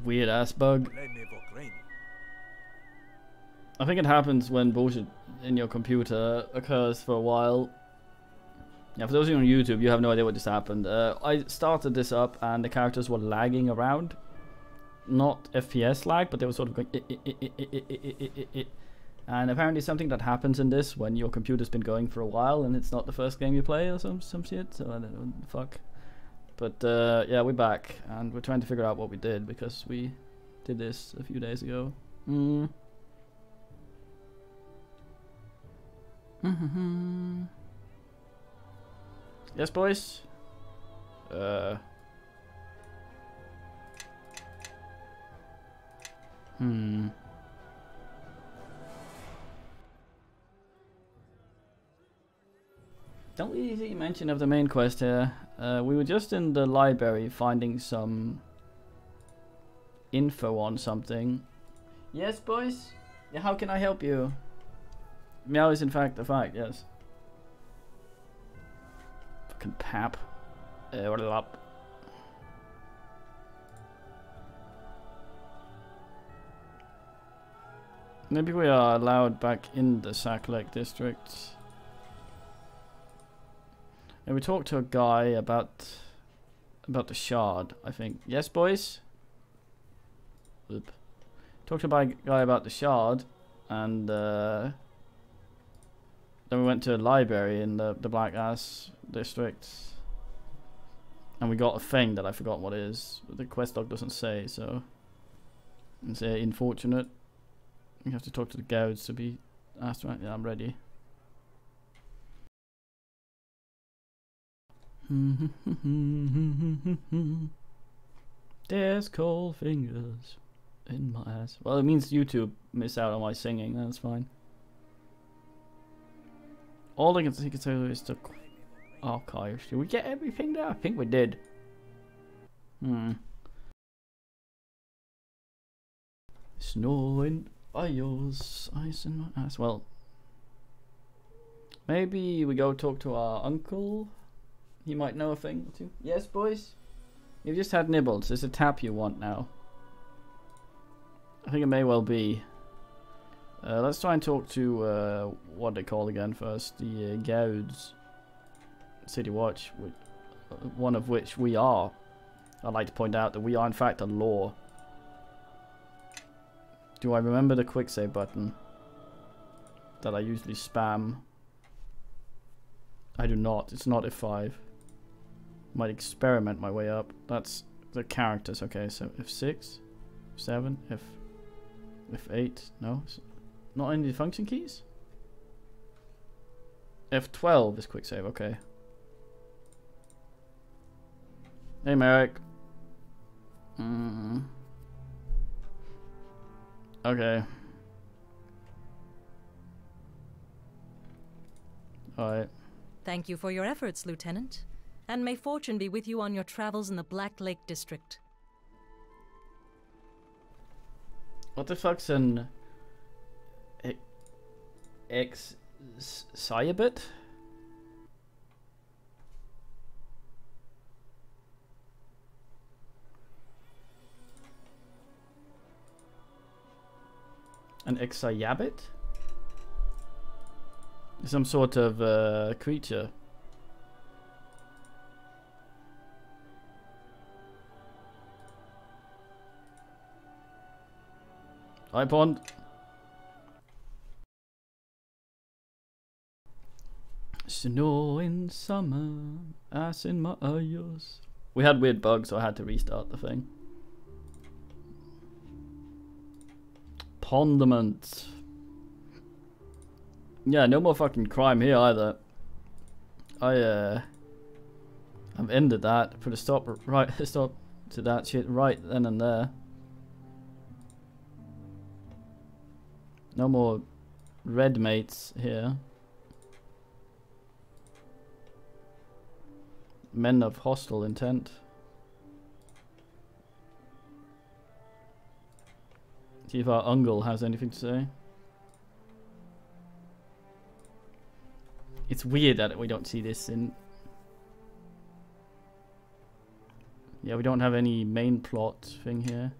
Weird ass bug. I think it happens when bullshit in your computer occurs for a while. Yeah, for those of you on YouTube, you have no idea what just happened. I started this up and the characters were lagging around. Not FPS lag, but they were sort of going and apparently something that happens in this when your computer's been going for a while and it's not the first game you play or some shit, so I don't know what the fuck. But yeah, we're back and we're trying to figure out what we did because we did this a few days ago. Yes, boys? Don't really see mention of the main quest here. We were just in the library finding some info on something. Yes, boys? Yeah, how can I help you? Meow is in fact a fact, yes. Fucking pap. What up? Maybe we are allowed back in the Sack Lake district. And we talked to a guy about the shard, I think. Yes, boys? Oop. Talked to a guy about the shard, and then we went to a library in the Black Ass district. And we got a thing that I forgot what it is. The quest log doesn't say, so it's unfortunate. You have to talk to the guards to be asked, right? Yeah, I'm ready. There's cold fingers in my ass. Well, it means YouTube miss out on my singing. That's fine. All I can think of is the archive. Did we get everything there? I think we did. Snow in ice in my ass. Well, maybe we go talk to our uncle. He might know a thing or two. Yes, boys? You've just had nibbles. There's a tap you want now. I think it may well be. Let's try and talk to what they call again first. The Gauds. City Watch. One of which we are. I'd like to point out that we are in fact a law. Do I remember the quick save button that I usually spam? I do not. It's not F5. Might experiment my way up. That's the characters. Okay, so F6, F7, F8. No, not any function keys. F12 is quick save. Okay. Hey, Merrick. Okay. Alright. Thank you for your efforts, Lieutenant. And may fortune be with you on your travels in the Black Lake District. What the fuck's an Exciabit? An Exciabit? Some sort of creature. Hi, Pond. Snow in summer, ass in my eyes. We had weird bugs, so I had to restart the thing. Pondiment. Yeah, no more fucking crime here either. I've ended that. Put a stop to that shit right then and there. No more red mates here. Men of hostile intent. See if our uncle has anything to say. It's weird that we don't see this in... Yeah, we don't have any main plot thing here.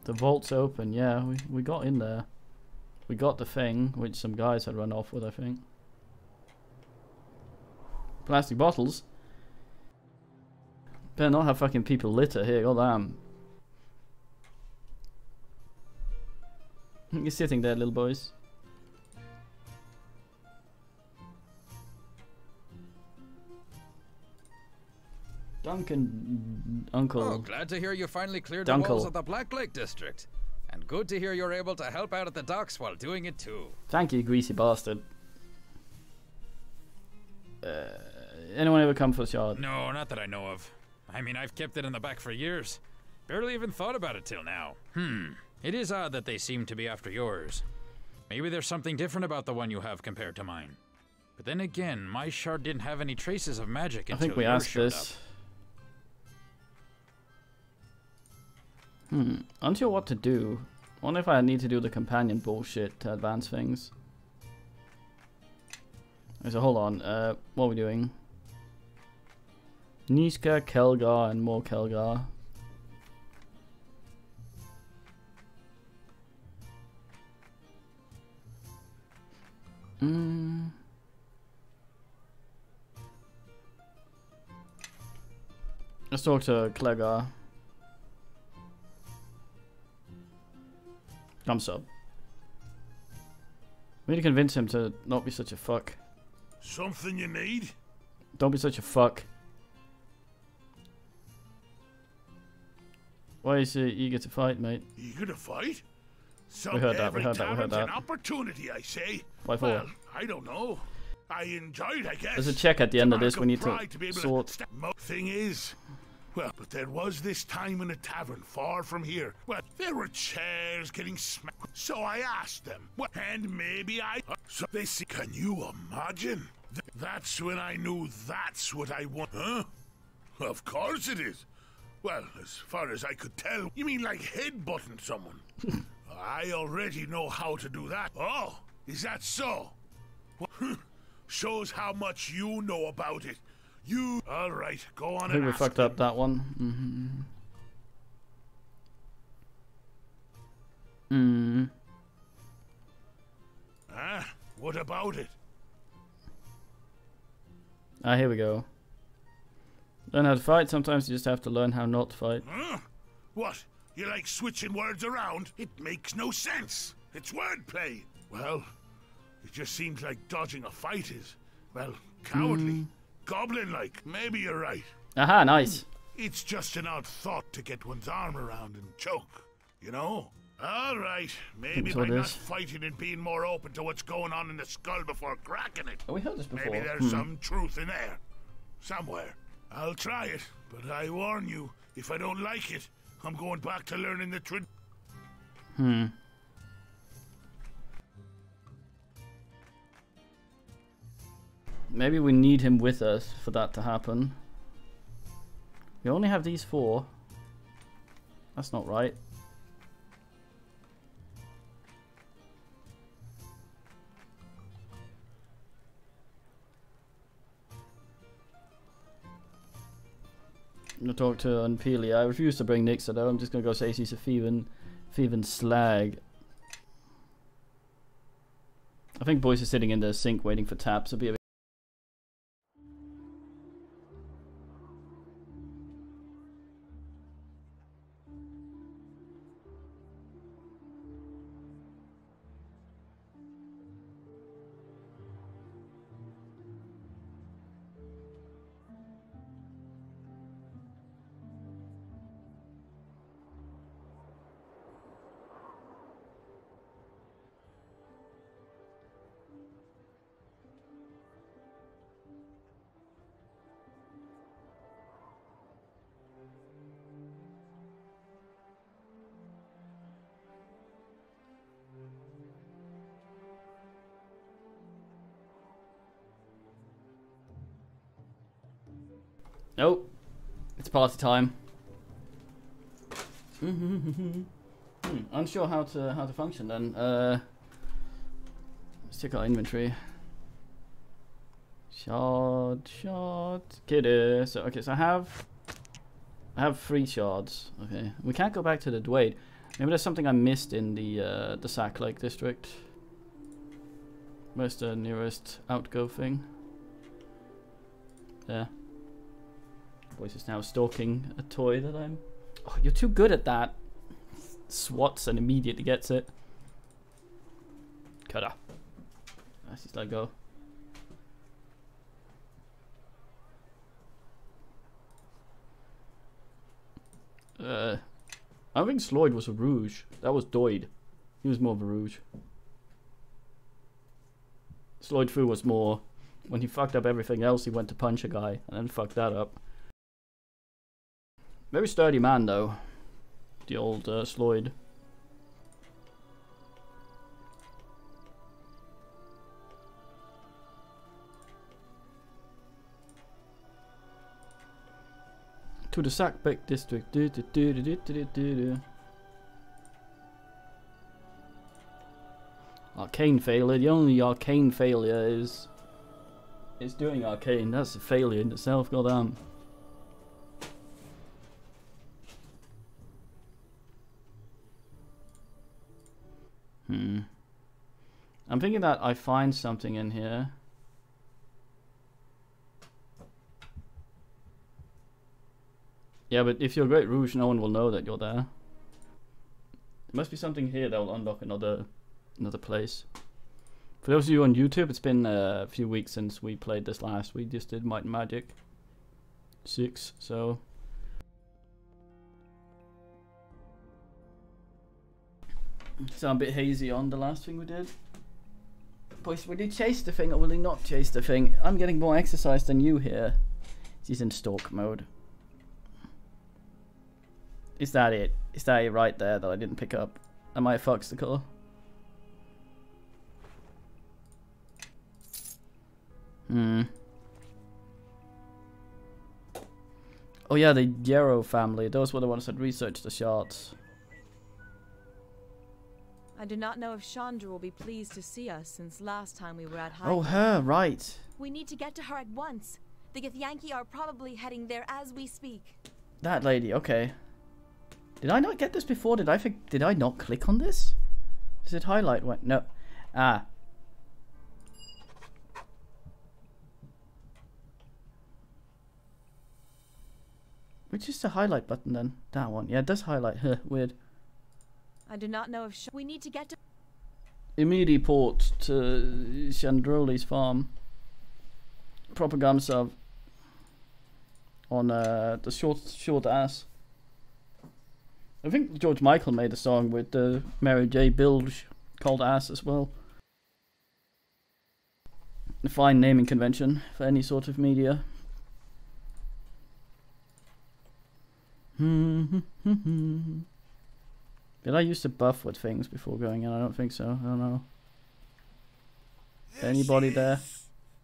The vault's open. Yeah, we got in there. We got the thing, which some guys had run off with, I think. Plastic bottles. Better not have fucking people litter here. Goddamn. You're sitting there, little boys. Duncan, Uncle. Oh, glad to hear you finally cleared the walls of the Black Lake district. And good to hear you're able to help out at the docks while doing it too. Thank you, greasy bastard. Anyone ever come for the shard? No, not that I know of. I mean, I've kept it in the back for years. Barely even thought about it till now. It is odd that they seem to be after yours. Maybe there's something different about the one you have compared to mine. But then again, my shard didn't have any traces of magic until I think we asked this. Unsure what to do. Wonder if I need to do the companion bullshit to advance things. So hold on, what are we doing? Niska, Kelgar, and more Kelgar. Let's talk to Cleggar. Come sub. We need to convince him to not be such a fuck. Something you need? Don't be such a fuck. Why is he eager to fight, mate? Eager to fight? We heard that, we heard that, we heard that. An opportunity, I say. Why for? Well, I don't know. I enjoyed, I guess. There's a check at the end of this we need to sort. Thing is, well, but there was this time in a tavern far from here. Well, there were chairs getting smacked. So I asked them, well, and maybe so they see. Can you imagine? That's when I knew that's what I want. Huh? Of course it is. Well, as far as I could tell, you mean like headbutting someone? I already know how to do that. Oh, is that so? Well, shows how much you know about it. You... Alright, go on. I think we fucked up that one. What about it? Here we go. Learn how to fight. Sometimes you just have to learn how not to fight. What? You like switching words around? It makes no sense. It's wordplay. Well, it just seems like dodging a fight is, well, cowardly. Goblin-like. Maybe you're right. Aha, nice. It's just an odd thought to get one's arm around and choke, you know? Alright, maybe by not fighting and being more open to what's going on in the skull before cracking it. Oh, we heard this before. Maybe there's some truth in there. Somewhere. I'll try it, but I warn you, if I don't like it, I'm going back to learning the truth. Maybe we need him with us for that to happen. We only have these 4. That's not right. I'm gonna talk to Unpeely. I refuse to bring Nixa though. I'm just gonna go say she's a thieving slag. I think boys are sitting in the sink waiting for taps. It'll be a bit. Nope. It's party time. Unsure how to function then. Let's check our inventory. Shard. Kidder. So okay, so I have 3 shards. Okay. We can't go back to the Dwayne. Maybe there's something I missed in the Sack Lake district. Where's the nearest outgo thing? There. Boys is now stalking a toy that I'm... Oh, you're too good at that. Swats and immediately gets it. Cutter. Let's just let go. I don't think Sloyd was a Rouge. That was Doyd. He was more of a Rouge. Sloyd Fu was more... When he fucked up everything else, he went to punch a guy and then fucked that up. Very sturdy man, though. The old Sloyd. To the Sackbeck district. Arcane failure. The only arcane failure is doing arcane. That's a failure in itself. Goddamn. I'm thinking that I find something in here. Yeah, but if you're Great Rouge, no one will know that you're there. There must be something here that will unlock another place. For those of you on YouTube, it's been a few weeks since we played this last. We just did Might and Magic 6, so... So I'm a bit hazy on the last thing we did. Boys, will you chase the thing or will you not chase the thing? I'm getting more exercise than you here. He's in stalk mode. Is that it? Is that it right there that I didn't pick up? Am I a foxicle? Oh yeah, the Yarrow family. Those were the ones that researched the shards. I do not know if Chandra will be pleased to see us since last time we were at high. Oh, her, right. We need to get to her at once. The Githyanki are probably heading there as we speak. That lady, okay. Did I not get this before? Did I not click on this? Does it highlight when? No. Ah. Which is the highlight button then? That one. Yeah, it does highlight. Weird. I do not know if we need to get to... Immediate port to Chandroli's farm. Propaganda on the short ass. I think George Michael made a song with Mary J. Bilge called Ass as well. A fine naming convention for any sort of media. Did I use the buff with things before going in? I don't think so. I don't know. Anybody there?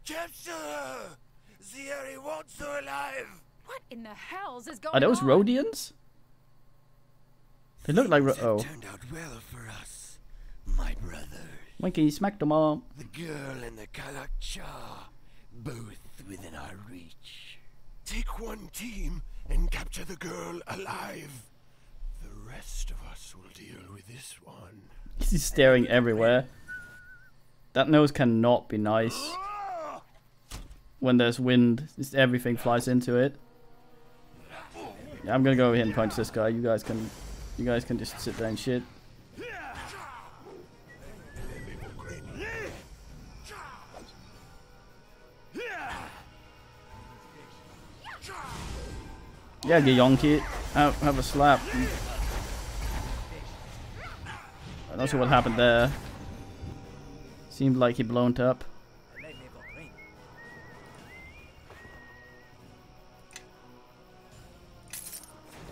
Capture her! Zieri wants her alive! What in the hells is going Are those on? Rhodians? They look like Things have turned out well for us, my brother. Monkey smacked them all. The girl and the Kalakcha, both within our reach. Take one team and capture the girl alive. The rest of us will deal with this one. He's staring everywhere. That nose cannot be nice. When there's wind, just everything flies into it. Yeah, I'm gonna go over here and punch this guy. You guys can just sit there and shit. Yeah, Giyonki, have a slap. I'm not sure what happened there. Seemed like he blown up.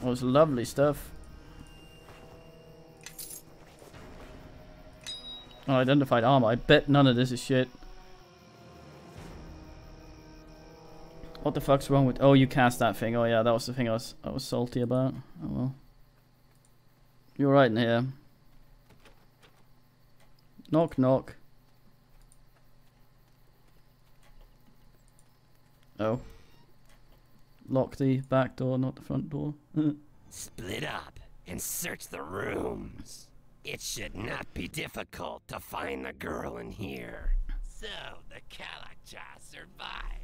Oh, it's lovely stuff. Oh, identified armor. I bet none of this is shit. What the fuck's wrong with... Oh, you cast that thing. Oh yeah, that was the thing I was salty about. Oh well. You're right in here. Knock knock. Oh. Lock the back door, not the front door. Split up. and search the rooms. It should not be difficult to find the girl in here. So the Kalakja survived.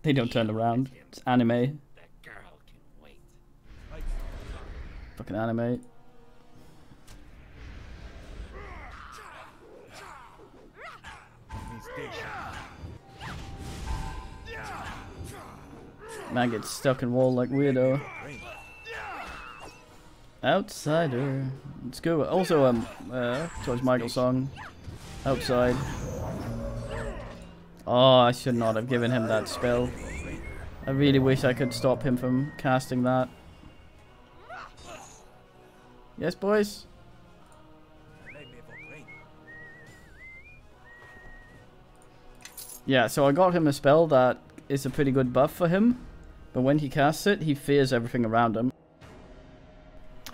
They don't turn around. It's anime. The girl can wait. Fucking anime. Man gets stuck in wall like weirdo. Outsider. Let's go. Also, George Michael song. Outside. Oh, I should not have given him that spell. I really wish I could stop him from casting that. Yes, boys? Yeah, so I got him a spell that is a pretty good buff for him. But when he casts it, he fears everything around him.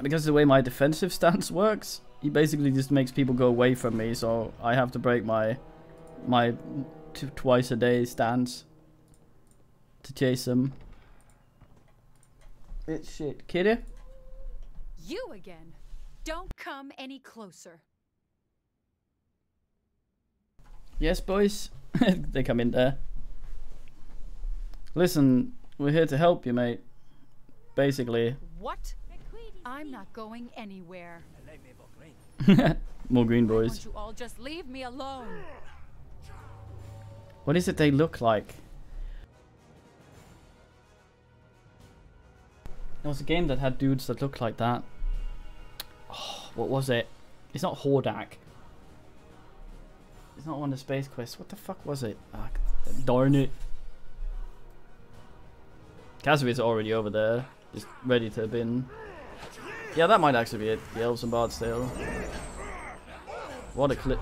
Because of the way my defensive stance works, he basically just makes people go away from me, so I have to break my twice a day stance to chase him. It's shit. Kitty? You again. Don't come any closer. Yes, boys. They come in there. Listen, we're here to help you, mate. Basically. What? I'm not going anywhere. More green Why boys. don't you all just leave me alone? What is it they look like? There was a game that had dudes that looked like that. Oh, what was it? It's not Hordak. It's not one of the Space Quests. What the fuck was it? Ah, darn it. Casavier's already over there. Just ready to bin. Yeah, that might actually be it. The Elves and Bard's Tale. What a crit.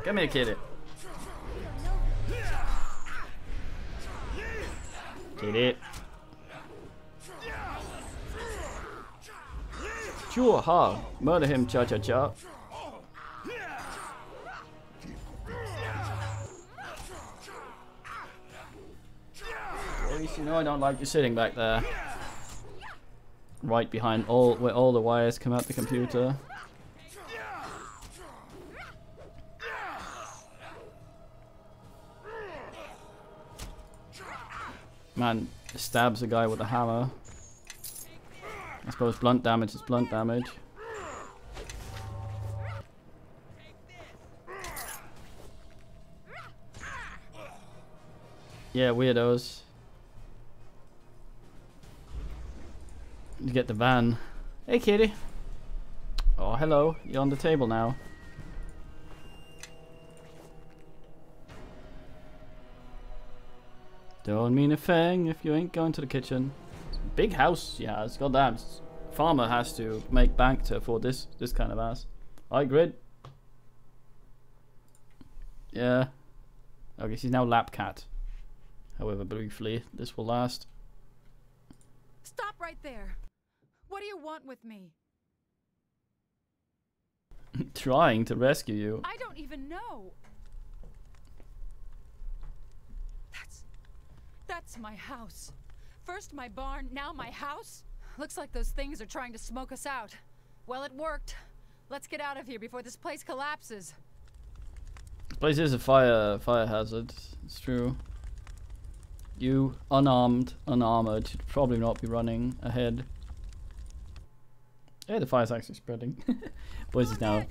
Come here, kitty. Kitty. Sure, ha. Murder him, cha-cha-cha. At least you know I don't like you sitting back there. Right behind where all the wires come out the computer. Man stabs a guy with a hammer. I suppose blunt damage is blunt damage. Yeah, weirdos. You get the van. Hey, kitty. Oh, hello. You're on the table now. Don't mean a thing if you ain't going to the kitchen. Big house, yeah, it's got that. Farmer has to make bank to afford this kind of ass. Hi, Grid. Yeah. Okay, she's now lap cat. However briefly this will last. Stop right there. What do you want with me? Trying to rescue you. I don't even know. That's my house. First my barn, now my house? Looks like those things are trying to smoke us out. Well, it worked. Let's get out of here before this place collapses. This place is a fire hazard. It's true. You, unarmed, unarmored, should probably not be running ahead. Yeah, the fire's actually spreading. Boys is now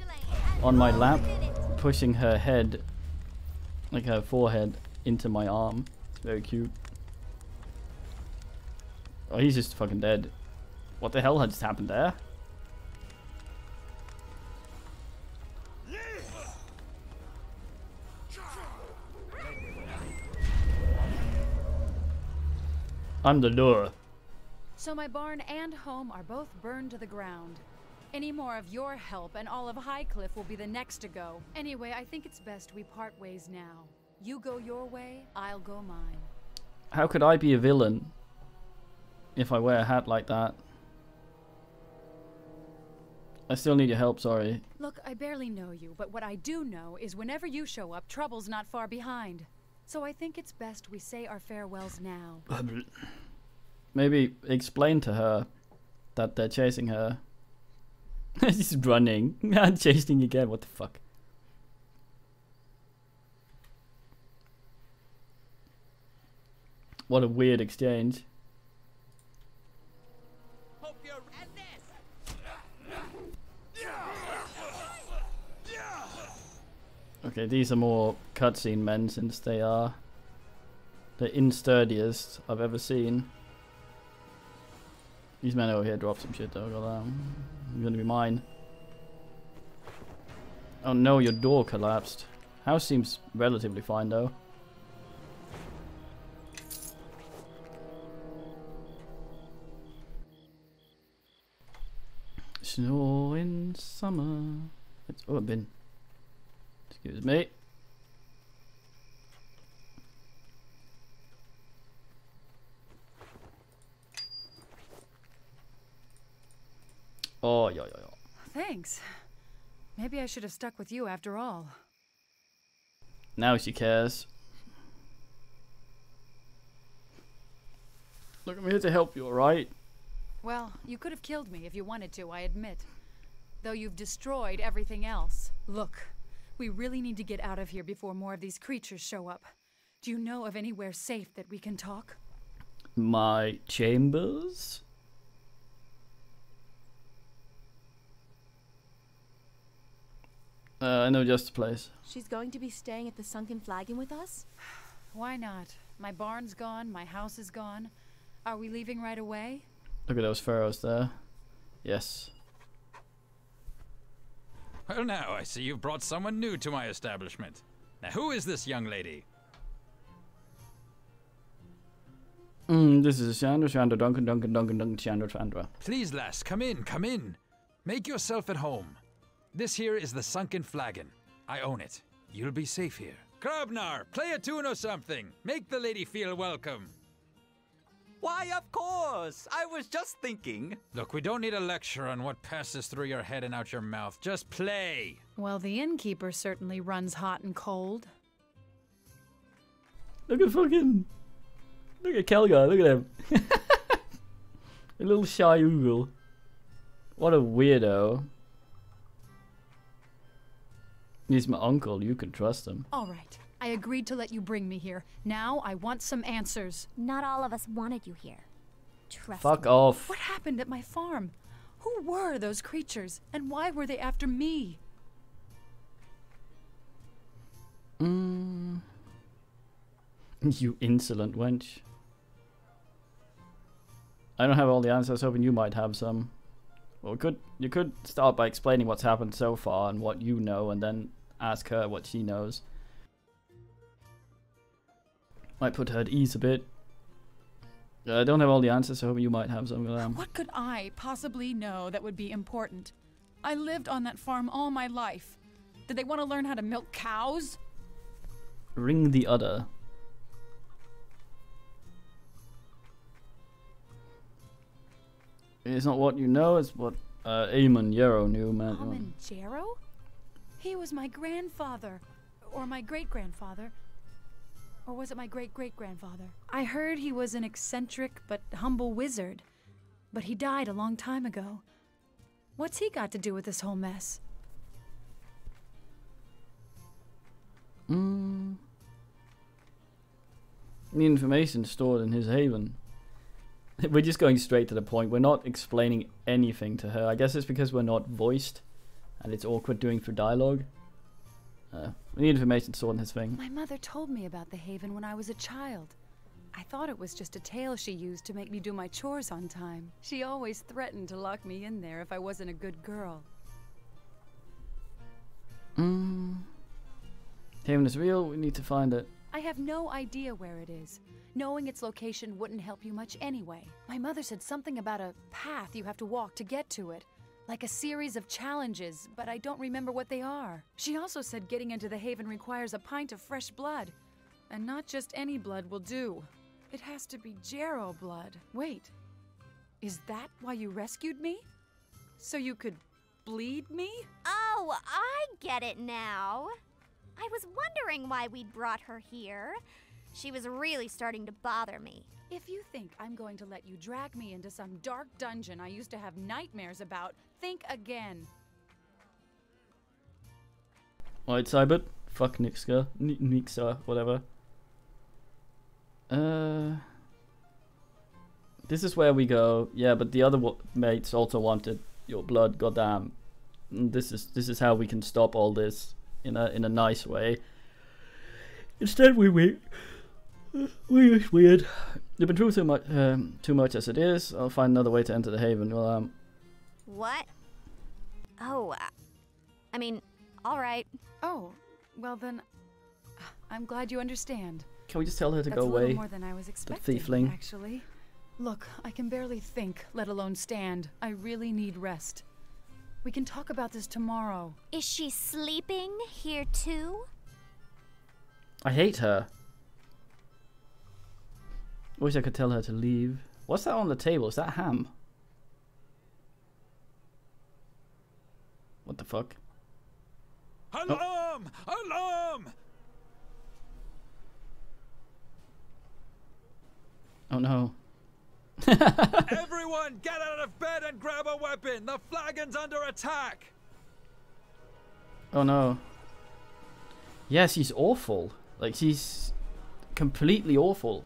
on my lap, pushing her head, like her forehead, into my arm. It's very cute. Oh, he's just fucking dead. What the hell had just happened there? I'm the lure. So my barn and home are both burned to the ground. Any more of your help and all of Highcliffe will be the next to go. Anyway, I think it's best we part ways now. You go your way, I'll go mine. How could I be a villain if I wear a hat like that? I still need your help, sorry. Look, I barely know you, but what I do know is whenever you show up, trouble's not far behind. So I think it's best we say our farewells now. Maybe explain to her that they're chasing her He's running. I'm chasing again. What the fuck? What a weird exchange. Okay, these are more cutscene men since they are the insturdiest I've ever seen. These men over here drop some shit though. Got that. You're gonna be mine. Oh no, your door collapsed. House seems relatively fine though. Snow in summer. It's a bin. Excuse me. Oh, yeah. Thanks. Maybe I should have stuck with you after all. Now she cares. Look, I'm here to help you, alright? Well, you could have killed me if you wanted to, I admit. Though you've destroyed everything else. Look, we really need to get out of here before more of these creatures show up. Do you know of anywhere safe that we can talk? My chambers? I know just a place. She's going to be staying at the Sunken Flagon with us? Why not? My barn's gone, my house is gone. Are we leaving right away? Look at those pharaohs there. Yes. Well, now I see you've brought someone new to my establishment. Now, who is this young lady? This is Chandra, Duncan, Chandra. Please, lass, come in. Make yourself at home. This here is the Sunken Flagon. I own it. You'll be safe here. Krabnar, play a tune or something. Make the lady feel welcome. Why, of course! I was just thinking. Look, we don't need a lecture on what passes through your head and out your mouth. Just play. Well, the innkeeper certainly runs hot and cold. Look at Kelgar, look at him. A little shy oogle. What a weirdo. He's my uncle, you can trust him. All right, I agreed to let you bring me here. Now I want some answers. Not all of us wanted you here. Trust Fuck me. off. What happened at my farm? Who were those creatures, and why were they after me? You insolent wench. I don't have all the answers, hoping you might have some. Well, you could start by explaining what's happened so far and what you know, and then ask her what she knows. Might put her at ease a bit. I don't have all the answers, so hoping you might have some. What could I possibly know that would be important? I lived on that farm all my life. Did they want to learn how to milk cows? Ring the udder. It's not what you know, it's what Eamon Yarrow knew, man. Eamon Yarrow? He was my grandfather. Or my great-grandfather. Or was it my great-great-grandfather? I heard he was an eccentric but humble wizard. But he died a long time ago. What's he got to do with this whole mess? The information stored in his haven. We're just going straight to the point. We're not explaining anything to her. I guess it's because we're not voiced, and it's awkward doing through dialogue. We need information stored in his thing. My mother told me about the haven when I was a child. I thought it was just a tale she used to make me do my chores on time. She always threatened to lock me in there if I wasn't a good girl. Haven is real. We need to find it. I have no idea where it is. Knowing its location wouldn't help you much anyway. My mother said something about a path you have to walk to get to it. Like a series of challenges, but I don't remember what they are. She also said getting into the haven requires a pint of fresh blood. And not just any blood will do. It has to be Jarrow blood. Wait, is that why you rescued me? So you could bleed me? Oh, I get it now. I was wondering why we'd brought her here. She was really starting to bother me. If you think I'm going to let you drag me into some dark dungeon I used to have nightmares about, think again. Alright, Cybert. Fuck Nixa. Nixa, whatever. This is where we go. Yeah, but the other mates also wanted your blood, goddamn. And this is how we can stop all this in a nice way. Instead we wait. Weird, weird. You've been through too much as it is. I'll find another way to enter the haven. Well, What? Oh, I mean, alright. Oh, well then, I'm glad you understand. can we just tell her to That's go a little away? more than I was expecting, thiefling. actually. Look, I can barely think, let alone stand. I really need rest. We can talk about this tomorrow. Is she sleeping here too? I hate her. Wish I could tell her to leave. What's that on the table? Is that ham? What the fuck? Alarm! Alarm! Oh no. Everyone, get out of bed and grab a weapon! The flagon's under attack! Oh no. Yeah, she's awful. Like, she's completely awful.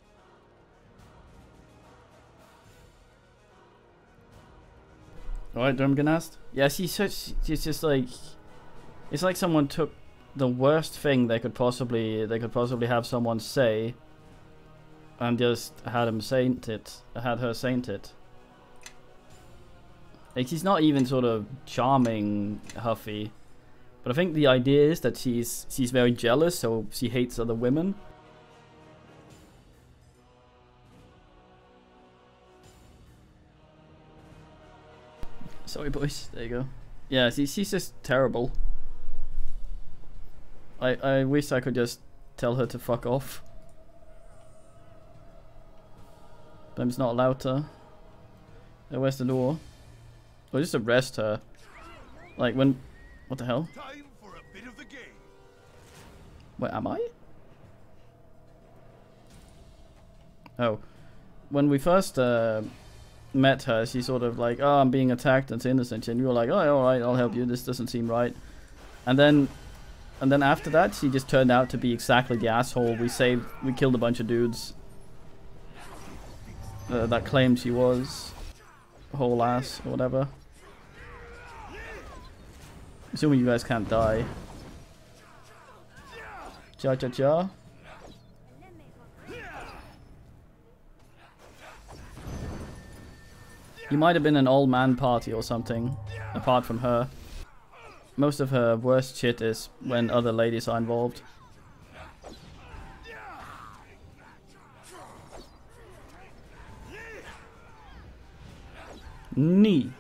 Alright, Durmganast? Yeah, she's just like, it's like someone took the worst thing they could possibly have someone say and just had her saint it. Like, she's not even sort of charming, Huffy. But I think the idea is that she's very jealous, so she hates other women. Sorry, boys. There you go. Yeah, she's just terrible. I wish I could just tell her to fuck off. But I'm just not allowed to. Where's the door? Or just arrest her. Like when... What the hell? Time for a bit of the game. Where am I? Oh. When we first met her, she sort of like, oh, I'm being attacked, it's innocent. And you were like, oh, alright, I'll help you. This doesn't seem right. And then after that, she just turned out to be exactly the asshole. We killed a bunch of dudes that claimed she was a whole ass or whatever. Assuming you guys can't die. Cha cha cha. You might have been an all-man party or something, apart from her. Most of her worst shit is when other ladies are involved. Knee.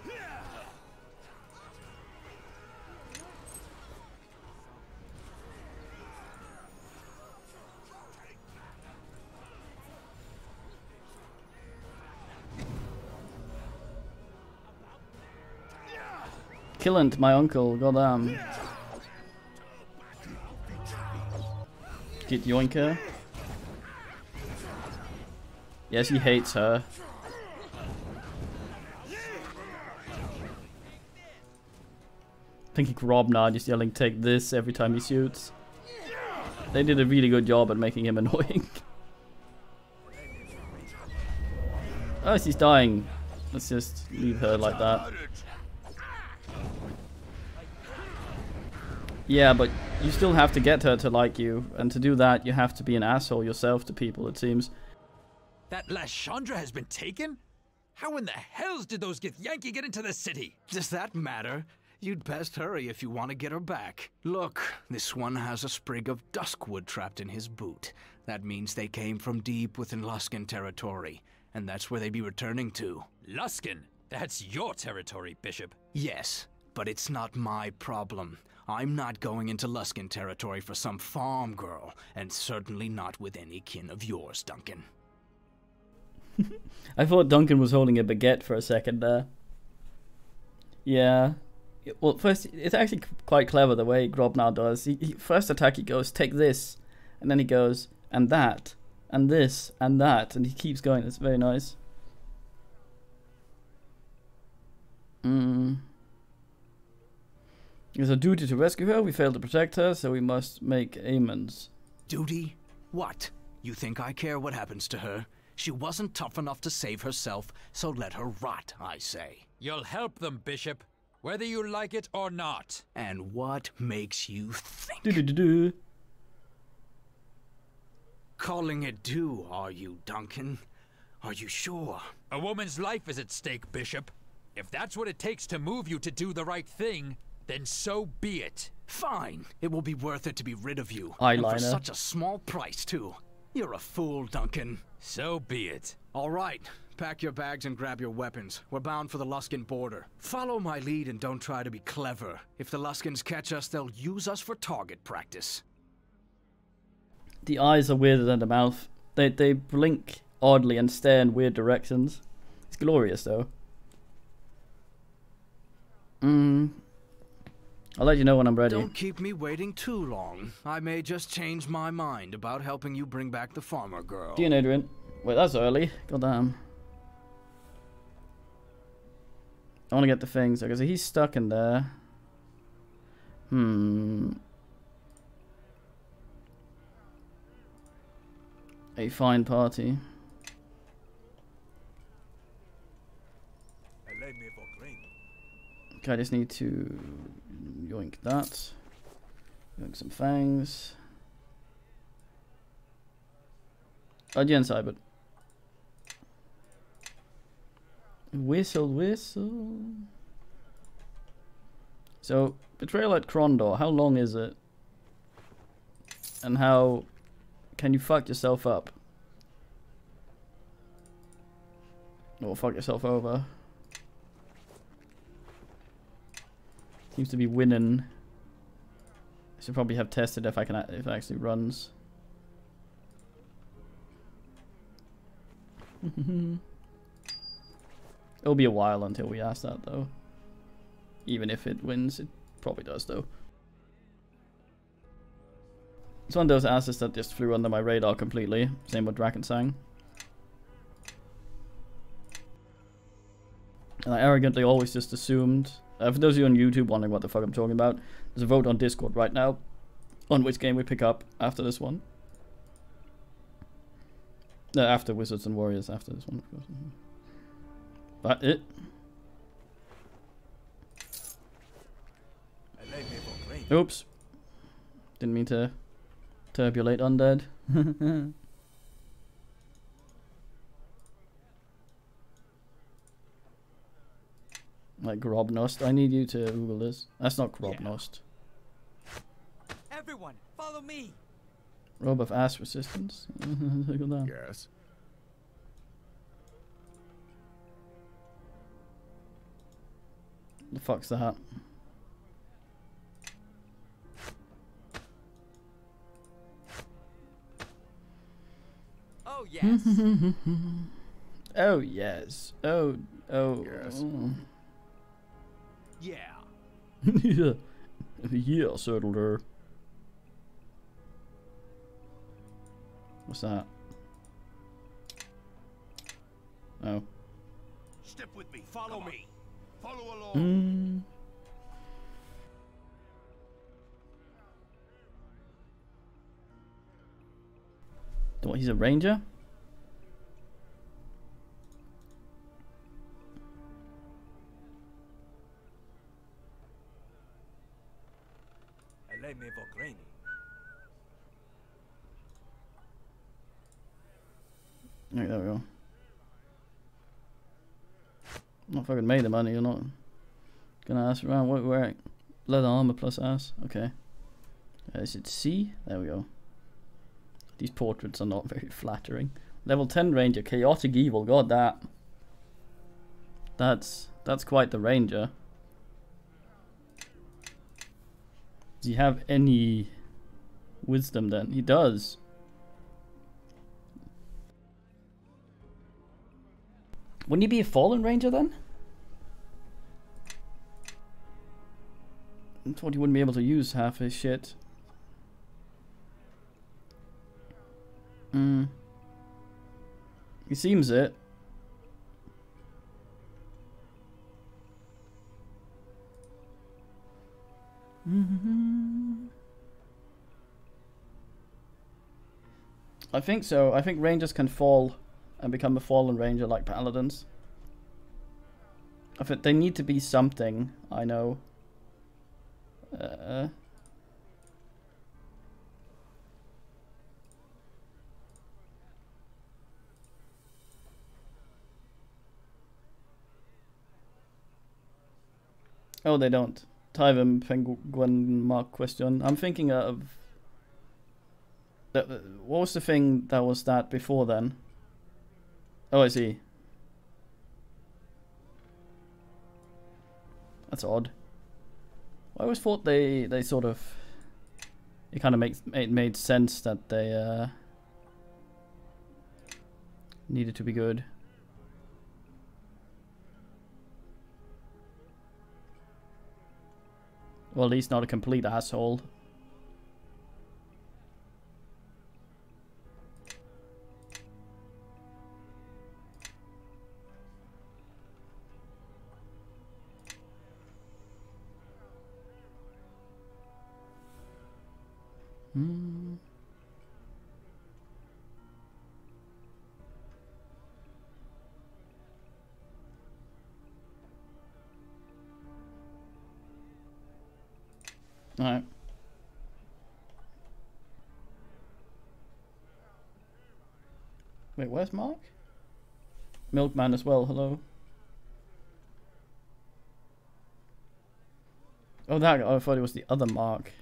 Killant, my uncle, goddamn. Get yoinker. Yes, he hates her. I think Grobnar just yelling take this every time he shoots. They did a really good job at making him annoying. Oh, she's dying. Let's just leave her like that. Yeah, but you still have to get her to like you, and to do that you have to be an asshole yourself to people, it seems. That Lashandra has been taken? How in the hells did those Githyanki get into the city? Does that matter? You'd best hurry if you want to get her back. Look, this one has a sprig of duskwood trapped in his boot. That means they came from deep within Luskan territory, and that's where they'd be returning to. Luskan? That's your territory, Bishop. Yes, but it's not my problem. I'm not going into Luskan territory for some farm girl, and certainly not with any kin of yours, Duncan. I thought Duncan was holding a baguette for a second there. Yeah. Well, first, it's actually quite clever the way Grobnar does. First attack he goes, take this, and then he goes, and that, and this, and that, and he keeps going. It's very nice. It's a duty to rescue her. We failed to protect her, so we must make amends. Duty? What? You think I care what happens to her? She wasn't tough enough to save herself, so let her rot, I say. You'll help them, Bishop, whether you like it or not. And what makes you think? Do-do-do-do. Calling it due, are you, Duncan? Are you sure? A woman's life is at stake, Bishop. If that's what it takes to move you to do the right thing, then so be it. Fine. It will be worth it to be rid of you. Eyeliner. And for such a small price, too. You're a fool, Duncan. So be it. All right. Pack your bags and grab your weapons. We're bound for the Luskan border. Follow my lead and don't try to be clever. If the Luskans catch us, they'll use us for target practice. The eyes are weirder than the mouth. They blink oddly and stare in weird directions. It's glorious, though. I'll let you know when I'm ready. Don't keep me waiting too long. I may just change my mind about helping you bring back the farmer girl. Dear Adrian. Wait, that's early. Goddamn. I want to get the things. Okay, so he's stuck in there. A fine party. Okay, I just need to yoink that. Yoink some fangs. Again, Cybert. Whistle, whistle. So, Betrayal at Krondor, how long is it? And how can you fuck yourself up? Or fuck yourself over? Seems to be winning. I should probably have tested if if it actually runs. It'll be a while until we ask that, though. Even if it wins, it probably does, though. It's one of those asses that just flew under my radar completely. Same with Drakensang. And I arrogantly always just assumed... for those of you on YouTube wondering what the fuck I'm talking about, there's a vote on Discord right now on which game we pick up after this one. No, after Wizards and Warriors, after this one, of course. But it. Oops. Didn't mean to turbulate undead. Like Grobnost. I need you to Google this. That's not Grobnost. Everyone, follow me. Robe of Ass Resistance. Look at that. Yes. The fuck's that? Oh yes. Oh yes. Oh. Yes. Oh. Yeah. Yeah. Yeah, settled her. What's that? Oh. Step with me. Follow me. Follow along. What, he's a ranger? Right, there we go. Not fucking made the money, you're not gonna ask around. What we're at? Leather armor plus ass. Okay. Is it C? There we go. These portraits are not very flattering. Level 10 ranger, chaotic evil. God, that's quite the ranger. Does he have any wisdom then? He does. Wouldn't he be a fallen ranger then? I thought he wouldn't be able to use half his shit. He seems it. I think so. I think rangers can fall and become a fallen ranger like paladins. I think they need to be something, I know. Oh, they don't. Tyvum Penguin Mark question. I'm thinking of... what was the thing that was that before then? Oh, I see. That's odd. I always thought they sort of... It kind of made sense that they needed to be good. Well, at least not a complete asshole. Alright. Wait, where's Mark? Milkman as well, hello. Oh, that, I thought it was the other Mark.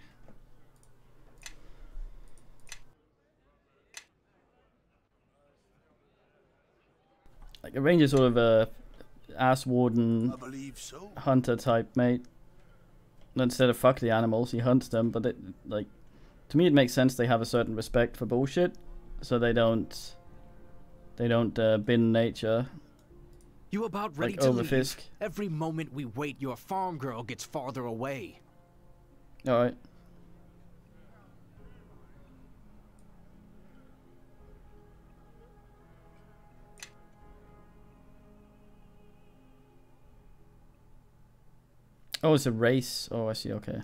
Like a ranger sort of a ass warden hunter type mate. Instead of fuck the animals, he hunts them, but it, like, to me it makes sense they have a certain respect for bullshit, so they don't bin nature. You about ready like to Overfisk. leave? Every moment we wait, your farm girl gets farther away. Alright. Oh, it's a race. Oh, I see, okay.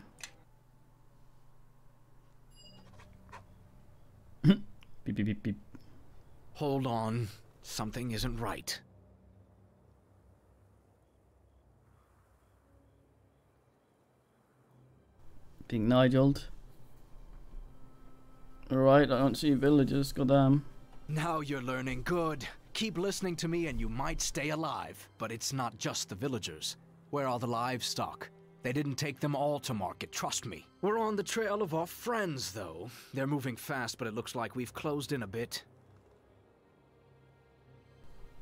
Beep, beep, beep, beep. Hold on. Something isn't right. Being Nigeled. Alright, I don't see villagers, goddamn. Now you're learning. Good. Keep listening to me and you might stay alive. But it's not just the villagers. Where are the livestock? They didn't take them all to market, trust me. We're on the trail of our friends, though. They're moving fast, but it looks like we've closed in a bit.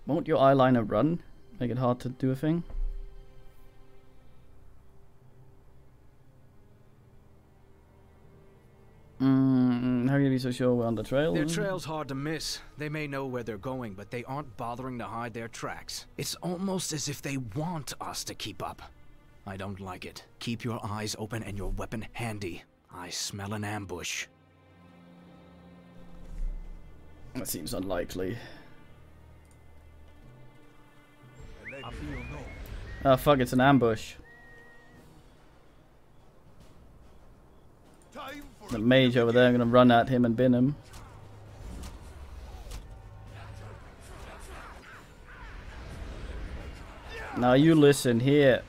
Won't your eyeliner run? Make it hard to do a thing? How can you be so sure we're on the trail? Their trail's hard to miss. They may know where they're going, but they aren't bothering to hide their tracks. It's almost as if they want us to keep up. I don't like it. Keep your eyes open and your weapon handy. I smell an ambush. That seems unlikely. Oh fuck, it's an ambush. The mage over there, I'm gonna run at him and bin him. Now you listen here.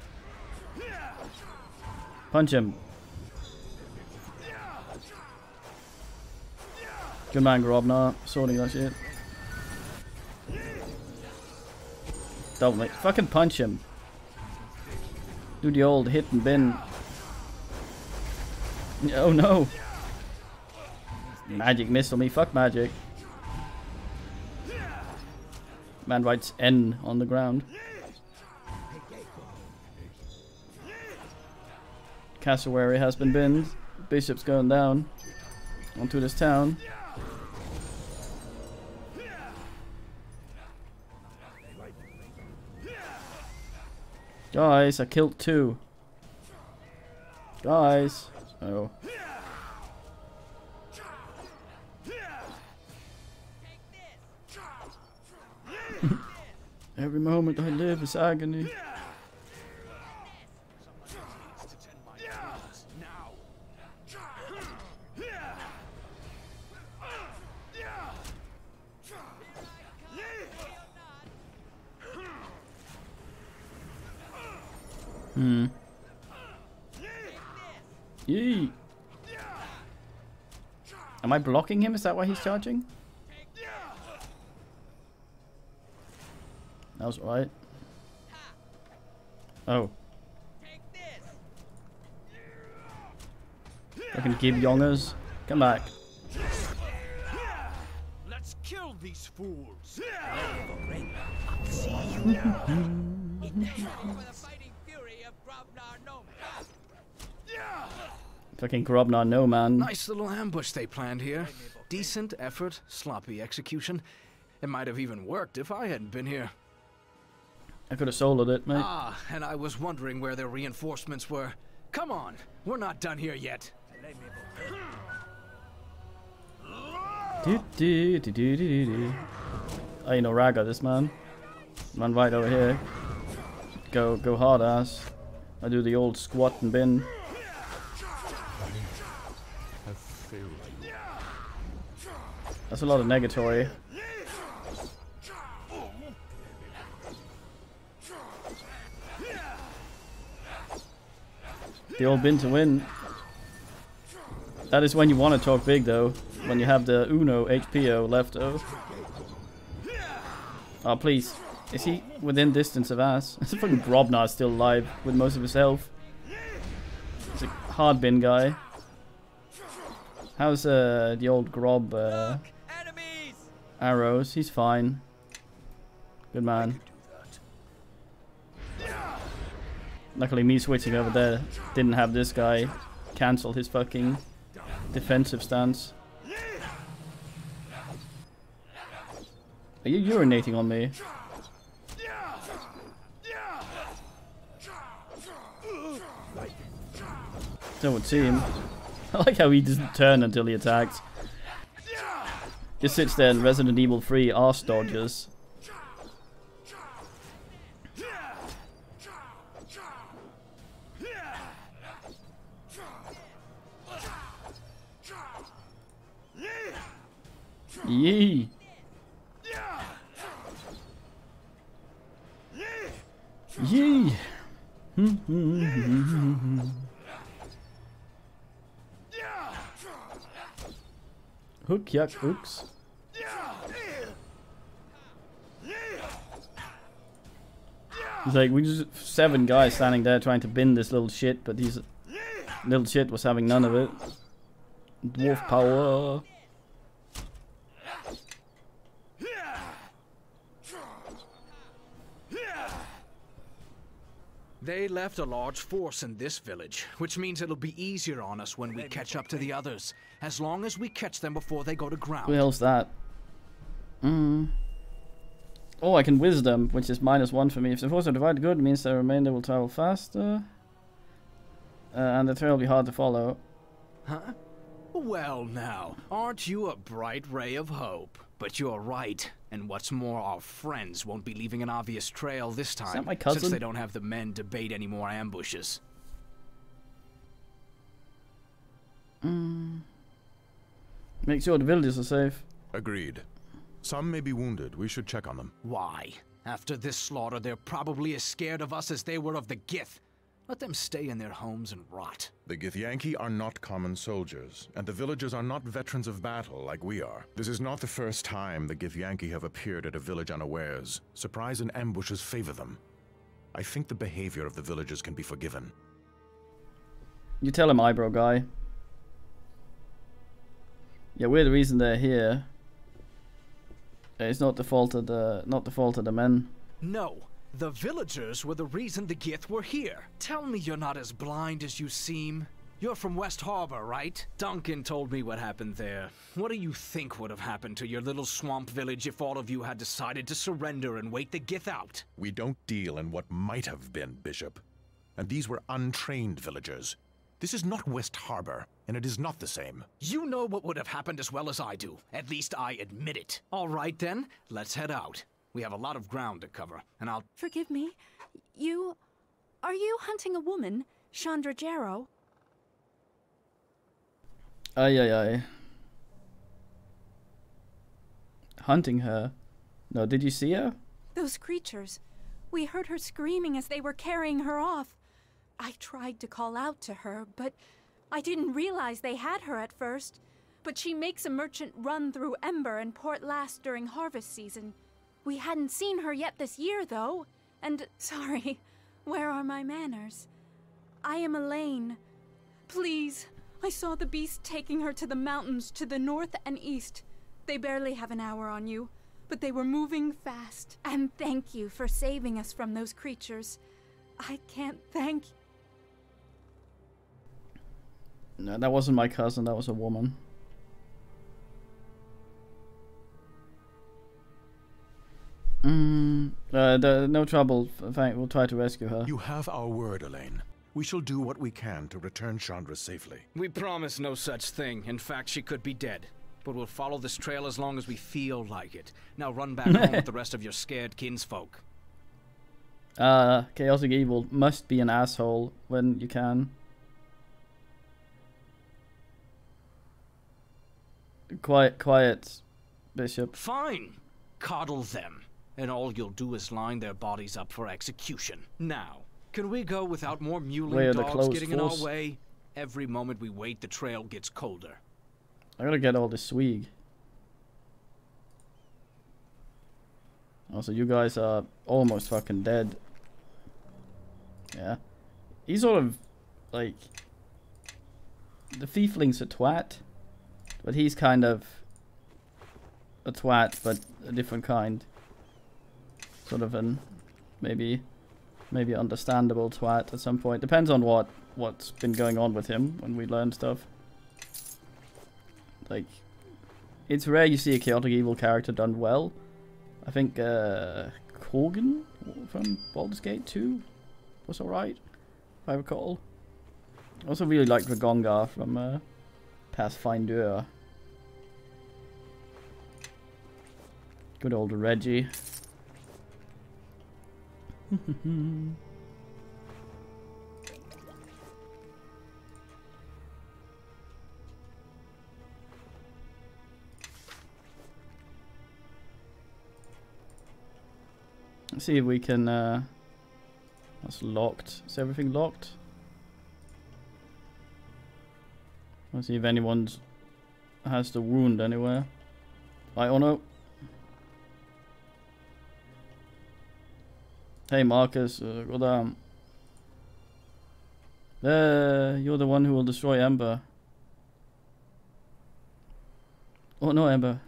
Punch him. Good man, Grobnar. Sorting that shit. Don't make fucking punch him. Do the old hit and bin. Oh no. Magic missed on me. Fuck magic. Man writes N on the ground. Cassowary has been binned. Bishop's going down. Onto this town. Guys, I killed 2. Guys. Oh. Every moment I live is agony. Yee. Am I blocking him? Is that why he's charging? That was right. Oh. Fucking give youngers. Come back. Let's kill these fools. I'll see you now. Fucking Grobnar, no man. Nice little ambush they planned here. Decent effort, sloppy execution. It might have even worked if I hadn't been here. I could have soloed it, mate. Ah, and I was wondering where their reinforcements were. Come on, we're not done here yet. I ain't no ragger, this man. Man right over here. Go hard ass. I do the old squat and bin. That's a lot of negatory. The old bin to win. That is when you want to talk big though. When you have the Uno HPO left over. Oh please. Is he within distance of us? It's a fucking Grobnar still alive with most of his health. It's a hard bin guy. How's the old Grob arrows? He's fine. Good man. Luckily me switching over there didn't have this guy cancel his fucking defensive stance. Are you urinating on me? That would seem. I like how he doesn't turn until he attacks. Just sits there in Resident Evil 3 arse dodges. Yee! Yee! Hook, yuck, hooks. It's like, we just 7 guys standing there trying to bin this little shit, but these little shit was having none of it. Dwarf power. They left a large force in this village, which means it'll be easier on us when we catch up to the others, as long as we catch them before they go to ground. Who the hell's that? Oh, I can wisdom, which is -1 for me. If the force are divided good, it means the remainder will travel faster. And the trail will be hard to follow. Huh? Well now, aren't you a bright ray of hope? But you're right. And what's more, our friends won't be leaving an obvious trail this time. Is that my cousin? Since they don't have the men to bait any more ambushes. Make sure the villages are safe. Agreed. Some may be wounded. We should check on them. Why? After this slaughter, they're probably as scared of us as they were of the Gith. Let them stay in their homes and rot. The Githyanki are not common soldiers, and the villagers are not veterans of battle like we are. This is not the first time the Githyanki have appeared at a village unawares. Surprise and ambushes favor them. I think the behavior of the villagers can be forgiven. You tell him, eyebrow guy. Yeah, we're the reason they're here. It's not the fault of the men. No. The villagers were the reason the Gith were here. Tell me you're not as blind as you seem. You're from West Harbor, right? Duncan told me what happened there. What do you think would have happened to your little swamp village if all of you had decided to surrender and wait the Gith out? We don't deal in what might have been, Bishop. And these were untrained villagers. This is not West Harbor, and it is not the same. You know what would have happened as well as I do. At least I admit it. All right then, let's head out. We have a lot of ground to cover, and I'll... Forgive me. Are you hunting a woman, Chandra Jarrow? Ay, ay, ay. Hunting her? No, did you see her? Those creatures. We heard her screaming as they were carrying her off. I tried to call out to her, but I didn't realize they had her at first. But she makes a merchant run through Ember and Port Last during harvest season. We hadn't seen her yet this year, though. And, sorry, where are my manners? I am Elaine. Please, I saw the beast taking her to the mountains to the north and east. They barely have an hour on you, but they were moving fast. And thank you for saving us from those creatures. I can't thank you. No, that wasn't my cousin, that was a woman. No trouble. We'll try to rescue her. You have our word, Elaine. We shall do what we can to return Chandra safely. We promise no such thing. In fact, she could be dead. But we'll follow this trail as long as we feel like it. Now run back home with the rest of your scared kinsfolk. Chaotic Evil must be an asshole when you can. Quiet, Bishop. Fine. Coddle them. And all you'll do is line their bodies up for execution. Now, can we go without more mewling dogs getting in our way? Every moment we wait, the trail gets colder. I gotta get all this swig. Also, you guys are almost fucking dead. Yeah. He's sort of, like... The Thiefling's a twat. But he's kind of... a twat, but a different kind. Sort of an... Maybe understandable twat at some point. Depends on what's been going on with him when we learn stuff. Like, it's rare you see a Chaotic Evil character done well. I think Korgan from Baldur's Gate 2 was alright, if I recall. I also really like Dragongar from Pathfinder. Good old Reggie. Let's see if we can, that's locked. Is everything locked? Let's see if anyone has the wound anywhere. I don't know. Hey Marcus, go down. You're the one who will destroy Ember. Oh no, Ember.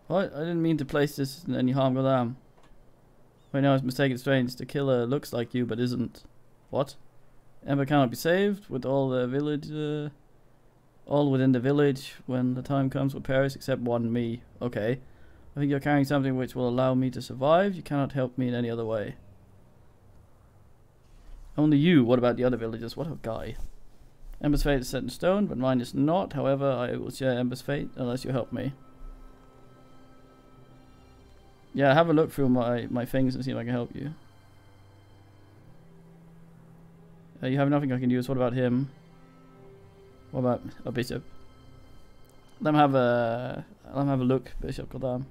What? I didn't mean to place this in any harm, go down. Right now it's mistaken strange. The killer looks like you, but isn't. What? Ember cannot be saved with all the village, all within the village when the time comes will perish except one me. Okay. I think you're carrying something which will allow me to survive. You cannot help me in any other way. Only you. What about the other villagers? What a guy. Ember's fate is set in stone, but mine is not. However, I will share Ember's fate unless you help me. Yeah, have a look through my things and see if I can help you. You have nothing I can use. What about him? What about a bishop? Let him have a look, Bishop. Go down.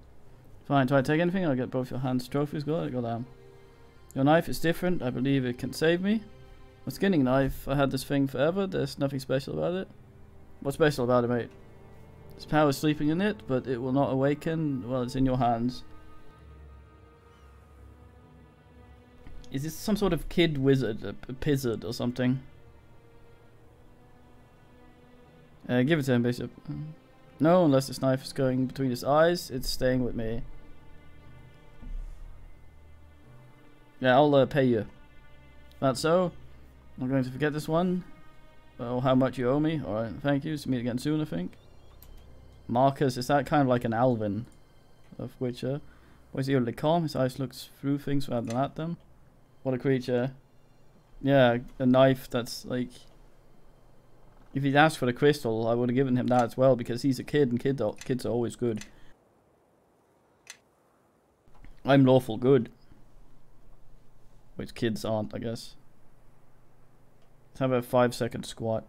Fine. Do I take anything? I'll get both your hands trophies. Go down. Your knife is different. I believe it can save me. A skinning knife. I had this thing forever. There's nothing special about it. What's special about it, mate? Its power is sleeping in it, but it will not awaken while it's in your hands. Is this some sort of kid wizard, a pizzard or something? Give it to him, Bishop. No, unless this knife is going between his eyes, it's staying with me. Yeah, I'll pay you. That's so. I'm going to forget this one. Oh, how much you owe me. Alright, thank you. See meet again soon, I think. Marcus, is that kind of like an Alvin of Witcher? Where's he really calm? His eyes looks through things rather than at them. What a creature. Yeah, a knife that's like... If he'd asked for the crystal, I would have given him that as well, because he's a kid and kids are always good. I'm lawful good. Which kids aren't, I guess. Let's have a 5-second squat.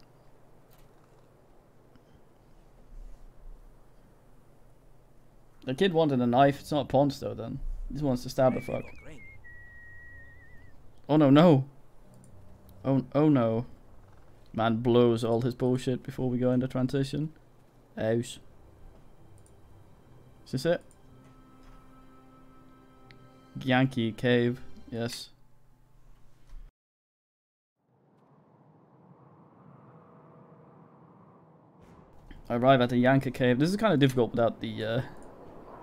The kid wanted a knife. It's not a pawn though then. He just wants to stab a fuck. Oh no, no. Oh no. Man blows all his bullshit before we go into transition. House. Is this it? Yankee Cave. Yes. I arrive at the Yankee Cave. This is kind of difficult without the,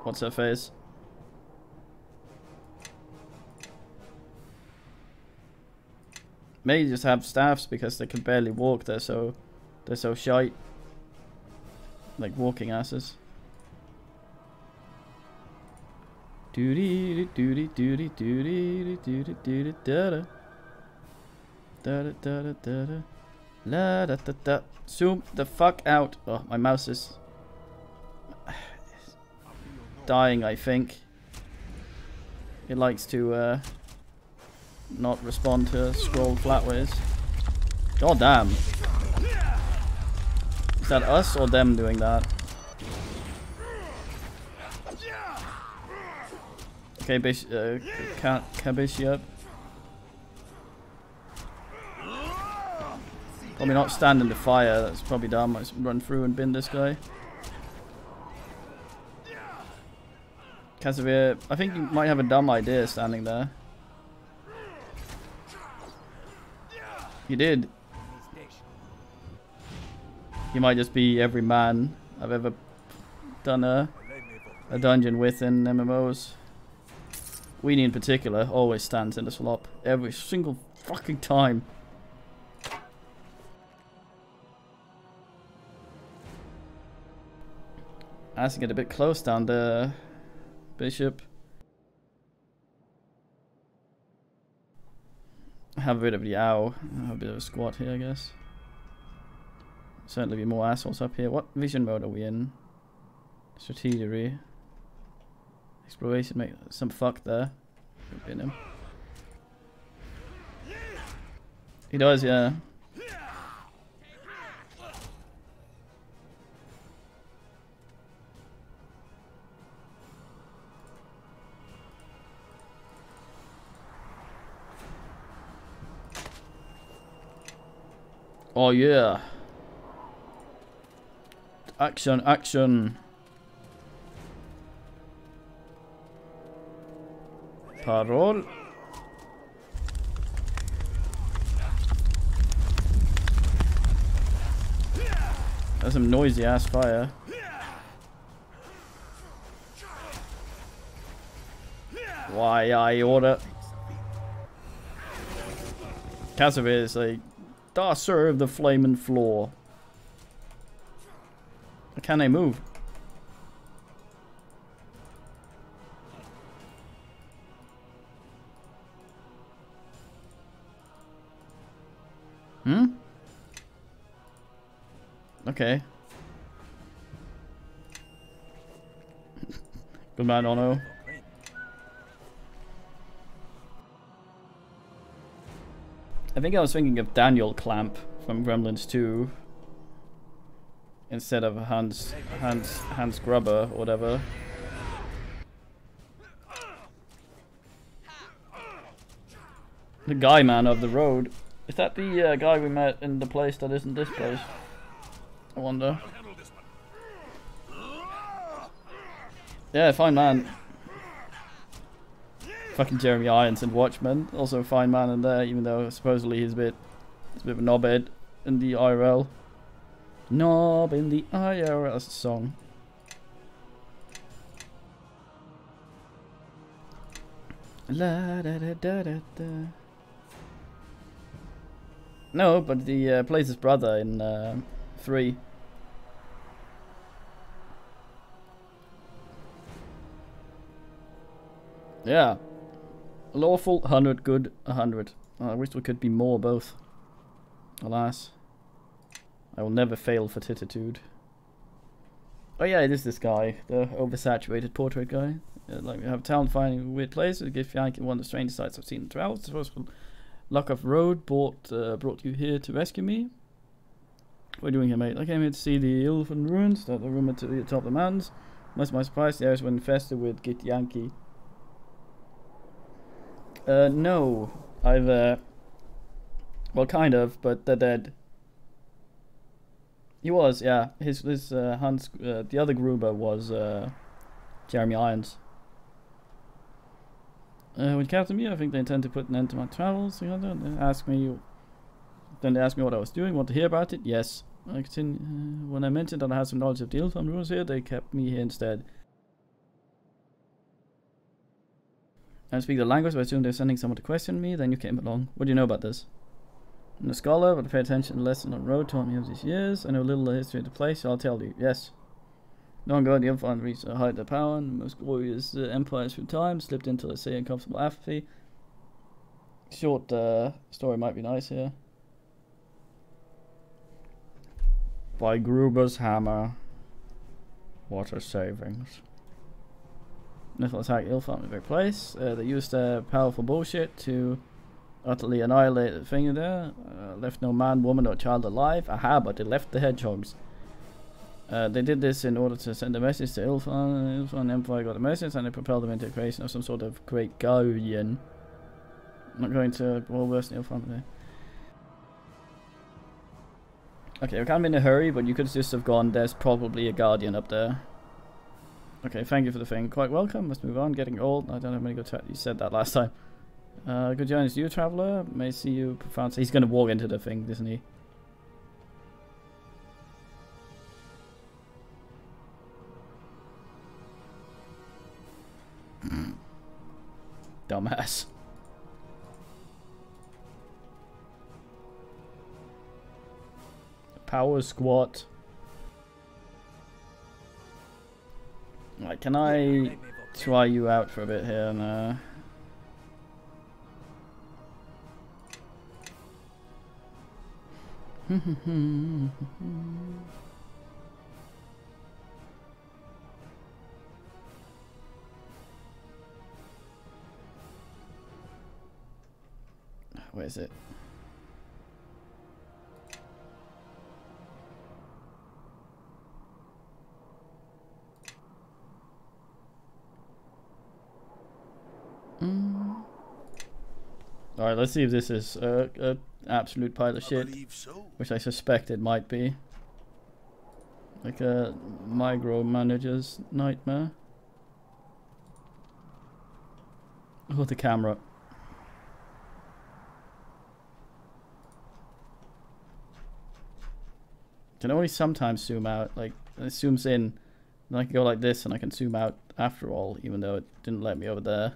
what's her face? May just have staffs because they can barely walk. They're so shite. Like walking asses. Doody doody doody doody doody doody da da da da da da da la da da da. Zoom the fuck out. Oh, my mouse is dying, I think. It likes to not respond to scroll flatways. God damn. Is that us or them doing that? Okay, cabbage up. Probably not stand in the fire, that's probably dumb. Let's run through and bin this guy. Casimir, I think you might have a dumb idea standing there. You did. You might just be every man I've ever done a dungeon with in MMOs. Weenie in particular always stands in the slop. Every single fucking time. I have to get a bit close down there, Bishop. Have a bit of the owl. Have a bit of a squat here, I guess. Certainly be more assholes up here. What vision mode are we in? Strategery. Exploration, make some fuck there. In him. He does, yeah. Oh yeah. Action, action. Parole. That's some noisy ass fire. Why I order? Casimir is like, "Da serve the flaming floor." Can they move? Hmm? Okay. Good man, Ono. I think I was thinking of Daniel Clamp from Gremlins 2 instead of Hans Grubber or whatever. The guy man of the road. Is that the guy we met in the place that isn't this place? I wonder. Yeah, fine man. Fucking Jeremy Irons in Watchmen, also a fine man in there, even though supposedly he's a bit of a knobhead in the IRL. Knob in the IRL, that's a song. La da da da da da. No, but the plays his brother in 3. Yeah. Lawful, 100, good, 100. Oh, I wish there could be more both. Alas. I will never fail for Tititude. Oh yeah, it is this guy, the oversaturated portrait guy. Like we have a town finding weird places. Give Yankee one of the strangest sights I've seen in travels. Luck of road brought you here to rescue me. What are you doing here, mate? I came here to see the Ilfan ruins that are rumored to be at the top of the mountains. Much to my surprise, the areas were infested with Git Yankee. No. I've, well, kind of, but they're dead. He was, yeah. His Hans, the other Gruber was, Jeremy Irons. When you captain me, I think they intend to put an end to my travels. They asked me what I was doing. Want to hear about it? Yes. I continue. When I mentioned that I had some knowledge of the Ilfam ruins here, they kept me here instead. I speak the language, but I assume they're sending someone to question me. Then you came along. What do you know about this? I'm a scholar, but I pay attention to the lesson on the road taught me over these years. I know a little of the history of the place, so I'll tell you. Yes. Long ago, the Ilfan reached a height of their power, and the most glorious empires through time slipped into, let's say, uncomfortable apathy. Short story might be nice here. By Gruber's hammer. Water savings. Initial attack Ilfan in a big place. They used their powerful bullshit to utterly annihilate the thing there. Left no man, woman, or child alive. Aha, but they left the hedgehogs. They did this in order to send a message to Ilfan. Ilfan Empire got a message and they propelled them into the creation of some sort of great guardian. I'm not going to well worse than Ilfan today. Okay, we're kind of in a hurry, but you could just have gone, there's probably a guardian up there. Okay, thank you for the thing. Quite welcome. Let's move on. Getting old. I don't have many good you said that last time. Good journey to you, traveler. May see you profound. He's going to walk into the thing, isn't he? Dumbass. Power squat. Right, can I try you out for a bit here and where is it? Alright, let's see if this is a absolute pile of shit, which I suspect it might be. Like a micromanager's nightmare. Oh, the camera. Can only sometimes zoom out, like it zooms in, and I can go like this and I can zoom out after all, even though it didn't let me over there.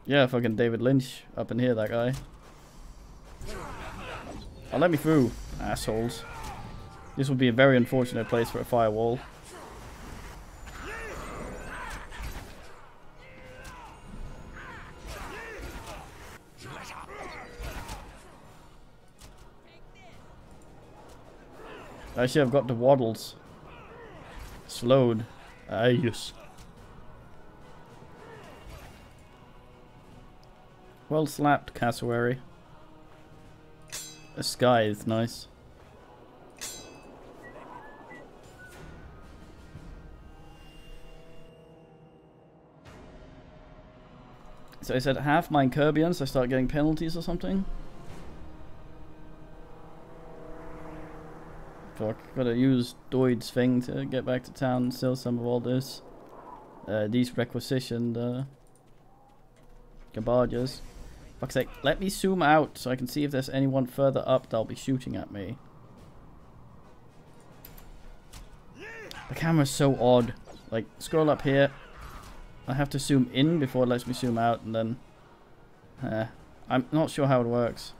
Yeah, fucking David Lynch up in here, that guy. Oh, let me through, assholes. This would be a very unfortunate place for a firewall. Actually, I've got the waddles slowed. Ah, yes. Well slapped, cassowary. The sky is nice. So I said half my Kirbians, I start getting penalties or something. Fuck, gotta use Doid's thing to get back to town and sell some of all this. These requisitioned Gabardias. Fuck's sake, let me zoom out so I can see if there's anyone further up that'll be shooting at me. The camera's so odd. Like, scroll up here. I have to zoom in before it lets me zoom out, and then... I'm not sure how it works.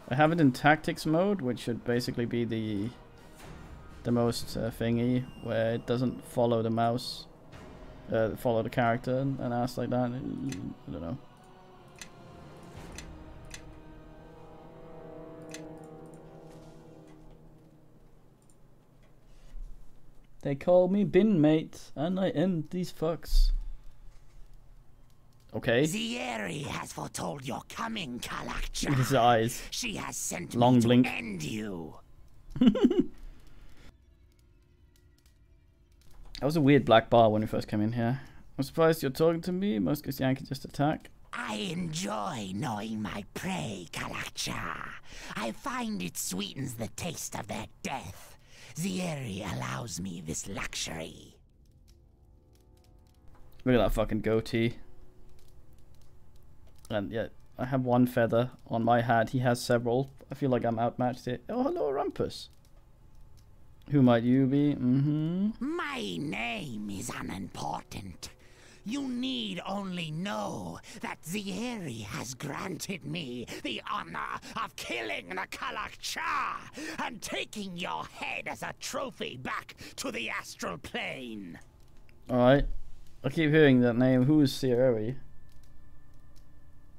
I have it in tactics mode, which should basically be the most thingy, where it doesn't follow the mouse. Follow the character and ask like that. I don't know. They call me bin mate, and I end these fucks. Okay. Zieri has foretold your coming, Kalakcha. Look at his eyes. She has sent Long me blink. to end you. That was a weird black bar when we first came in here. I'm surprised you're talking to me. Most Githyanki just attack. I enjoy knowing my prey, Kalakcha. I find it sweetens the taste of their death. Zieri allows me this luxury. Look at that fucking goatee. And yeah, I have one feather on my hat. He has several. I feel like I'm outmatched here. Oh, hello, Rumpus. Who might you be? My name is unimportant. You need only know that Zieri has granted me the honor of killing the Kalakcha and taking your head as a trophy back to the astral plane. Alright. I keep hearing that name. Who is Zieri?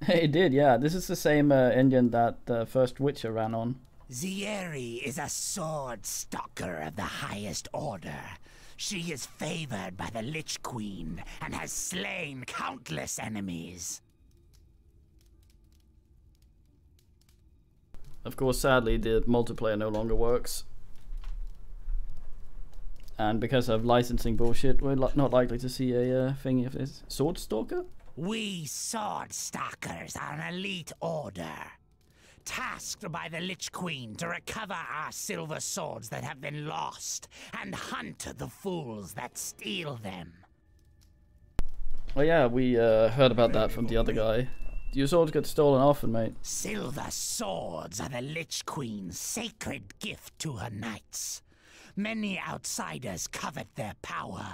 It did, yeah. This is the same engine that the first Witcher ran on. Zieri is a sword stalker of the highest order. She is favored by the Lich Queen and has slain countless enemies. Of course, sadly, the multiplayer no longer works. And because of licensing bullshit, we're not likely to see a thingy of this. Sword Stalker? We sword stalkers are an elite order, tasked by the Lich Queen to recover our silver swords that have been lost and hunt the fools that steal them. Oh yeah, we heard about that from the other guy. Your swords get stolen often, mate. Silver swords are the Lich Queen's sacred gift to her knights. Many outsiders covet their power.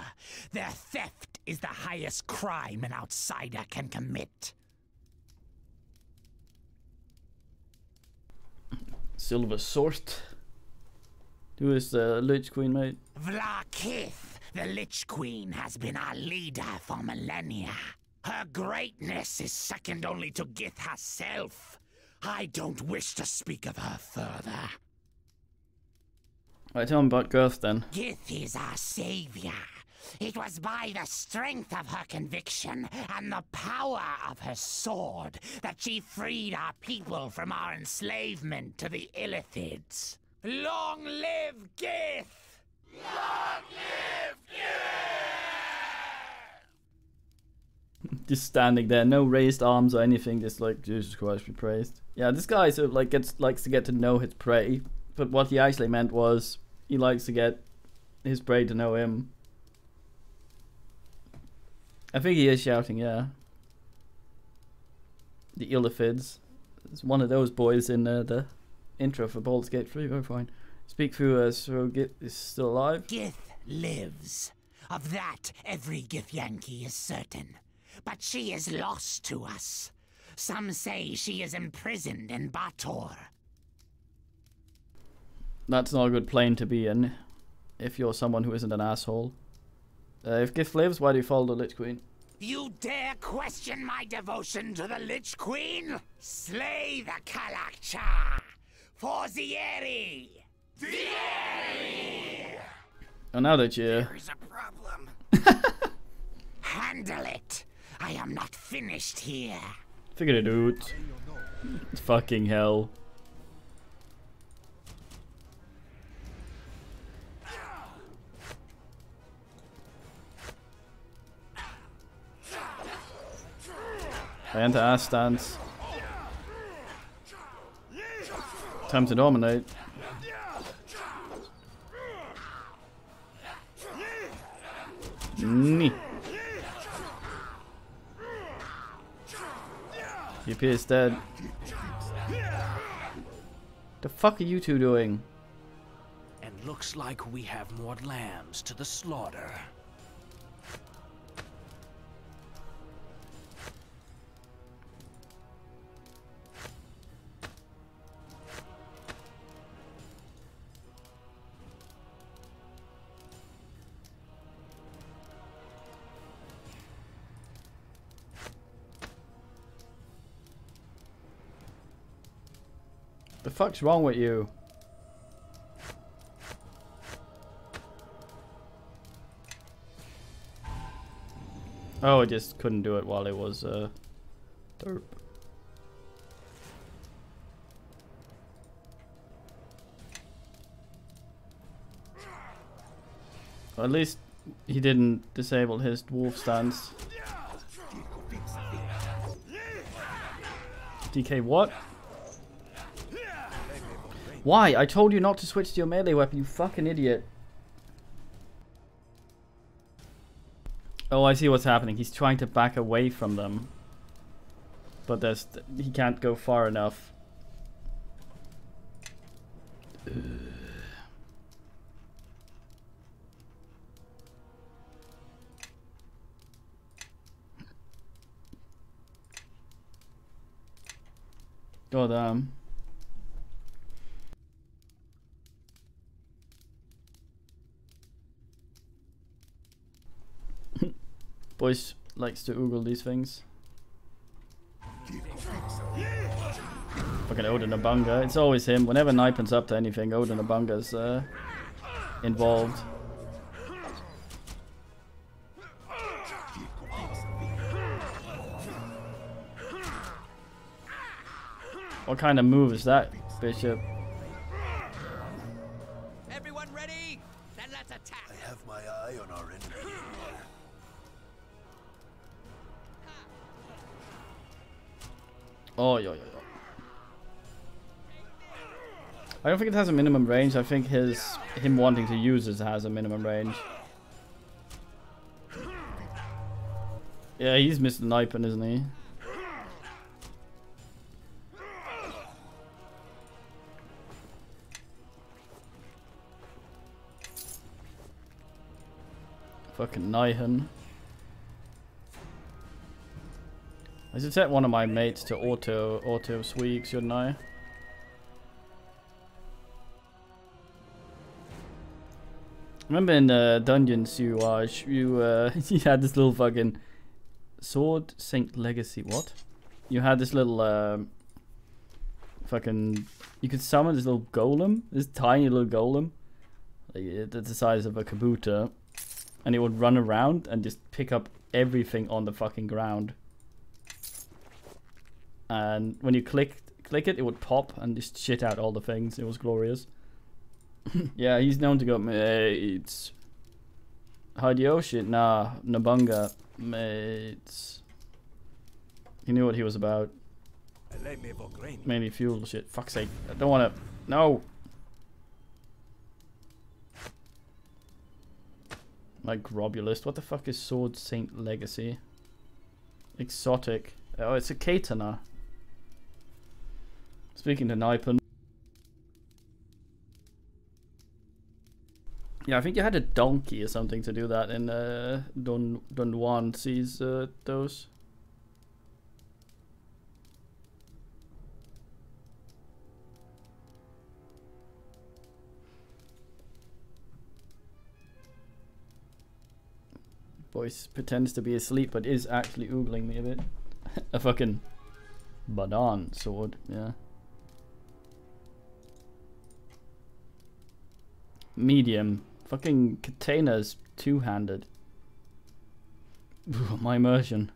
Their theft is the highest crime an outsider can commit. Silver sword. Who is the Lich Queen, mate? Vlaakith, the Lich Queen, has been our leader for millennia. Her greatness is second only to Gith herself. I don't wish to speak of her further. Alright, tell me about Girth then. Gith is our savior. It was by the strength of her conviction and the power of her sword that she freed our people from our enslavement to the Illithids. Long live Gith! Long live Gith! Just standing there, no raised arms or anything, just like, Jesus Christ be praised. Yeah, this guy sort of like likes to get to know his prey, but what he actually meant was he likes to get his prey to know him. I think he is shouting, yeah. The Illithids. It's one of those boys in the intro for Baldur's Gate 3. Very fine. Speak through us, so Gith is still alive. Gith lives. Of that, every Githyanki is certain. But she is lost to us. Some say she is imprisoned in Bator. That's not a good plane to be in, if you're someone who isn't an asshole. If Gith lives, why do you follow the Lich Queen? You dare question my devotion to the Lich Queen? Slay the Kalakcha! For Zieri! Zieri! And now that you... There is a problem. Handle it! I am not finished here. Figured it out. It's fucking hell. I enter ass stance. Time to dominate. Nee. He appears dead. The fuck are you two doing? And looks like we have more lambs to the slaughter. The fuck's wrong with you? Oh, I just couldn't do it while it was derp. Well, at least he didn't disable his dwarf stance. DK what? Why? I told you not to switch to your melee weapon, you fucking idiot. Oh, I see what's happening. He's trying to back away from them. But he can't go far enough. God damn. Boys likes to oogle these things. Fucking Odin Abunga. It's always him. Whenever Nipen's up to anything, Odin Abunga's involved. What kind of move is that, Bishop? Everyone ready? Then let's attack. I have my eye on our enemy. Oh, yo. I don't think it has a minimum range. I think him wanting to use it has a minimum range. Yeah, he's Mr. Nipen, isn't he? Fucking Nihen. I should set one of my mates to auto sweep, shouldn't I? Remember in Dungeons you you had this little fucking Sword Saint Legacy, what? You had this little fucking, you could summon this little golem, this tiny little golem, like, that's the size of a kabuta, and it would run around and just pick up everything on the fucking ground. And when you click it, it would pop and just shit out all the things. It was glorious. Yeah, he's known to go, mates. Hideo shit, nah, Nabunga, mates. He knew what he was about. Mainly fuel shit. Fuck's sake, I don't wanna, no. Like Grobulist, what the fuck is Sword Saint Legacy? Exotic. Oh, it's a katana. Speaking to Nipen. Yeah, I think you had a donkey or something to do that in Don Juan sees those. Voice pretends to be asleep but is actually oogling me a bit. A fucking Badan sword, yeah. Medium. Fucking katana's two-handed. My immersion.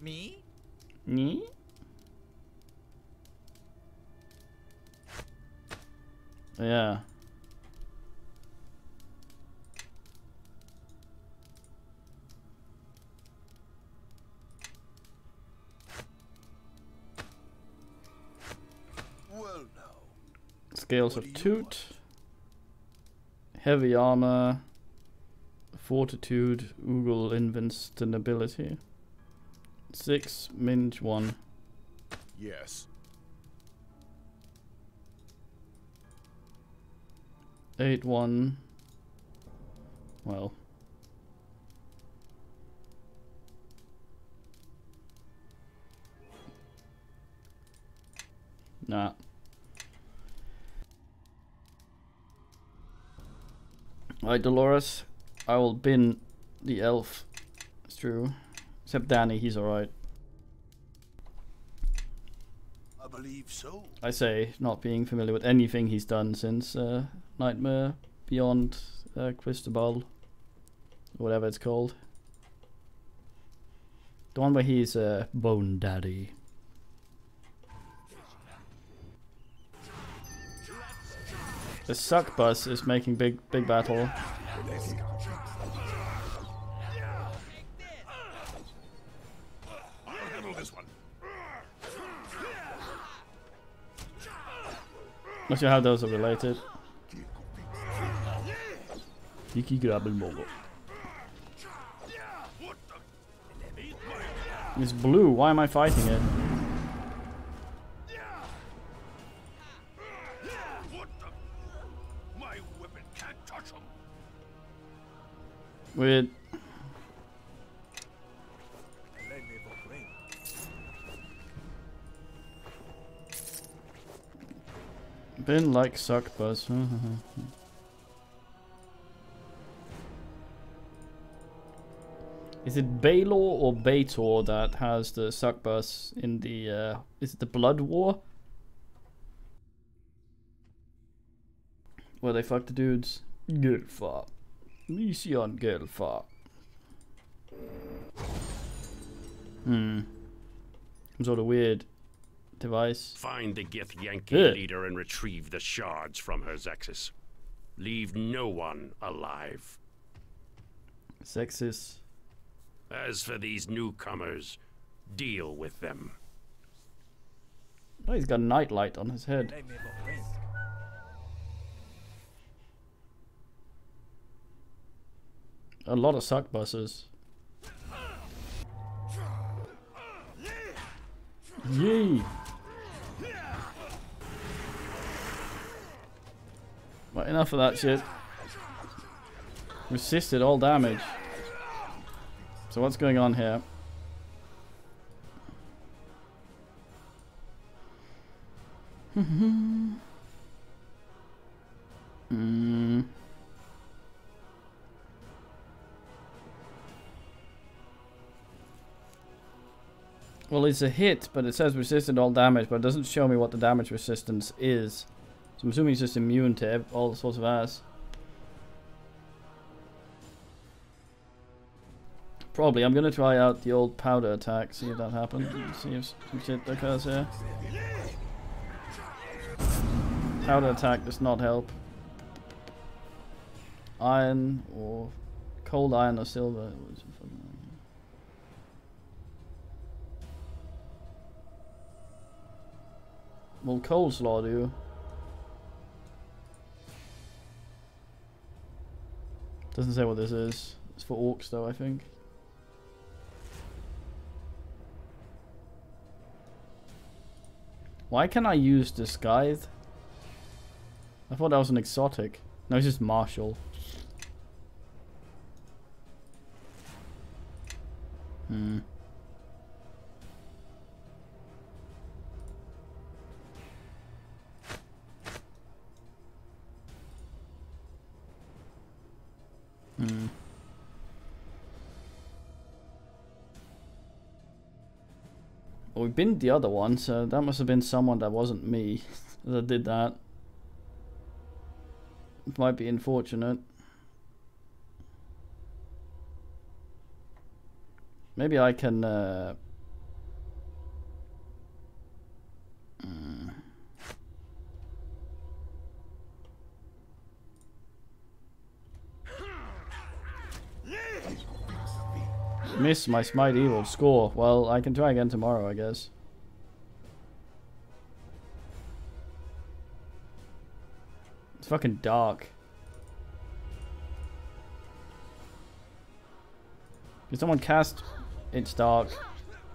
Me? Me? Yeah. Scales of Toot, heavy armor, fortitude, oogle, invincibility. 6, minge 1. Yes. 8, 1. Well. Nah. Alright, Dolores, I will bin the elf. It's true. Except Danny, he's alright. I believe so. I say, not being familiar with anything he's done since Nightmare Beyond Cristobal. Whatever it's called. The one where he's a bone daddy. The succubus is making big battle. I'll handle this one. Not sure how those are related. Kiki grabbel mogo. It's blue. Why am I fighting it? My weapon can't touch him. Weird. Been like succubus. Is it Baelor or Bator that has the succubus in the is it the Blood War? Where they fuck the dudes? Gelfa. Mission Gelfa. Some sort of weird device. Find the Githyanki leader and retrieve the shards from her Zexis. Leave no one alive. Zexis. As for these newcomers, deal with them. Oh, he's got a nightlight on his head. A lot of succubuses. Yee! Well, enough of that shit. Resisted all damage. So what's going on here? Well, it's a hit, but it says resisted all damage, but it doesn't show me what the damage resistance is. So I'm assuming he's just immune to all sorts of ass. Probably. I'm gonna try out the old powder attack, see if that happens. See if some shit occurs here. Powder attack does not help. Iron or cold iron or silver. Will coleslaw do? Doesn't say what this is. It's for orcs though, I think. Why can I use Disguise? I thought that was an exotic. No, it's just martial. Well, we've been the other one, so that must have been someone that wasn't me that did that. It might be unfortunate. Maybe I can miss my Smite Evil score. Well, I can try again tomorrow, I guess. It's fucking dark. Can someone cast It's Dark?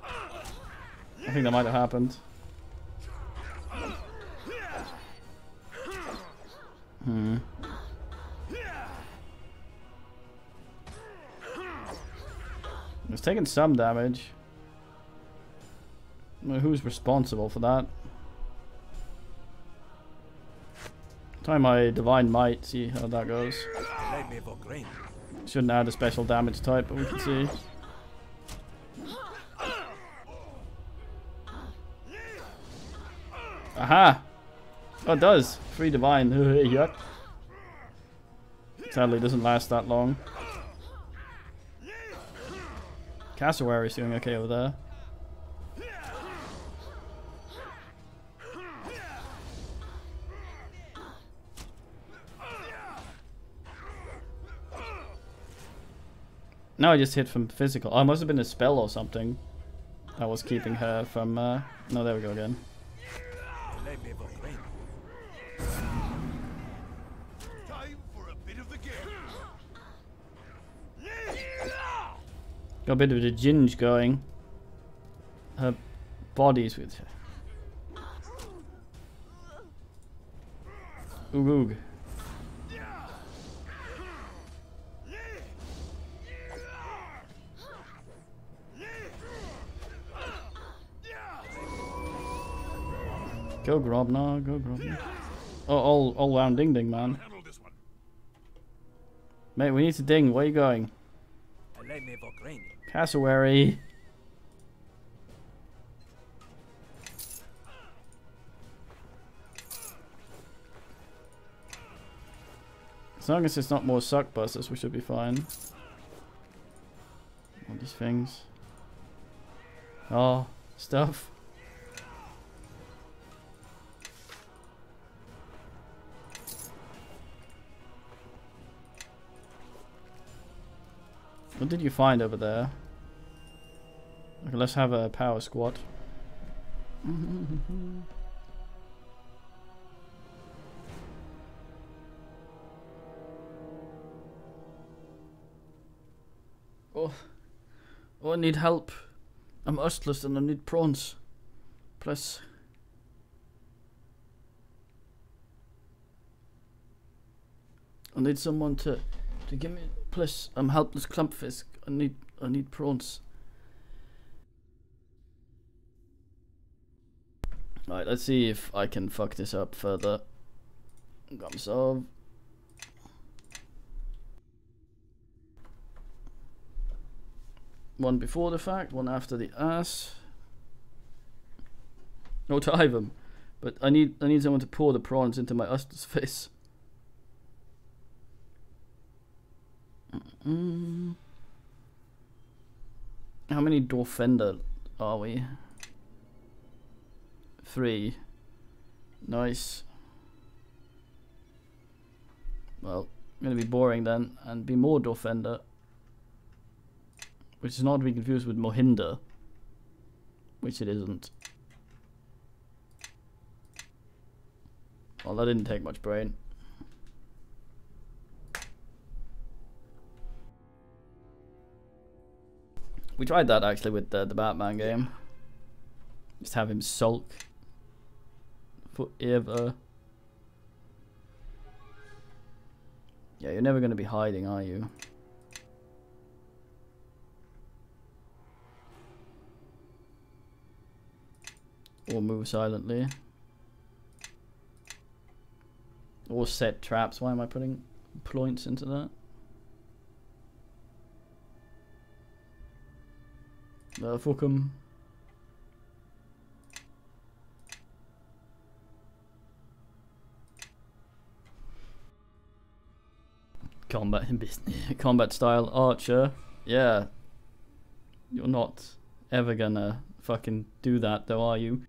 I think that might have happened. It's taking some damage. Well, who's responsible for that? Try my Divine Might, see how that goes. Shouldn't add a special damage type, but we can see. Aha! Oh, it does. Free Divine. Yuck. Sadly, it doesn't last that long. Cassowary is doing okay over there. No, I just hit from physical. Oh, it must have been a spell or something that was keeping her from... No, there we go again. Got a bit of the ginge going. Her body's with her. Oog oog. Go Grobnar, go Grobnar. Oh, all round ding ding, man. Mate, we need to ding. Where are you going? Cassowary. As long as it's not more suckbusters, we should be fine. All these things. Oh, stuff. What did you find over there? Okay, let's have a power squat. Oh, I need help. I'm ustless and I need prawns. Plus. I need someone to give me. Plus, I'm helpless clumpfisk. I need prawns. Alright, let's see if I can fuck this up further. Gumsolve. One before the fact, one after the ass. No, to hive them. But I need someone to pour the prawns into my ustless face. How many Dorfender are we? 3. Nice. Well, I'm gonna be boring then and be more Dorfender. Which is not to be confused with Mohinder. Which it isn't. Well, that didn't take much brain. We tried that actually with the Batman game. Just have him sulk forever. Yeah, you're never going to be hiding, are you? Or move silently. Or set traps. Why am I putting points into that? Fuck 'em. Combat style archer. Yeah. You're not ever gonna fucking do that though, are you?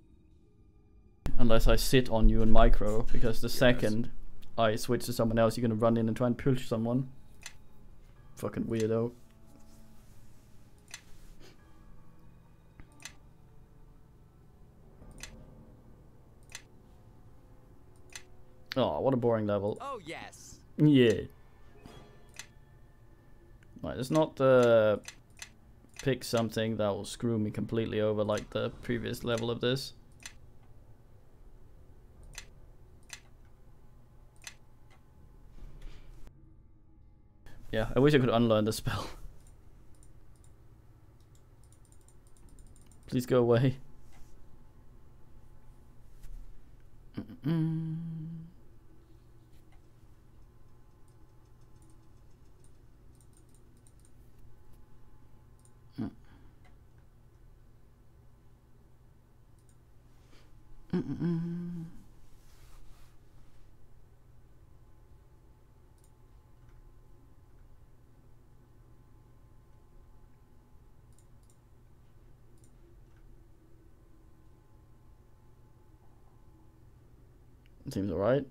Unless I sit on you and micro, because the second I switch to someone else, you're gonna run in and try and push someone. Fucking weirdo. Oh, what a boring level. Oh, yes. Yeah. Right, let's not pick something that will screw me completely over like the previous level of this. Yeah, I wish I could unlearn the spell. Please go away. Seems alright.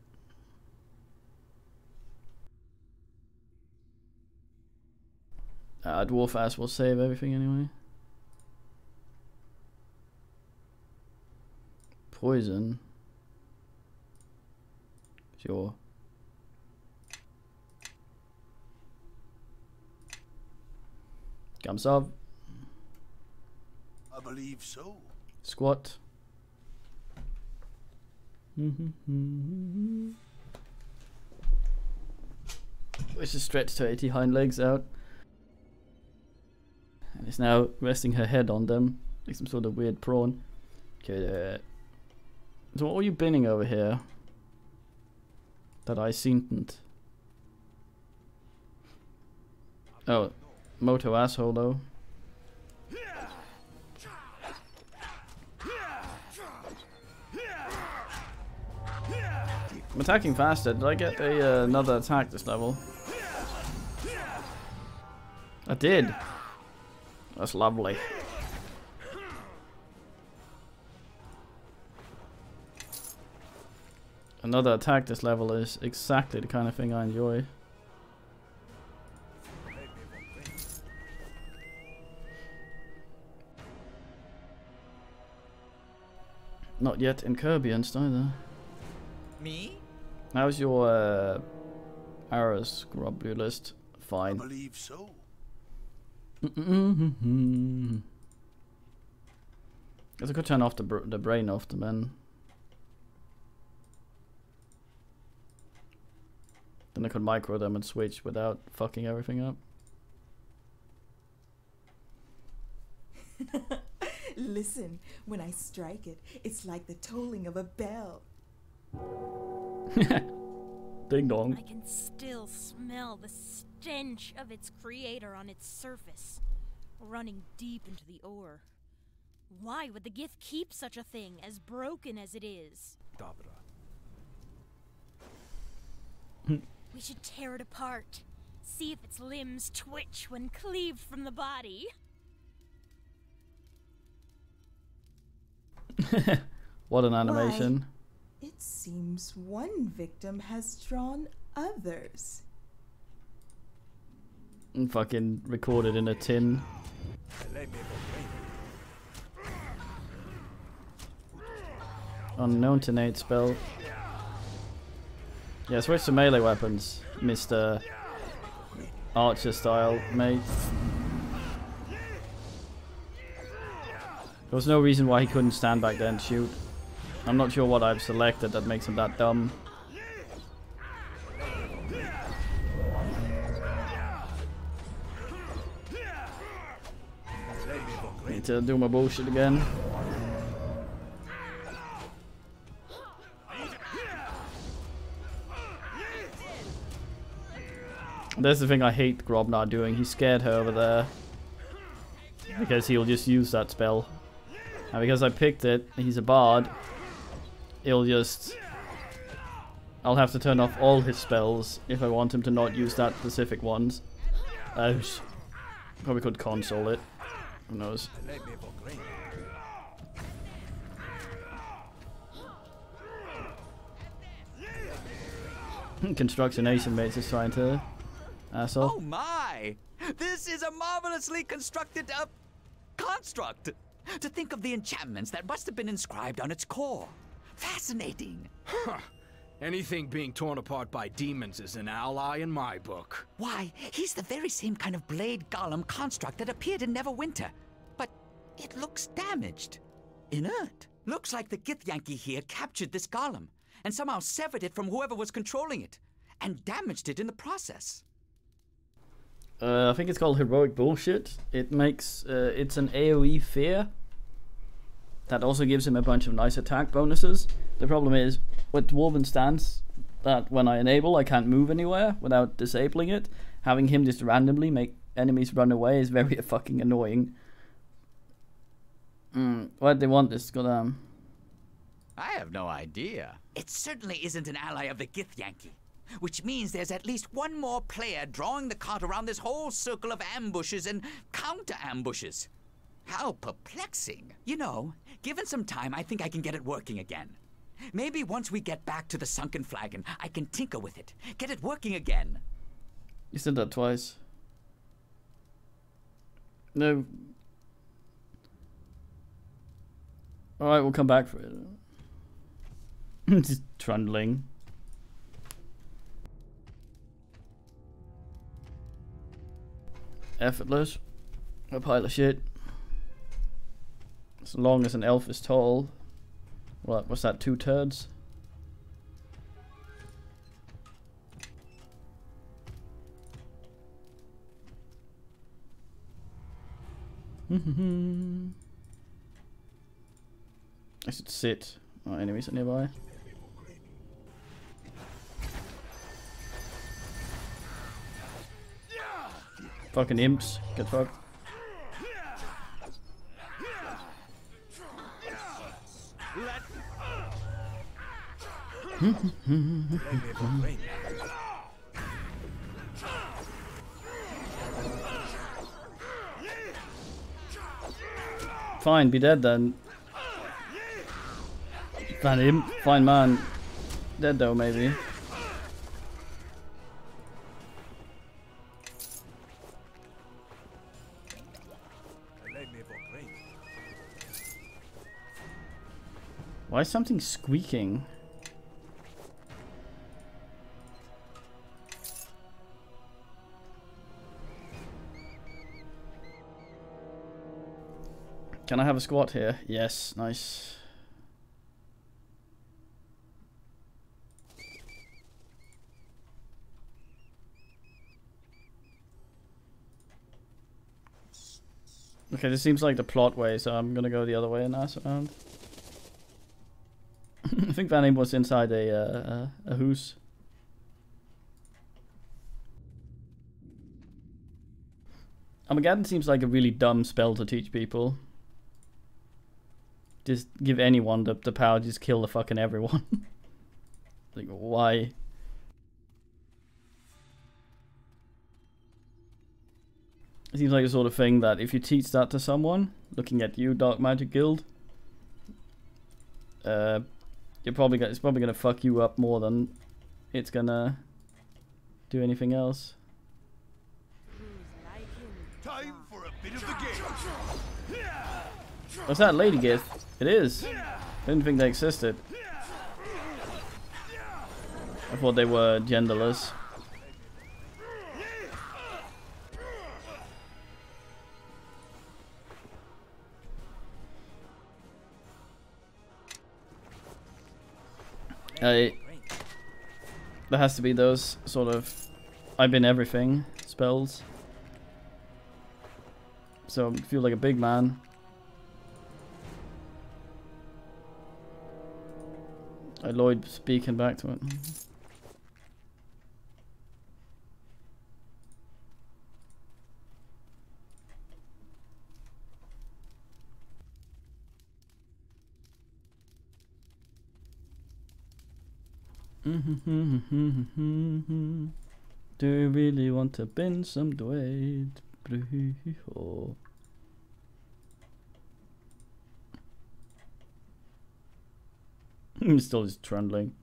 Dwarf ass will save everything anyway. Poison. Sure. Comes up. I believe so. Squat. Let's just stretch to 80 hind legs out. And it's now resting her head on them. Like some sort of weird prawn. Okay, so what were you binning over here? That I seen't. Oh, Moto asshole though. I'm attacking faster. Did I get a, another attack this level? I did. That's lovely. Another attack this level is exactly the kind of thing I enjoy. Not yet in Kirbyans either. Me? How's your arrows grub list? Fine. I believe so. Guess I could turn off the brain off the men. Then I could micro them and switch without fucking everything up. Listen, when I strike it, it's like the tolling of a bell. Ding dong. I can still smell the stench of its creator on its surface, running deep into the ore. Why would the Gith keep such a thing, as broken as it is? We should tear it apart, see if its limbs twitch when cleaved from the body. What an animation. Why, it seems one victim has drawn others. And fucking recorded in a tin. Unknown to Nate spell. Yeah, switch to melee weapons, Mr. Archer style, mate. There was no reason why he couldn't stand back there and shoot. I'm not sure what I've selected that makes him that dumb. Need to do my bullshit again. That's the thing I hate Grobnar doing. He scared her over there. Because he'll just use that spell. And because I picked it, he's a bard. He'll just... I'll have to turn off all his spells if I want him to not use that specific ones. Probably could console it. Who knows? Construction Nation mates is trying to... Asshole. Oh my! This is a marvelously constructed, construct! To think of the enchantments that must have been inscribed on its core. Fascinating. Huh. Anything being torn apart by demons is an ally in my book. Why, he's the very same kind of blade golem construct that appeared in Neverwinter. But it looks damaged. Inert. Looks like the Githyanki here captured this golem and somehow severed it from whoever was controlling it and damaged it in the process. I think it's called heroic bullshit. It makes it's an AoE fear that also gives him a bunch of nice attack bonuses. The problem is with Dwarven Stance that when I enable I can't move anywhere without disabling it. Having him just randomly make enemies run away is very fucking annoying. Why'd they want this? Goddamn. I have no idea. It certainly isn't an ally of the Githyanki. Which means there's at least one more player drawing the cart around this whole circle of ambushes and counter-ambushes. How perplexing. You know, given some time, I think I can get it working again. Maybe once we get back to the sunken flagon, I can tinker with it. Get it working again. You said that twice. No. Alright, we'll come back for it. Just trundling. Effortless. A pile of shit. As long as an elf is tall. What was that, 2 turds? I should sit. Oh, enemies are nearby. Fucking imps. Get fucked. Fine, be dead then. Fine man. Dead though, maybe. Why is something squeaking? Can I have a squat here? Yes, nice. Okay, this seems like the plot way, so I'm gonna go the other way and ask around. I think Van Imp was inside a hoose. Armageddon seems like a really dumb spell to teach people. Just give anyone the power to just kill the fucking everyone. Like, why? It seems like the sort of thing that if you teach that to someone, looking at you, Dark Magic Guild, it's probably gonna fuck you up more than it's gonna do anything else. Time for a bit of the game. What's that, Lady Gith? It is. I didn't think they existed. I thought they were genderless. There has to be those sort of I've been everything spells. So I feel like a big man. Lloyd speaking back to it. Do you really want to bend some weight? I'm still just trundling.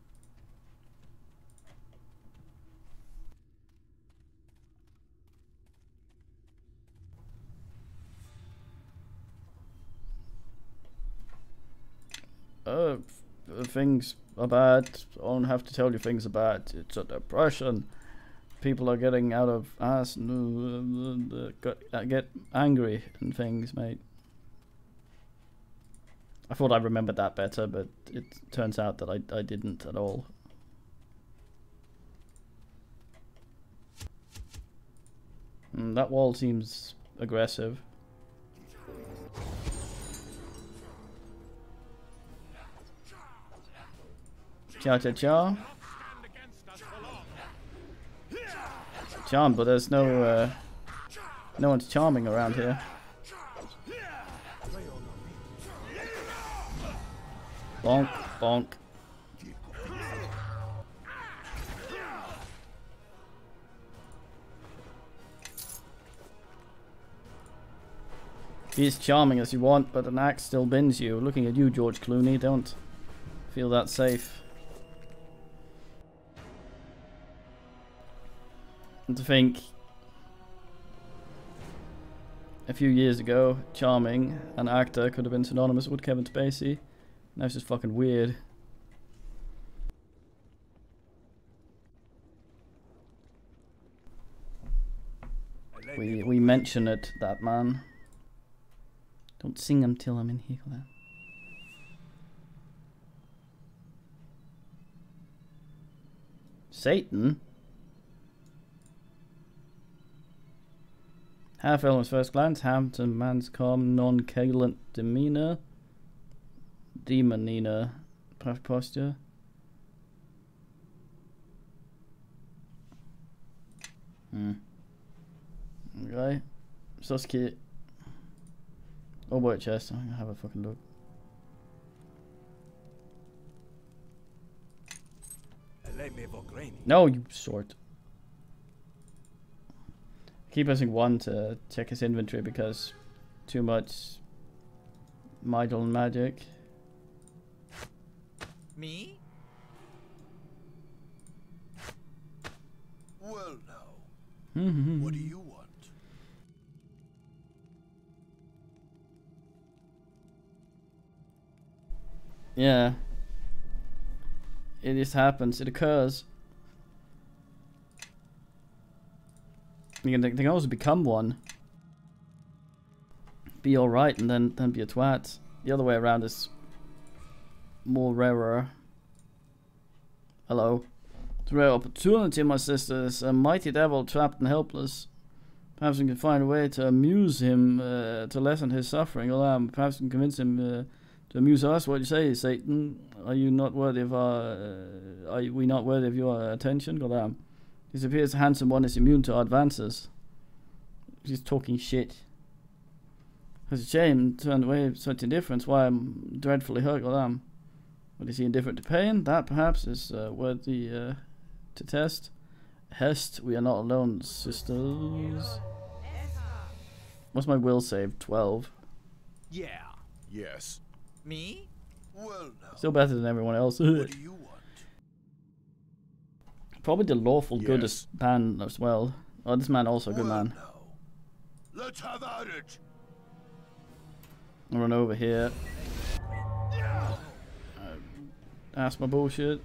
Things are bad. I don't have to tell you things are bad. It's a depression. People are getting out of ass and get angry and things, mate. I thought I remembered that better, but it turns out that I didn't at all. That wall seems aggressive. Cha-cha-cha. Charm, but there's no one's charming around here. Bonk, bonk. Be as charming as you want, but an axe still bends you. Looking at you, George Clooney, don't feel that safe. And to think, a few years ago, charming, an actor, could have been synonymous with Kevin Spacey. Now it's just fucking weird. We mention it, that man. Don't sing until I'm in here. Satan? Half Ellen's first glance, Hampton man's calm, non-calent demeanor. Demonina posture. Okay. Suski. Oh boy, chest. I'm gonna have a fucking look. No, you sort. Keep pressing 1 to check his inventory because too much Midal magic. Me? Well now, what do you want? Yeah. It just happens. It occurs. They can also become one. Be alright and then be a twat. The other way around is more rarer. Hello. It's a rare opportunity, my sisters. A mighty devil trapped and helpless. Perhaps we can find a way to amuse him, to lessen his suffering. Perhaps we can convince him to amuse us. What do you say, Satan? Are you not worthy of our? Are we not worthy of your attention? Goddamn. He appears a handsome one is immune to our advances. He's talking shit. It's a shame, turned away with such indifference. Why I'm dreadfully hurt, goddamn. But is he indifferent to pain? That perhaps is worthy to test. Hest, we are not alone, sisters. What's my will save? 12. Yeah. Yes. Me? Well now. Still better than everyone else. What do you want? Probably the lawful goodest man as well. Oh, this man also a good man. Let's have at it. I'll run over here. That's my bullshit.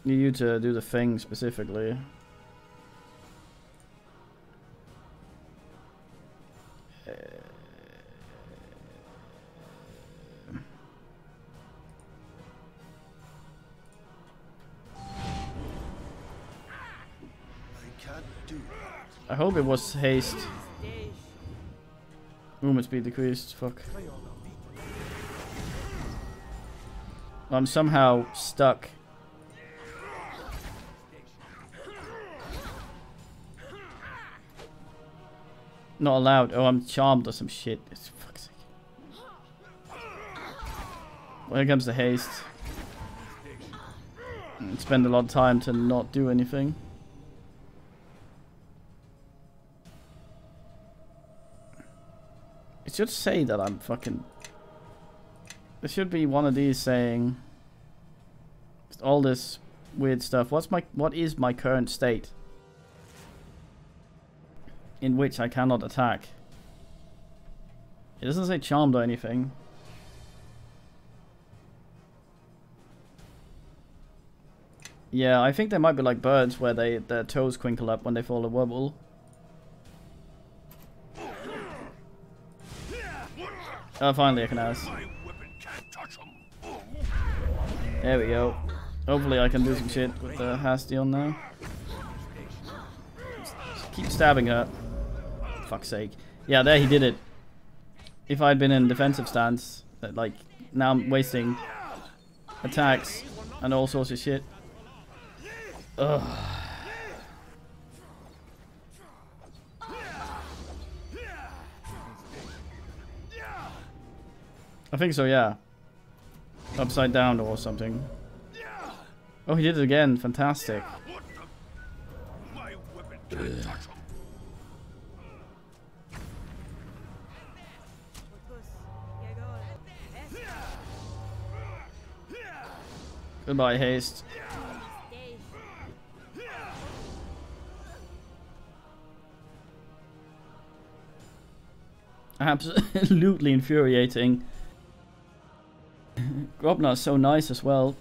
Need you to do the thing specifically. I hope it was haste. Movement speed decreased. Fuck. I'm somehow stuck. Not allowed. Oh, I'm charmed or some shit. It's fuck's sake. When it comes to haste, I spend a lot of time to not do anything. It should say that I'm fucking... There should be one of these saying all this weird stuff. What is my current state in which I cannot attack? It doesn't say charmed or anything. Yeah, I think they might be like birds where their toes crinkle up when they fall a wobble. Oh, finally I can ask. There we go. Hopefully I can do some shit with the hasty on now. Just keep stabbing her. Fuck's sake. Yeah, there he did it. If I'd been in defensive stance, like, now I'm wasting attacks and all sorts of shit. Ugh. I think so, yeah. Upside down or something. Oh, he did it again. Fantastic. Goodbye, haste. Absolutely infuriating. Grobnar's so nice as well.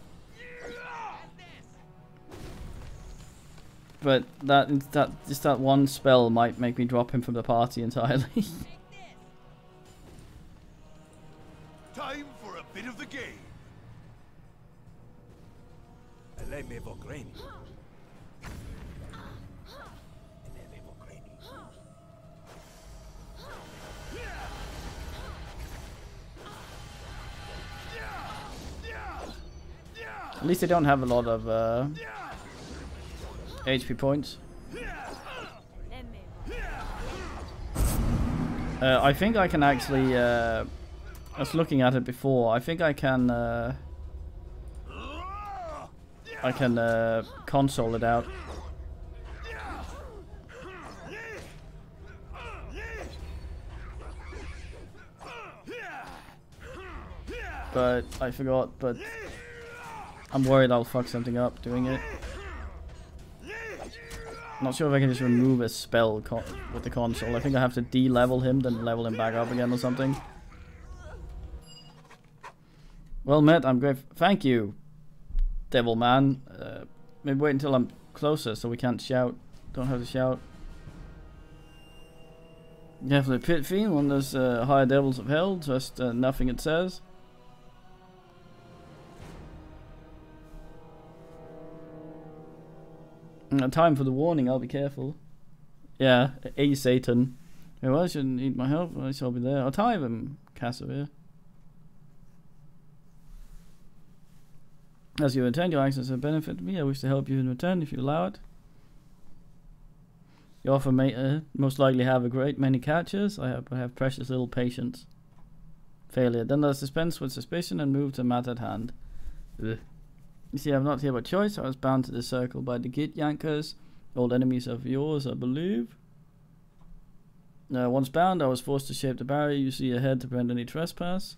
But that one spell might make me drop him from the party entirely. Time for a bit of the game. At least they don't have a lot of HP points. I think I can actually, I was looking at it before, I think I can console it out. But I forgot, but I'm worried I'll fuck something up doing it. I'm not sure if I can just remove a spell with the console. I think I have to de-level him, then level him back up again or something. Well met, I'm great. Thank you, Devil Man. Maybe wait until I'm closer so we can't shout. Don't have to shout. Definitely Pit Fiend, one of those higher devils of hell. Just nothing it says. Time for the warning, I'll be careful. Yeah, A Satan. Oh, I shouldn't need my help, I shall be there. I'll tie him, Casimir. As you intend, your actions have benefited me. I wish to help you in return if you allow it. You offer may most likely have a great many catches. I have precious little patience. Failure. Then let's dispense with suspicion and move to matter at hand. Ugh. You see, I'm not here by choice. I was bound to this circle by the Git Yankers, old enemies of yours, I believe. Once bound, I was forced to shape the barrier you see ahead to prevent any trespass.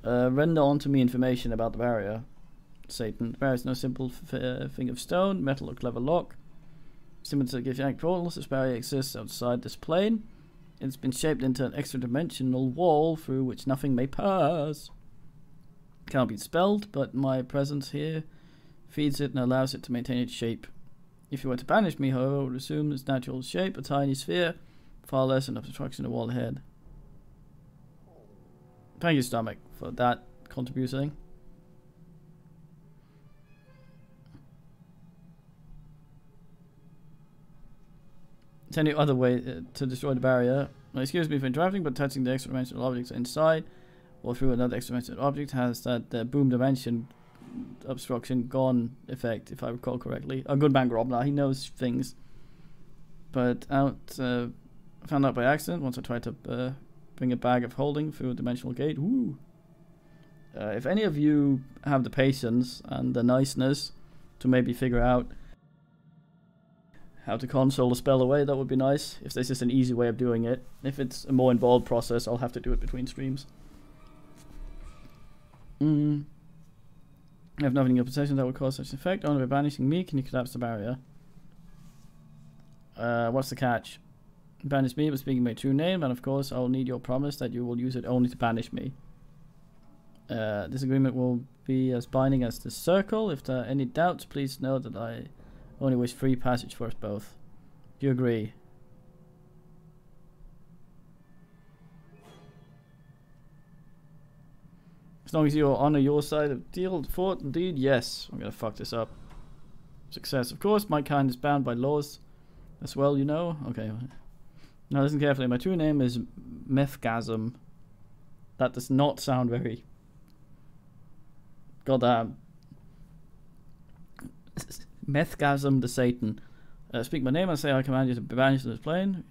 Render on to me information about the barrier, Satan. The barrier is no simple thing of stone, metal, or clever lock. Similar to the Githyank portals, this barrier exists outside this plane. It's been shaped into an extra-dimensional wall through which nothing may pass. Can't be spelled, but my presence here feeds it and allows it to maintain its shape. If you were to banish me, however, I would assume its natural shape, a tiny sphere, far less an obstruction to the wall ahead. Thank you, Stomach, for that contributing. Is any other way to destroy the barrier? Now, excuse me for interrupting, but touching the extra-dimensional objects inside or through another extra-dimensional object has that boom dimension obstruction gone effect, if I recall correctly. A good man Grobnar, he knows things. But found out by accident once I tried to bring a bag of holding through a dimensional gate. Woo! If any of you have the patience and the niceness to maybe figure out how to console the spell away, that would be nice. If there's just an easy way of doing it. If it's a more involved process, I'll have to do it between streams. I have nothing in your possession that would cause such an effect. Only by banishing me can you collapse the barrier. What's the catch? Banish me by speaking my true name, and of course I'll need your promise that you will use it only to banish me. This agreement will be as binding as the circle. If there are any doubts, please know that I only wish free passage for us both. Do you agree? As long as you honor your side of the deal, fought, indeed, yes. I'm gonna fuck this up. Success. Of course, my kind is bound by laws as well, you know. Okay. Now listen carefully. My true name is Methgasm. That does not sound very goddamn. Methgasm the Satan. Speak my name and say I command you to be banished from this plane.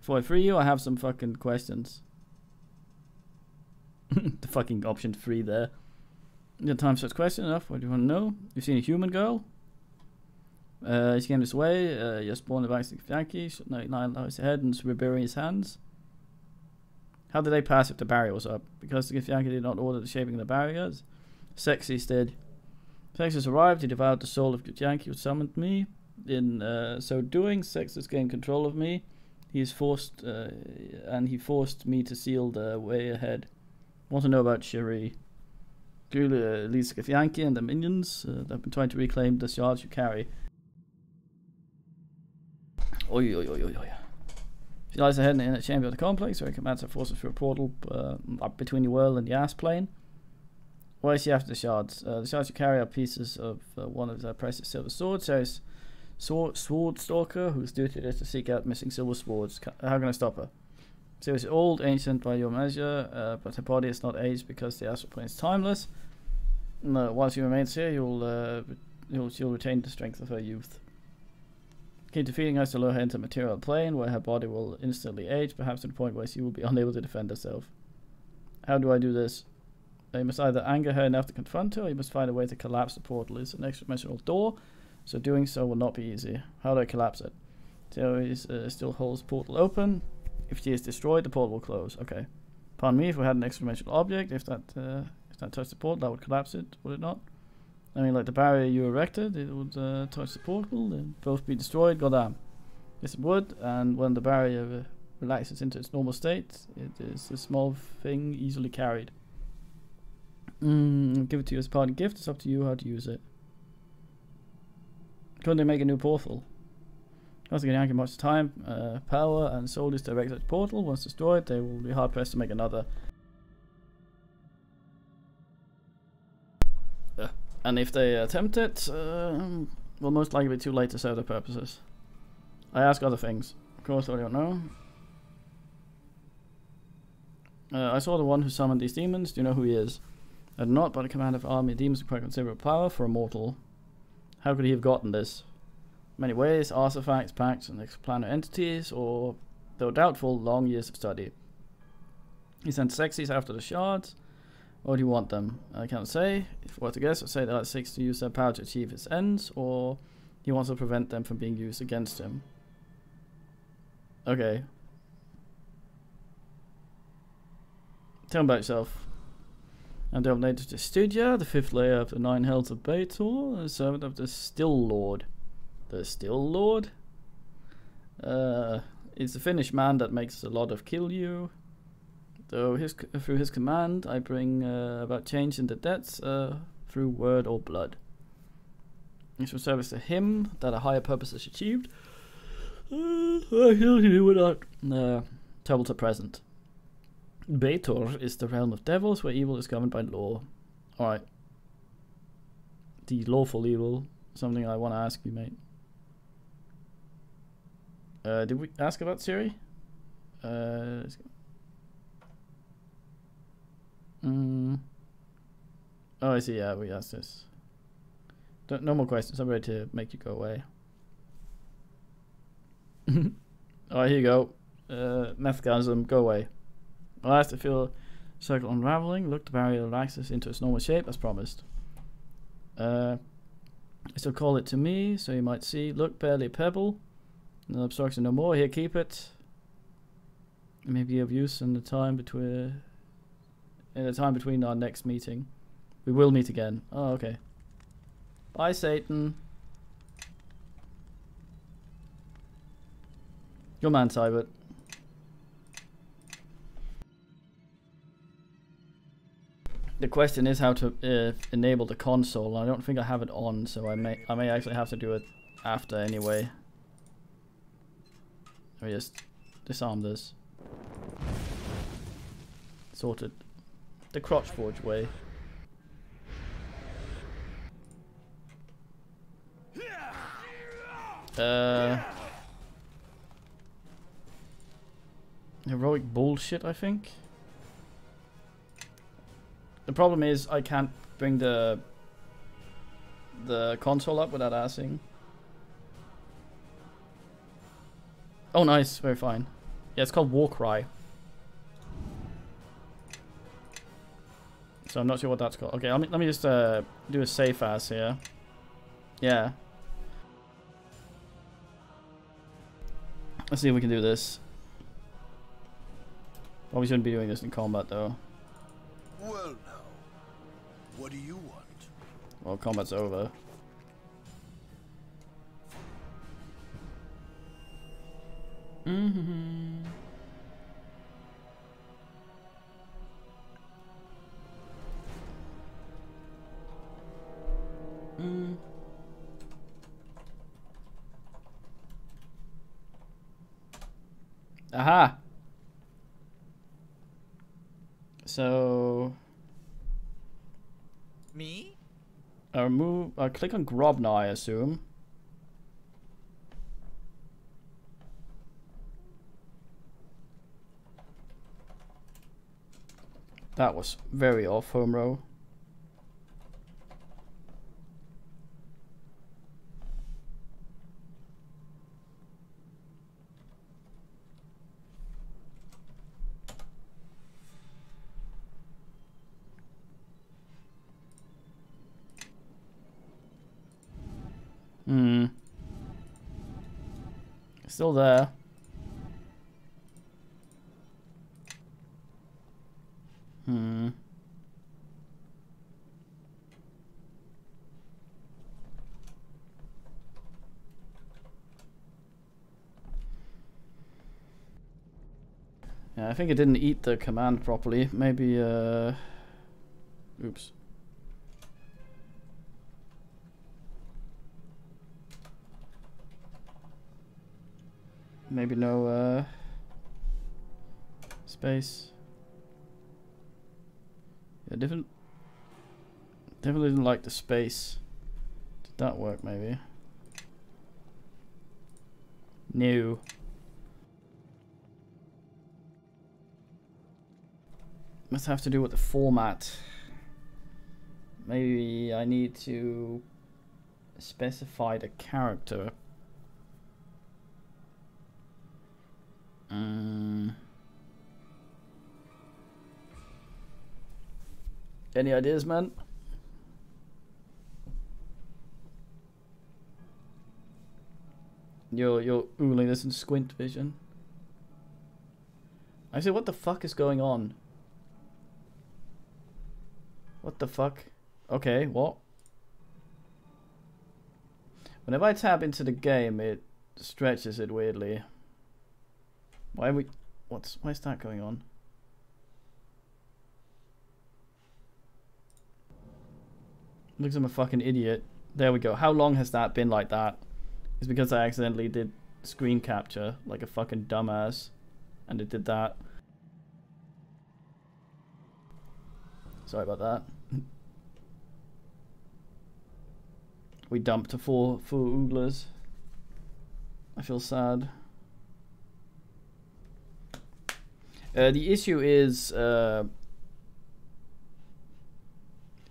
Before I free you, I have some fucking questions. The fucking option 3 there. You have time for such question enough. What do you want to know? You've seen a human girl? She came this way. You're spawned a back Yankee. Should not allow his head and bury his hands. How did they pass if the barrier was up? Because the Githyanki did not order the shaping of the barriers. Sexy did. Sex has arrived. He devoured the soul of Githyanki, who summoned me. In so doing, Sex has gained control of me. He forced me to seal the way ahead. Want to know about Cherie? Gula leads Githyanki and the minions that have been trying to reclaim the shards you carry. Oi, oi, oi, oi, oi. She lies ahead in the inner chamber of the complex, where he commands her forces through a portal up between the world and the ass plane. Why is she after the shards? The shards you carry are pieces of one of the precious silver swords. There's sword stalker, whose duty it is to seek out missing silver swords. How can I stop her? She is old, ancient by your measure, but her body is not aged because the astral plane is timeless. While she remains here, she'll retain the strength of her youth. Keep defeating her to lure her into the material plane, where her body will instantly age, perhaps to the point where she will be unable to defend herself. How do I do this? You must either anger her enough to confront her, or you must find a way to collapse the portal. It's an extra-dimensional door, so doing so will not be easy. How do I collapse it? Theories still holds the portal open. If she is destroyed, the portal will close. Okay. Pardon me, if we had an extra-dimensional object, if that touched the portal, that would collapse it, would it not? I mean, like the barrier you erected, it would touch the portal and both be destroyed. Goddamn. Yes, it would, and when the barrier relaxes into its normal state, it is a small thing easily carried. Give it to you as a parting gift. It's up to you how to use it. Couldn't they make a new portal? Once again, Yankee much time, power, and soldiers direct at the portal. Once destroyed, they will be hard pressed to make another. And if they attempt it, will most likely be too late to serve their purposes. I ask other things. Of course, I don't know. I saw the one who summoned these demons. Do you know who he is? I do not, but a command of army of demons require considerable power for a mortal. How could he have gotten this? Many ways, artifacts, pacts, and exoplanar entities, or, though doubtful, long years of study. He sent sexies after the shards. Or do you want them? I can't say. If I were to guess, I'd say that seeks to use their power to achieve his ends, or he wants to prevent them from being used against him. Okay. Tell me about yourself. I'm Dominator to Stygia, the fifth layer of the 9 hells of Baator, a servant of the Still Lord. The Still Lord? It's a Finnish man that makes a lot of kill you. Though through his command, I bring about change in the debts through word or blood. It's for service to him that a higher purpose is achieved. I heal you without trouble to present. Baator is the realm of devils where evil is governed by law. Alright. The lawful evil. Something I want to ask you, mate. Did we ask about Siri? Let's go. Oh, I see. Yeah, we asked this. No more questions. I'm ready to make you go away. Alright, here you go. Methgasm, go away. I'll ask to feel circle unraveling. Look, the barrier relaxes into its normal shape as promised. I still call it to me, so you might see. Look, barely a pebble. No obstruction no more. Here, keep it. It may be of use in the time between our next meeting. We will meet again. Oh, okay. Bye, Satan. Your man, Cybert. The question is how to enable the console. I don't think I have it on, so I may actually have to do it after anyway. Let me just disarm this. Sorted. The Crotch Forge way. Heroic bullshit, I think. The problem is I can't bring the console up without asking. Oh, nice, very fine. Yeah, it's called Warcry. So I'm not sure what that's called. Okay, let me just do a safe as here. Yeah. Let's see if we can do this. Probably shouldn't be doing this in combat though. Well now, what do you want? Well, combat's over. Mm-hmm. Mm. Aha! So... Me? Click on Grobna, I assume. That was very off, home row. Hmm. Still there. Hmm. Yeah, I think it didn't eat the command properly. Maybe, oops. Maybe no, space. Yeah, definitely didn't like the space. Did that work, maybe? No. Must have to do with the format. Maybe I need to specify the character. Any ideas, man? You're ooling this in squint vision. I said, what the fuck is going on? What the fuck? Okay, what? Whenever I tap into the game, it stretches it weirdly. Why are we... why is that going on? Looks like I'm a fucking idiot. There we go. How long has that been like that? It's because I accidentally did screen capture like a fucking dumbass. And it did that. Sorry about that. We dumped to four ooglers. I feel sad. The issue is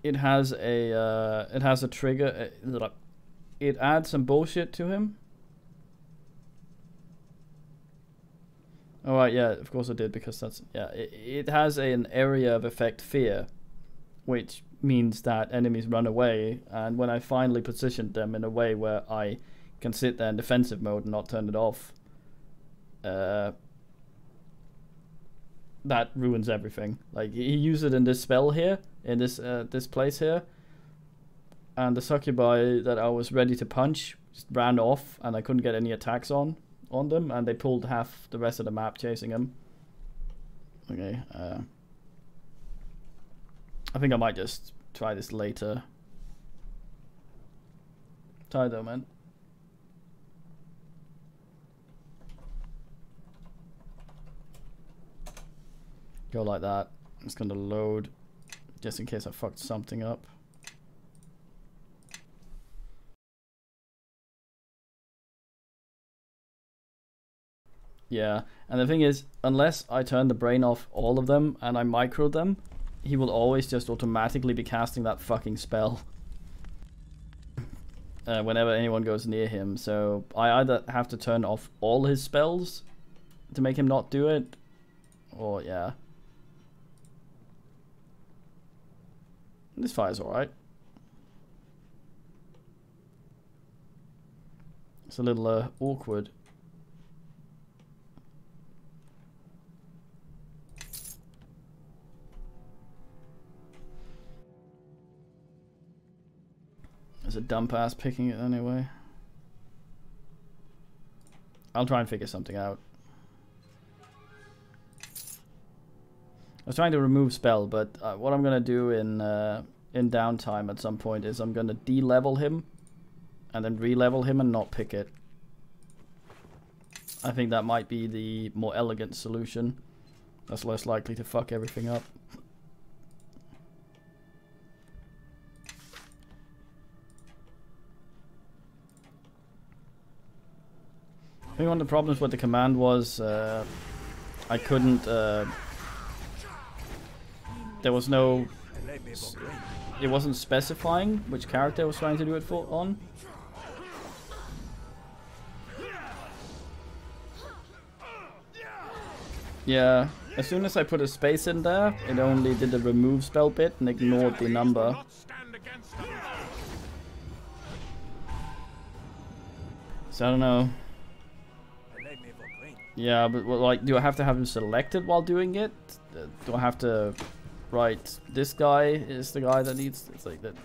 it has a trigger. It adds some bullshit to him. Alright, yeah, of course I did, because that's, yeah, it has an area of effect fear, which means that enemies run away, and when I finally positioned them in a way where I can sit there in defensive mode and not turn it off, that ruins everything. Like, he used it in this spell here, in this this place here, and the succubi that I was ready to punch just ran off, and I couldn't get any attacks on them, and they pulled half the rest of the map chasing him. Okay, I think I might just try this later. Tired though, man. Go like that. It's gonna load, just in case I fucked something up. Yeah, and the thing is, unless I turn the brain off all of them and I micro them, he will always just automatically be casting that fucking spell whenever anyone goes near him. So I either have to turn off all his spells to make him not do it, or yeah. This fire's alright. It's a little awkward. a dump ass picking it anyway. I'll try and figure something out. I was trying to remove spell, but what I'm gonna do in downtime at some point is I'm gonna de-level him and then re-level him and not pick it. I think that might be the more elegant solution. That's less likely to fuck everything up. I think one of the problems with the command was I couldn't. There was no. It wasn't specifying which character I was trying to do it on. Yeah, as soon as I put a space in there, it only did the remove spell bit and ignored the number. So I don't know. Yeah, but well, like, do I have to have him selected while doing it? Do I have to write this guy is the guy that needs? It's like that.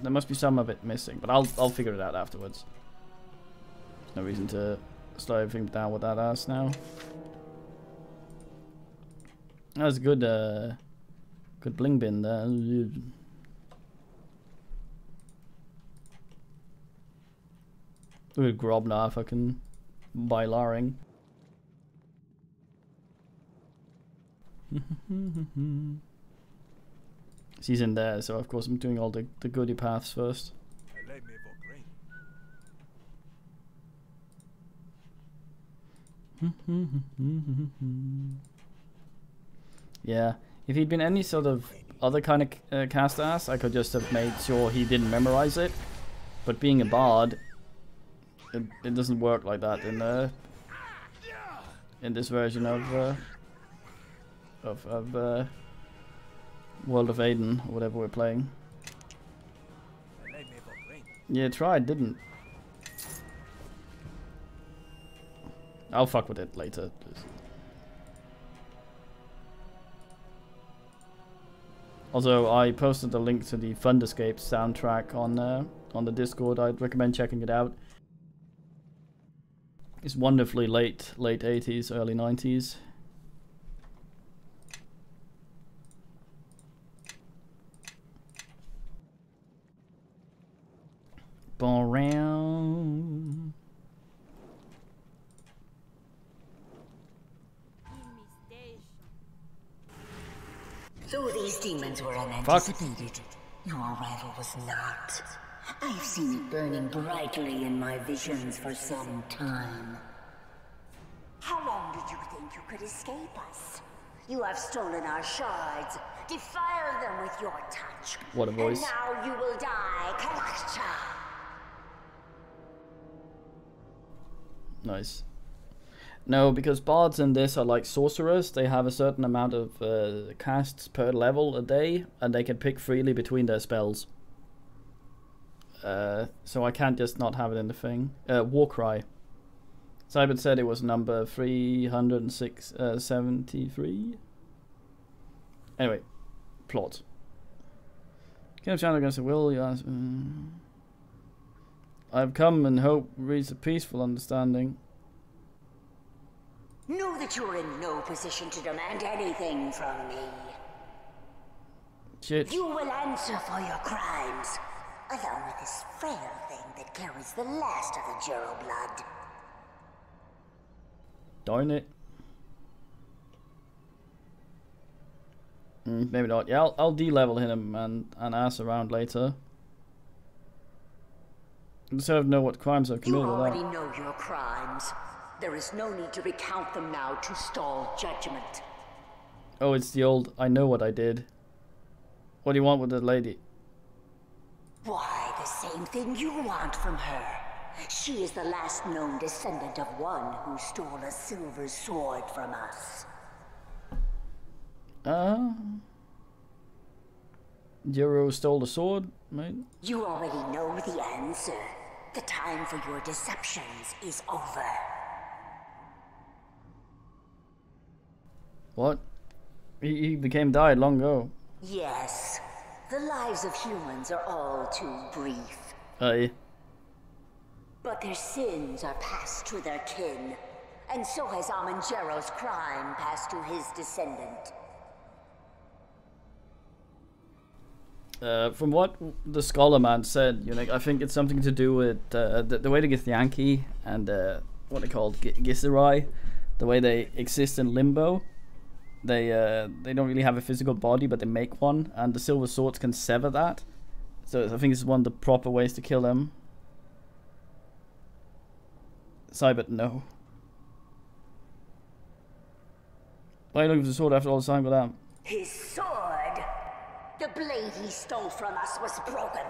There must be some of it missing, but I'll figure it out afterwards. No reason to slow everything down with that ass now. That was good. Good bling bin there. Look at Grobnar fucking Bailaring. She's in there, so of course I'm doing all the goodie paths first. Yeah, if he'd been any sort of other kind of cast ass, I could just have made sure he didn't memorize it. But being a bard, it doesn't work like that in this version of World of Aiden, or whatever we're playing. Yeah, it tried, didn't. I'll fuck with it later. Also, I posted a link to the Thunderscape soundtrack on the Discord. I'd recommend checking it out. It's wonderfully late 80s, early 90s. Around. So these demons were unanticipated. Your arrival was not. I've seen it burning brightly in my visions for some time. How long did you think you could escape us? You have stolen our shards, defiled them with your touch. What a voice. And now you will die, Kalakcha. Nice. No, because bards in this are like sorcerers. They have a certain amount of casts per level a day, and they can pick freely between their spells. So I can't just not have it in the thing. Warcry. Simon said it was number 373. Anyway, plot. King of China against the will, you ask. I've come and hope reach a peaceful understanding. Know that you're in no position to demand anything from me. Shit. You will answer for your crimes, along with this frail thing that carries the last of the Jero blood. Darn it. Maybe not. Yeah, I'll de-level him and ass around later. I just have to know what crimes I've committed You with already that. know your crimes. There is no need to recount them now to stall judgment. Oh, it's the old, I know what I did. What do you want with the lady? Why, the same thing you want from her. She is the last known descendant of one who stole a silver sword from us. Jero stole the sword, mate? You already know the answer. The time for your deceptions is over. What? He became died long ago. Yes. The lives of humans are all too brief. Aye. But their sins are passed to their kin, and so has Amanjero's crime passed to his descendant. From what the scholar man said, you know, I think it's something to do with the way the Githyanki and what they called Githzerai, the way they exist in limbo. They don't really have a physical body, but they make one, and the silver swords can sever that. So I think it's one of the proper ways to kill them. Cybert, no. Why are you looking for the sword after all this time with that? His sword! The blade he stole from us was broken.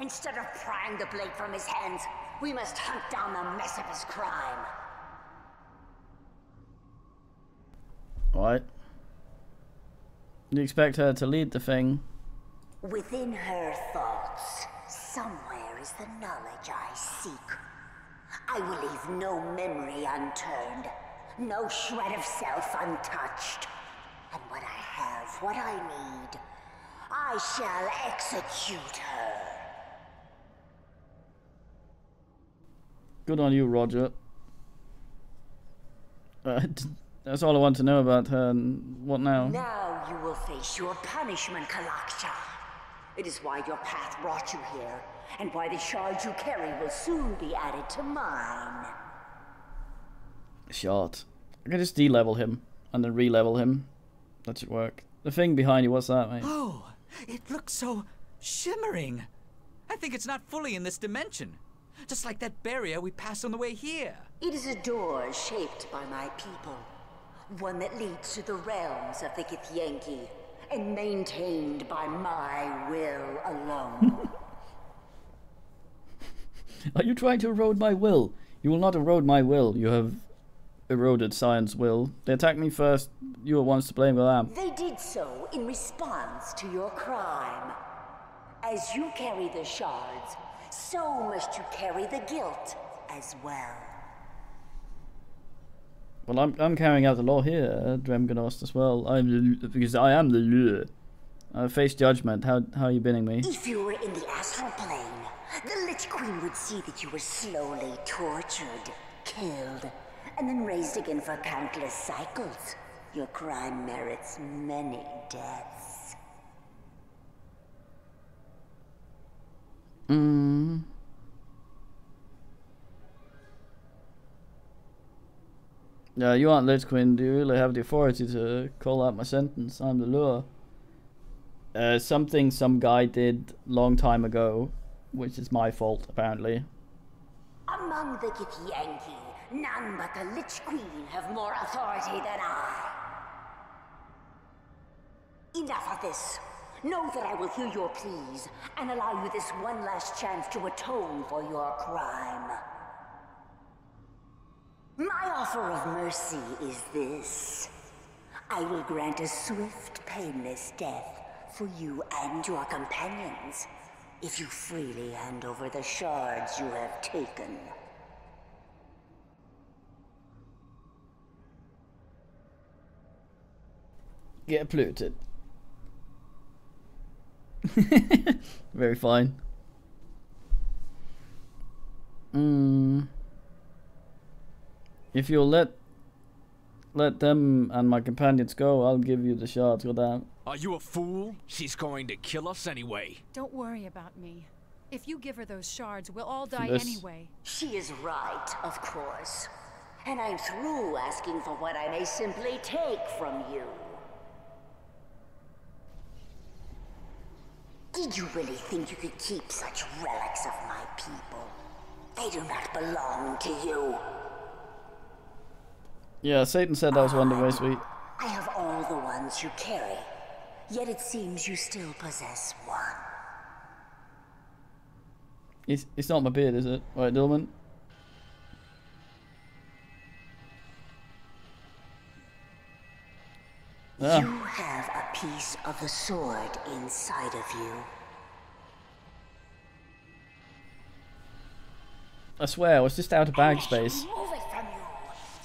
Instead of prying the blade from his hands, we must hunt down the mess of his crime. Alright. You expect her to lead the thing? Within her thoughts, somewhere is the knowledge I seek. I will leave no memory unturned, no shred of self untouched. And when I have what I need, I shall execute her. Good on you, Roger. That's all I want to know about her, and what now? Now you will face your punishment, Kalaksha. It is why your path brought you here, and why the shards you carry will soon be added to mine. Shot. I can just de-level him, and then re-level him. That should work. The thing behind you, what's that, mate? Oh, it looks so shimmering. I think it's not fully in this dimension. Just like that barrier we passed on the way here. It is a door shaped by my people. One that leads to the realms of the Githyanki, and maintained by my will alone. Are you trying to erode my will? You will not erode my will. You have eroded Science's will. They attacked me first. You were once to blame for that. They did so in response to your crime. As you carry the shards, so must you carry the guilt as well. Well, I'm carrying out the law here, Dremganost, as well. Because I am the law. I face judgment. How are you binning me? If you were in the astral plane, the Lich Queen would see that you were slowly tortured, killed, and then raised again for countless cycles. Your crime merits many deaths. Yeah, you aren't Lich Queen. Do you really have the authority to call out my sentence? I'm the lure. Something some guy did long time ago, which is my fault, apparently. Among the Githyanki, none but the Lich Queen have more authority than I. Enough of this. Know that I will hear your pleas and allow you this one last chance to atone for your crime. My offer of mercy is this. I will grant a swift, painless death for you and your companions if you freely hand over the shards you have taken. Get polluted. Very fine. If you'll let them and my companions go, I'll give you the shards. Go down. Are you a fool? She's going to kill us anyway. Don't worry about me. If you give her those shards, we'll all die Yes. anyway. She is right, of course. And I'm through asking for what I may simply take from you. Did you really think you could keep such relics of my people? They do not belong to you. Yeah, Satan said that was one of the ways we... I have all the ones you carry, yet it seems you still possess one. It's not my beard, is it? Right, Dillman? Ah. You have a piece of the sword inside of you. I swear, I was just out of bag space. Move it from you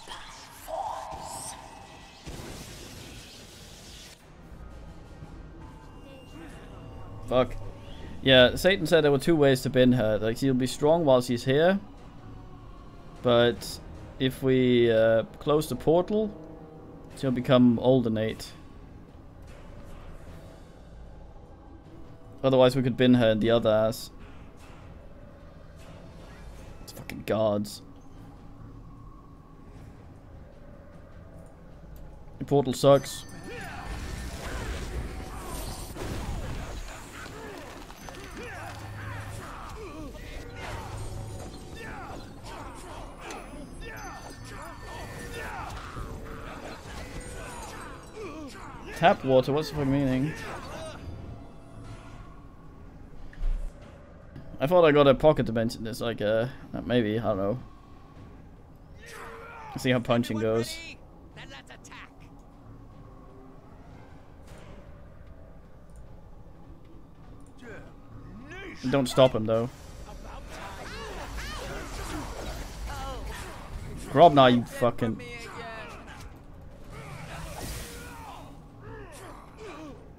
by force. Fuck. Yeah, Satan said there were 2 ways to bin her. Like, she'll be strong while she's here, but if we close the portal, she'll become Oldenate. Otherwise, we could bin her in the other ass. It's fucking guards. The portal sucks. Tap water, what's the fucking meaning? I thought I got a pocket dimension. It's like maybe, I don't know. Let's see how punching goes. Don't stop him though. Grobnar, you fucking.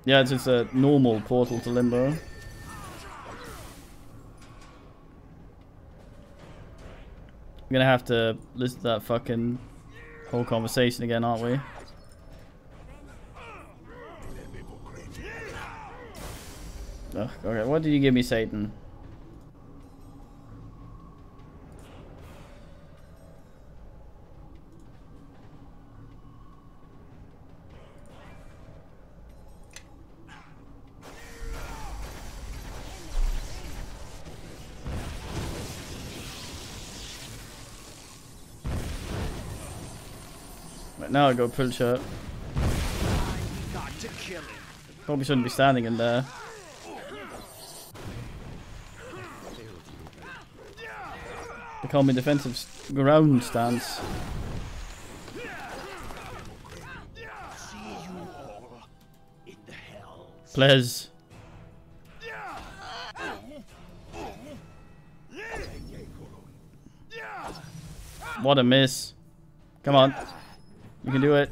Yeah, it's just a normal portal to Limbo. We're gonna have to listen to that fucking whole conversation again, aren't we? Ugh, okay, what did you give me, Satan? Now I go pull shirt. Probably shouldn't be standing in there. They call me defensive ground stance. Please. What a miss. Come on. You can do it.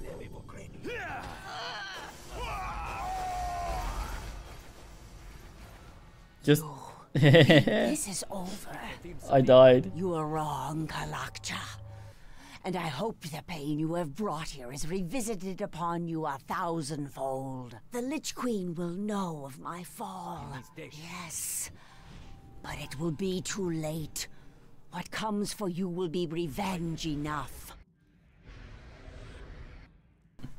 Just. This is over. I died. You are wrong, Kalakcha. And I hope the pain you have brought here is revisited upon you 1,000-fold. The Lich Queen will know of my fall. Yes. But it will be too late. What comes for you will be revenge enough.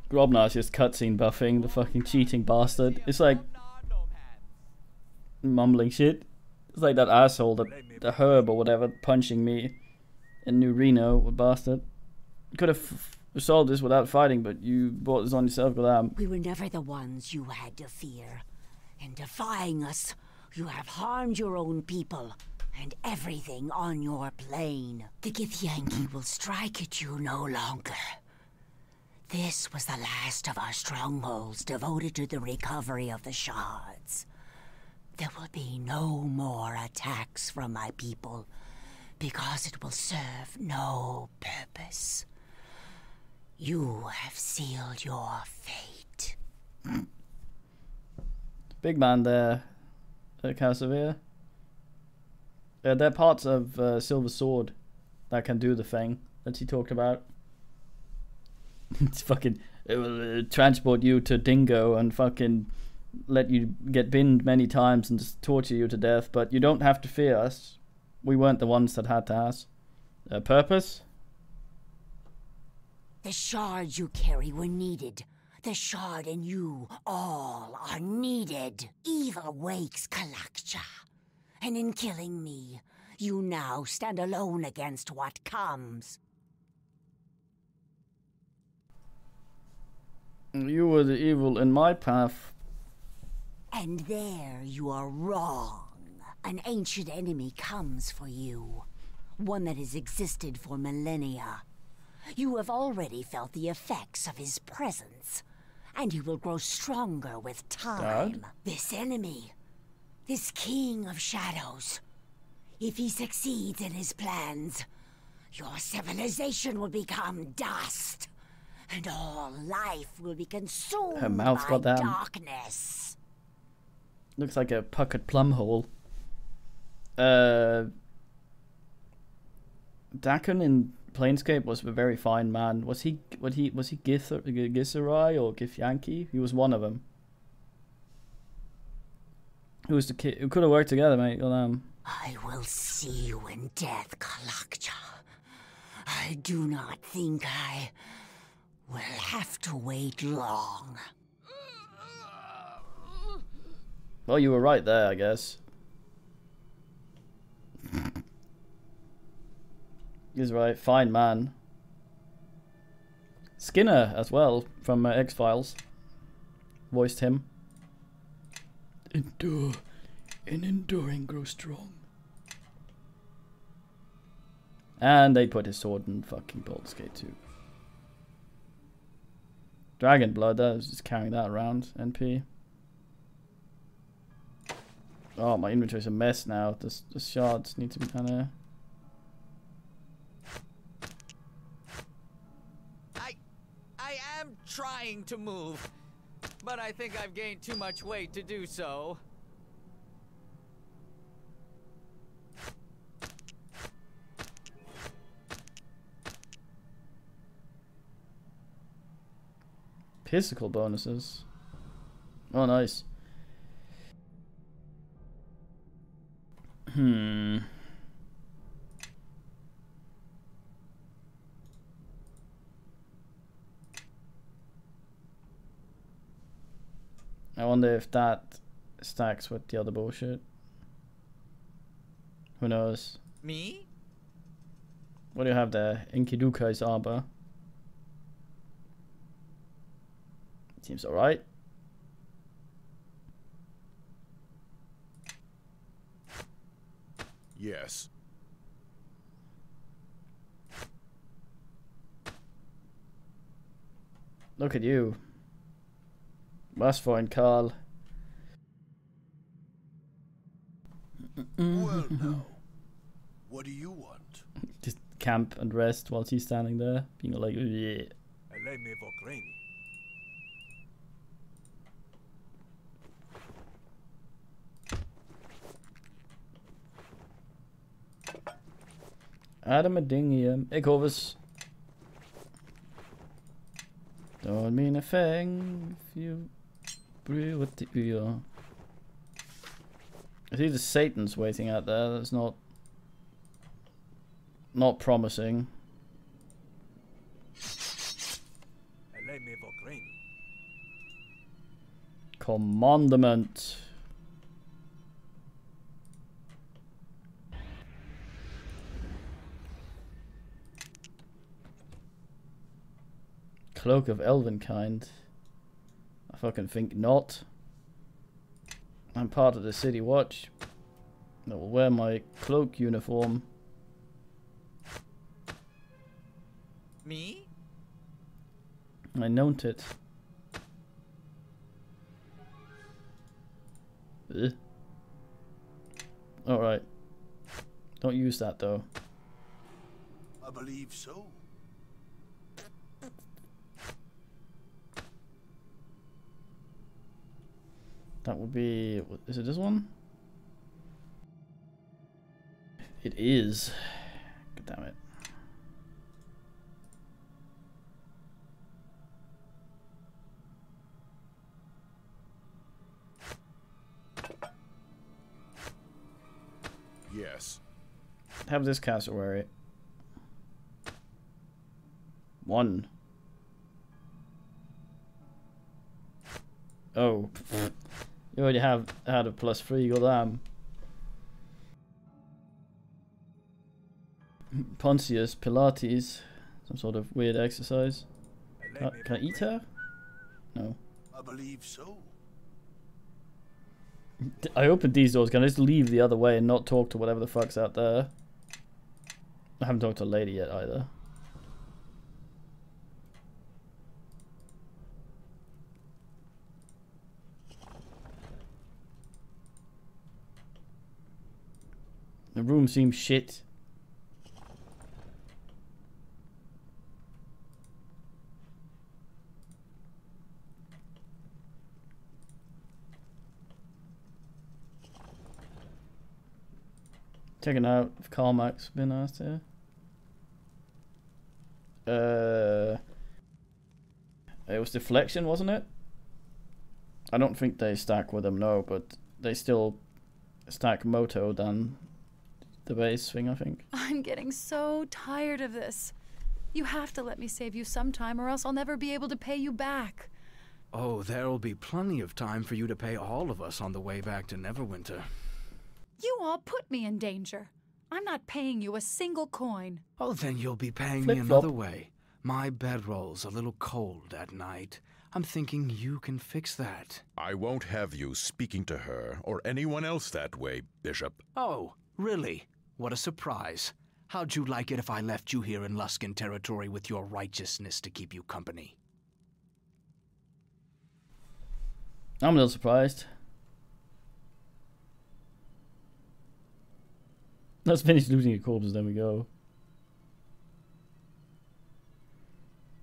Grobnar's just cutscene buffing, the fucking cheating bastard. It's like mumbling shit. It's like that asshole, the herb or whatever, punching me in New Reno, what bastard. You could have solved this without fighting, but you brought this on yourself, Goddamn. We were never the ones you had to fear. In defying us, you have harmed your own people and everything on your plane. The Githyanki will strike at you no longer. This was the last of our strongholds devoted to the recovery of the shards. There will be no more attacks from my people, because it will serve no purpose. You have sealed your fate. Big man there, Cassavir. There are parts of Silver Sword that can do the thing that he talked about. It's fucking, it will transport you to Dingo and fucking let you get binned many times and just torture you to death, but you don't have to fear us. We weren't the ones that had to ask. Purpose? The shards you carry were needed. The shard and you all are needed. Evil wakes, Kalakcha. And in killing me, you now stand alone against what comes. You were the evil in my path. And there you are wrong. An ancient enemy comes for you. One that has existed for millennia. You have already felt the effects of his presence. And he will grow stronger with time. Dad? This enemy. This king of shadows. If he succeeds in his plans, your civilization will become dust. And all life will be consumed Her mouth's by got that. darkness. Looks like a puckered plum hole. Dakon in Planescape was a very fine man. Was he Githzerai or Githyanki? He was one of them. Who was the kid who could have worked together, mate? I will see you in death, Kalakja. I do not think I will have to wait long. Well, you were right there, I guess. He's right. Fine man. Skinner as well from X-Files voiced him. Endure, and enduring grow strong. And they put his sword in fucking Baldur's Gate 2. Dragon Blood, I was just carrying that around. NP. Oh, my inventory's a mess now. The shards need to be kind of... I am trying to move, but I think I've gained too much weight to do so. Physical bonuses. Oh, nice. I wonder if that stacks with the other bullshit. Who knows? Me? What do you have there? Inkidukai's arbor. Seems alright. Yes. Look at you. Westforeign Carl. Well now, what do you want? Just camp and rest while he's standing there, being like, yeah. Adamadingium. Ik Horus. Don't mean a thing if you brew what the beer. I see the Satan's waiting out there. That's not promising. Commandment. Cloak of Elvenkind. I fucking think not. I'm part of the City Watch. I will wear my cloak uniform. Me? I note it. Alright. Don't use that though. I believe so. That would be... Is it this one? It is. God damn it. Yes. Have this cassowary. 1. Oh. You already had a +3, goddamn. Pontius Pilates. Some sort of weird exercise. Can I eat her? No. I believe so. I opened these doors. Can I just leave the other way and not talk to whatever the fuck's out there? I haven't talked to a lady yet either. The room seems shit. Checking out if Carmack's been asked here. It was deflection, wasn't it? I don't think they stack with them, no, but they still stack Moto than the base thing, I think. I'm getting so tired of this. You have to let me save you sometime, or else I'll never be able to pay you back. Oh, there'll be plenty of time for you to pay all of us on the way back to Neverwinter. You all put me in danger. I'm not paying you a single coin. Oh, then you'll be paying me Flip-flop. another way. My bedroll's a little cold at night. I'm thinking you can fix that. I won't have you speaking to her or anyone else that way, Bishop. Oh, really? What a surprise. How'd you like it if I left you here in Luskan territory with your righteousness to keep you company? I'm a little surprised. Let's finish looting your corpses, then we go.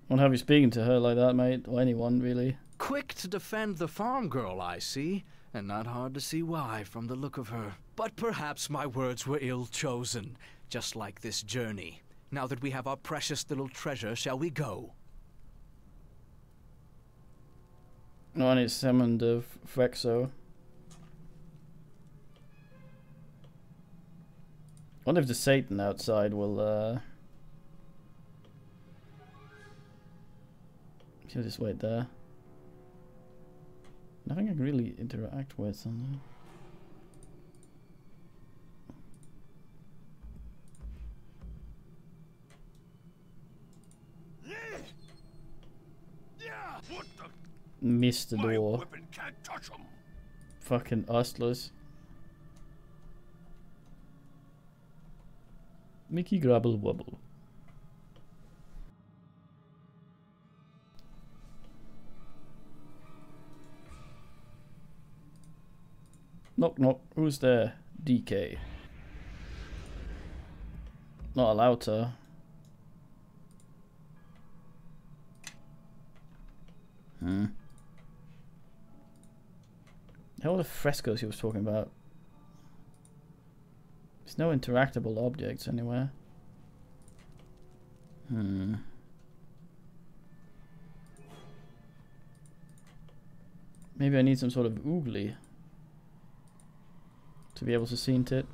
Won't have you speaking to her like that, mate, or anyone, really. Quick to defend the farm girl, I see, and not hard to see why from the look of her. But perhaps my words were ill-chosen, just like this journey. Now that we have our precious little treasure, shall we go? No, I need summoned Frexo. I wonder if the Satan outside will, Should I just wait there? Nothing I can really interact with on there. What the? Missed the My door. weapon can't touch 'em. Fucking hustlers. Mickey Grabble Wobble. Knock knock, who's there? DK. Not allowed to. How are the frescoes he was talking about? There's no interactable objects anywhere. Maybe I need some sort of oogly to be able to see into it.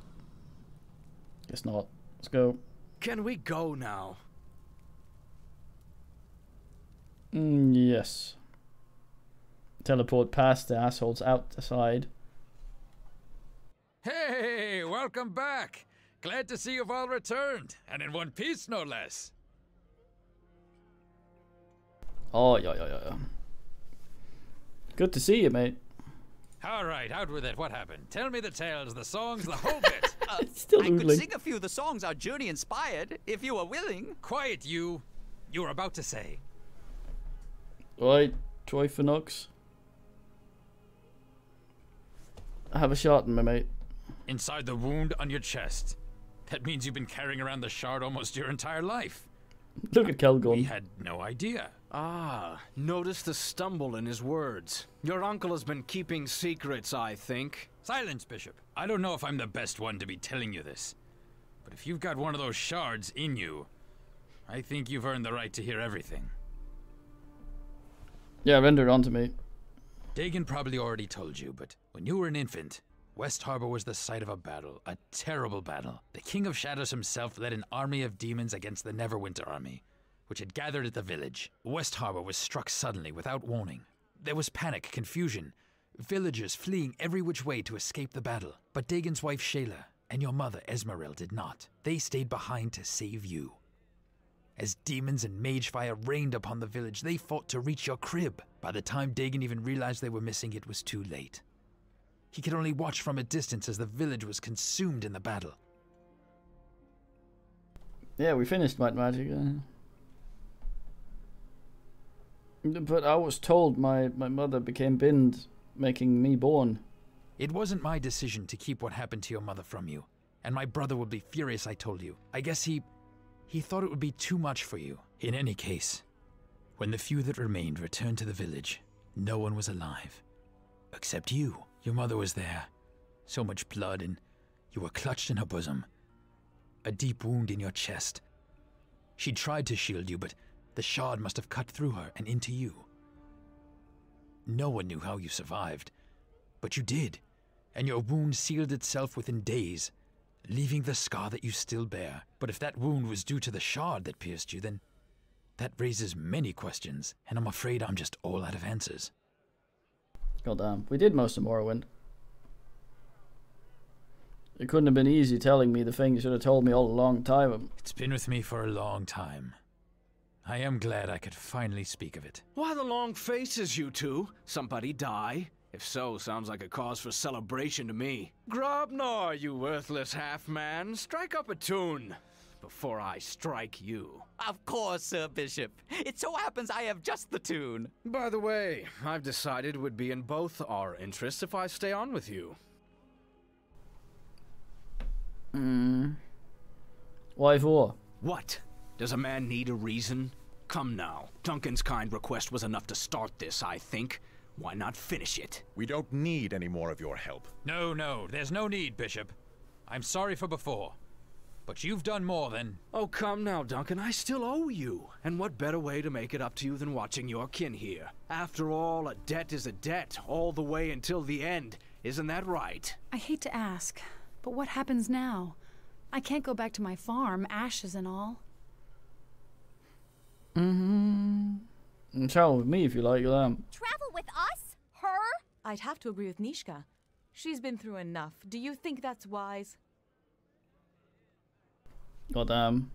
Guess not. Let's go. Can we go now? Yes. Teleport past the assholes outside. Hey, welcome back. Glad to see you've all returned, and in one piece, no less. Oh, yeah. Good to see you, mate. All right, out with it. What happened? Tell me the tales, the songs, the whole bit. Still I could oogling. sing a few of the songs our journey inspired, if you were willing. Quiet, you. You were about to say. Right, Troy Phoenix. Have a shot in me, mate. Inside the wound on your chest. That means you've been carrying around the shard almost your entire life. Look at Kelgon. We had no idea. Ah, notice the stumble in his words. Your uncle has been keeping secrets, I think. Silence, Bishop. I don't know if I'm the best one to be telling you this, but if you've got one of those shards in you, I think you've earned the right to hear everything. Yeah, render it onto me. Dagon probably already told you, but when you were an infant, West Harbor was the site of a battle, a terrible battle. The King of Shadows himself led an army of demons against the Neverwinter army, which had gathered at the village. West Harbor was struck suddenly, without warning. There was panic, confusion, villagers fleeing every which way to escape the battle. But Dagon's wife Shayla and your mother Esmeril did not. They stayed behind to save you. As demons and mage fire rained upon the village, they fought to reach your crib. By the time Dagon even realized they were missing, it was too late. He could only watch from a distance as the village was consumed in the battle. Yeah, we finished Might Magic. But I was told my mother became binned, making me born. It wasn't my decision to keep what happened to your mother from you, and my brother would be furious I told you. I guess he thought it would be too much for you. In any case, when the few that remained returned to the village, no one was alive. Except you. Your mother was there. So much blood, and you were clutched in her bosom. a deep wound in your chest. She tried to shield you, but the shard must have cut through her and into you. No one knew how you survived, but you did, and your wound sealed itself within days, leaving the scar that you still bear. But if that wound was due to the shard that pierced you, then that raises many questions, and I'm afraid I'm just all out of answers. Goddamn, we did most of Morrowind. It couldn't have been easy telling me the thing you should have told me all a long time. It's been with me for a long time. I am glad I could finally speak of it. Why the long faces, you two? Somebody die? If so, sounds like a cause for celebration to me. Grobnar, you worthless half-man, strike up a tune before I strike you. Of course, Sir Bishop. It so happens I have just the tune. By the way, I've decided it would be in both our interests if I stay on with you. Why for? What? Does a man need a reason? Come now. Duncan's kind request was enough to start this, I think. Why not finish it? We don't need any more of your help. No, there's no need, Bishop. I'm sorry for before, but you've done more than... Oh, come now, Duncan. I still owe you. And what better way to make it up to you than watching your kin here? After all, a debt is a debt, all the way until the end. Isn't that right? I hate to ask, but what happens now? I can't go back to my farm, ashes and all. Travel with me if you like, Travel with us? Her? I'd have to agree with Nishka. She's been through enough. Do you think that's wise? Goddamn.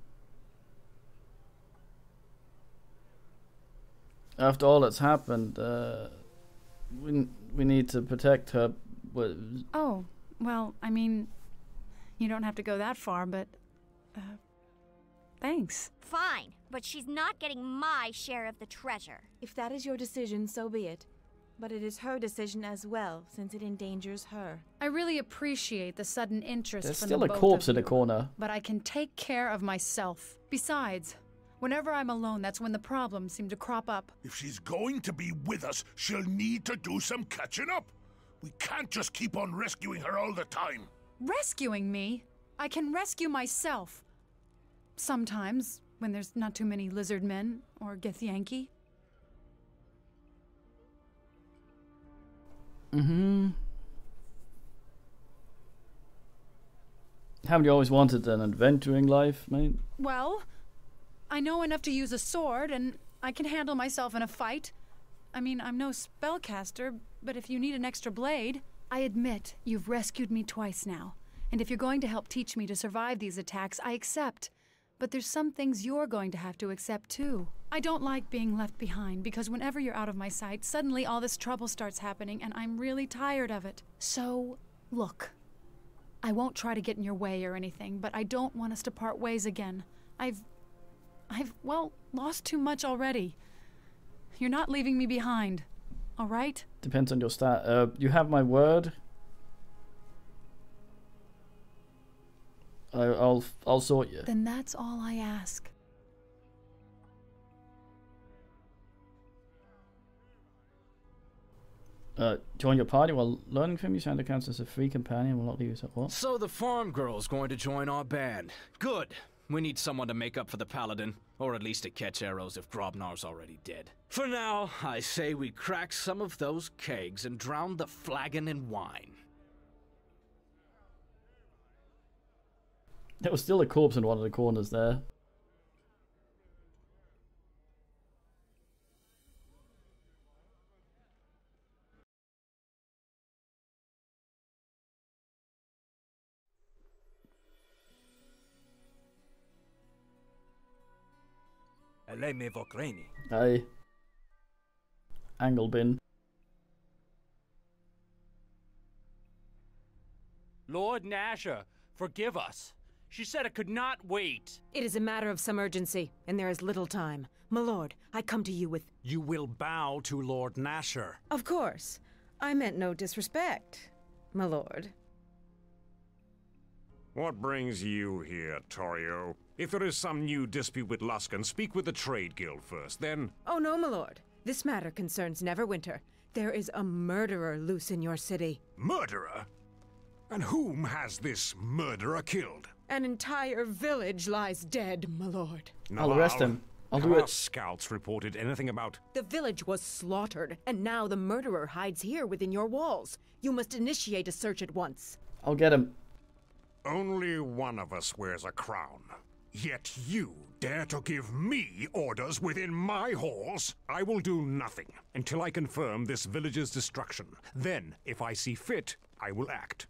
After all that's happened, we need to protect her. Oh, well, I mean, you don't have to go that far, but thanks. Fine, but she's not getting my share of the treasure. If that is your decision, so be it. But it is her decision as well, since it endangers her. I really appreciate the sudden interest There's from still the a both corpse of in the you, corner. But I can take care of myself. Besides, whenever I'm alone, that's when the problems seem to crop up. If she's going to be with us, she'll need to do some catching up. We can't just keep on rescuing her all the time. Rescuing me? I can rescue myself. Sometimes, when there's not too many lizard men or Githyanki. Haven't you always wanted an adventuring life, mate? Well, I know enough to use a sword, and I can handle myself in a fight. I mean, I'm no spellcaster, but if you need an extra blade... I admit, you've rescued me twice now. And if you're going to help teach me to survive these attacks, I accept. But there's some things you're going to have to accept too. I don't like being left behind, because whenever you're out of my sight, suddenly all this trouble starts happening, and I'm really tired of it. So, look. I won't try to get in your way or anything, but I don't want us to part ways again. I've lost too much already. You're not leaving me behind, all right? Depends on your stat. You have my word. I'll sort you. Then that's all I ask. Join your party while learning from you. Santa counts as a free companion. Will not leave you. What? So the farm girl's going to join our band. Good. We need someone to make up for the paladin, or at least to catch arrows if Grobnar's already dead. For now, I say we crack some of those kegs and drown the flagon in wine. There was still a corpse in one of the corners there. Aye. Anglebin. Lord Nasher, forgive us. She said it could not wait. It is a matter of some urgency, and there is little time. My lord, I come to you with... You will bow to Lord Nasher. Of course. I meant no disrespect, my lord. What brings you here, Torio? If there is some new dispute with Luskan, speak with the Trade Guild first, then... Oh no, my lord. This matter concerns Neverwinter. There is a murderer loose in your city. Murderer? And whom has this murderer killed? An entire village lies dead, my lord. I'll arrest him. I'll do Have our it. scouts reported anything about... The village was slaughtered, and now the murderer hides here within your walls. You must initiate a search at once. I'll get him. Only one of us wears a crown. Yet you dare to give me orders within my halls? I will do nothing until I confirm this village's destruction. Then, if I see fit, I will act.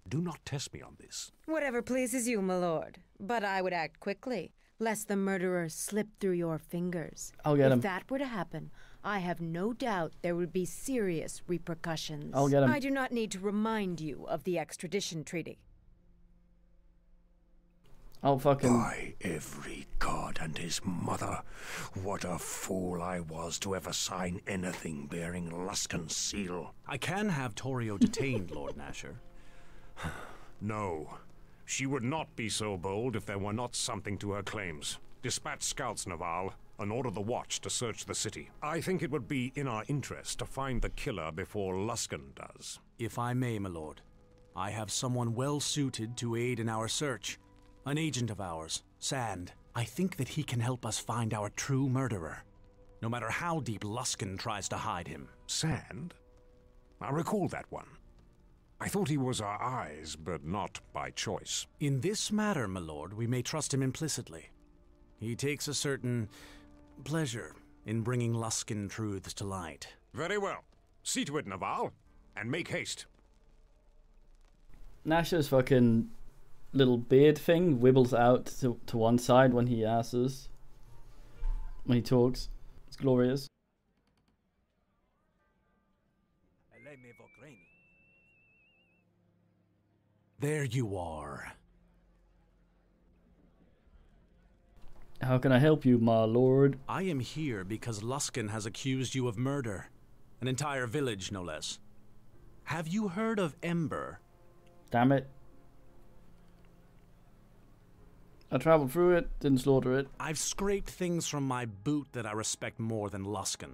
Do not test me on this. Whatever pleases you, my lord. But I would act quickly, lest the murderer slip through your fingers. I'll get him. If that were to happen, I have no doubt there would be serious repercussions. I'll get him. I do not need to remind you of the extradition treaty. I'll fucking... By every god and his mother, what a fool I was to ever sign anything bearing Luskan's seal. I can have Torio detained, Lord Nasher. No. She would not be so bold if there were not something to her claims. Dispatch scouts, Naval, and order the watch to search the city. I think it would be in our interest to find the killer before Luskan does. If I may, my lord, I have someone well suited to aid in our search. An agent of ours, Sand. I think that he can help us find our true murderer, no matter how deep Luskan tries to hide him. Sand? I recall that one. I thought he was our eyes, but not by choice. In this matter, my lord, we may trust him implicitly. He takes a certain pleasure in bringing Luskan truths to light. Very well. See to it, Naval, and make haste. Nasher's fucking little beard thing wibbles out to one side when he asks. When he talks. It's glorious. There you are. How can I help you, my lord? I am here because Luskan has accused you of murder. An entire village, no less. Have you heard of Ember? Damn it. I traveled through it, didn't slaughter it. I've scraped things from my boot that I respect more than Luskan.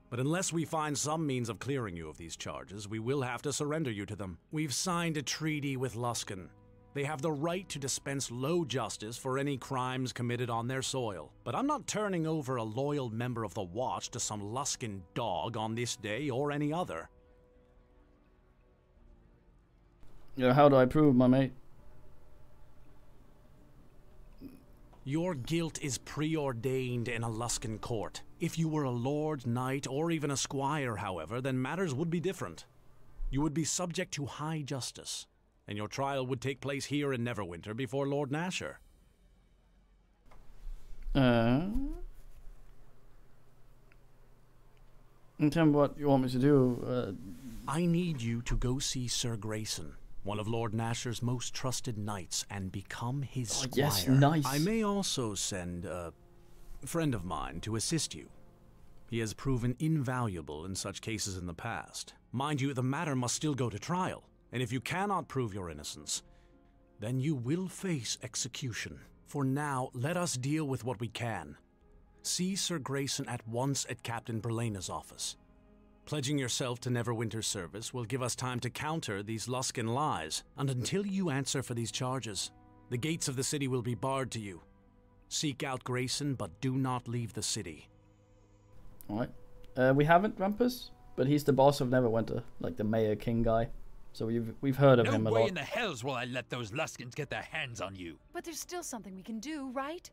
But unless we find some means of clearing you of these charges, we will have to surrender you to them. We've signed a treaty with Luskan. They have the right to dispense low justice for any crimes committed on their soil. But I'm not turning over a loyal member of the Watch to some Luskan dog on this day or any other. Yeah, how do I prove, my mate? Your guilt is preordained in a Luskan court. If you were a lord, knight, or even a squire, however, then matters would be different. You would be subject to high justice, and your trial would take place here in Neverwinter before Lord Nasher. And tell me what you want me to do. I need you to go see Sir Grayson, one of Lord Nasher's most trusted knights, and become his squire. Yes, nice. I may also send a friend of mine to assist you. He has proven invaluable in such cases in the past. Mind you, the matter must still go to trial, and if you cannot prove your innocence, then you will face execution. For now, let us deal with what we can. See Sir Grayson at once at Captain Berlena's office. Pledging yourself to Neverwinter's service will give us time to counter these Luskan lies, and until you answer for these charges, the gates of the city will be barred to you. Seek out Grayson, but do not leave the city. Alright. We haven't, Rumpus, but he's the boss of Neverwinter, like the mayor king guy. So we've heard of him a lot. No way in the hells will I let those Luskans get their hands on you. But there's still something we can do, right?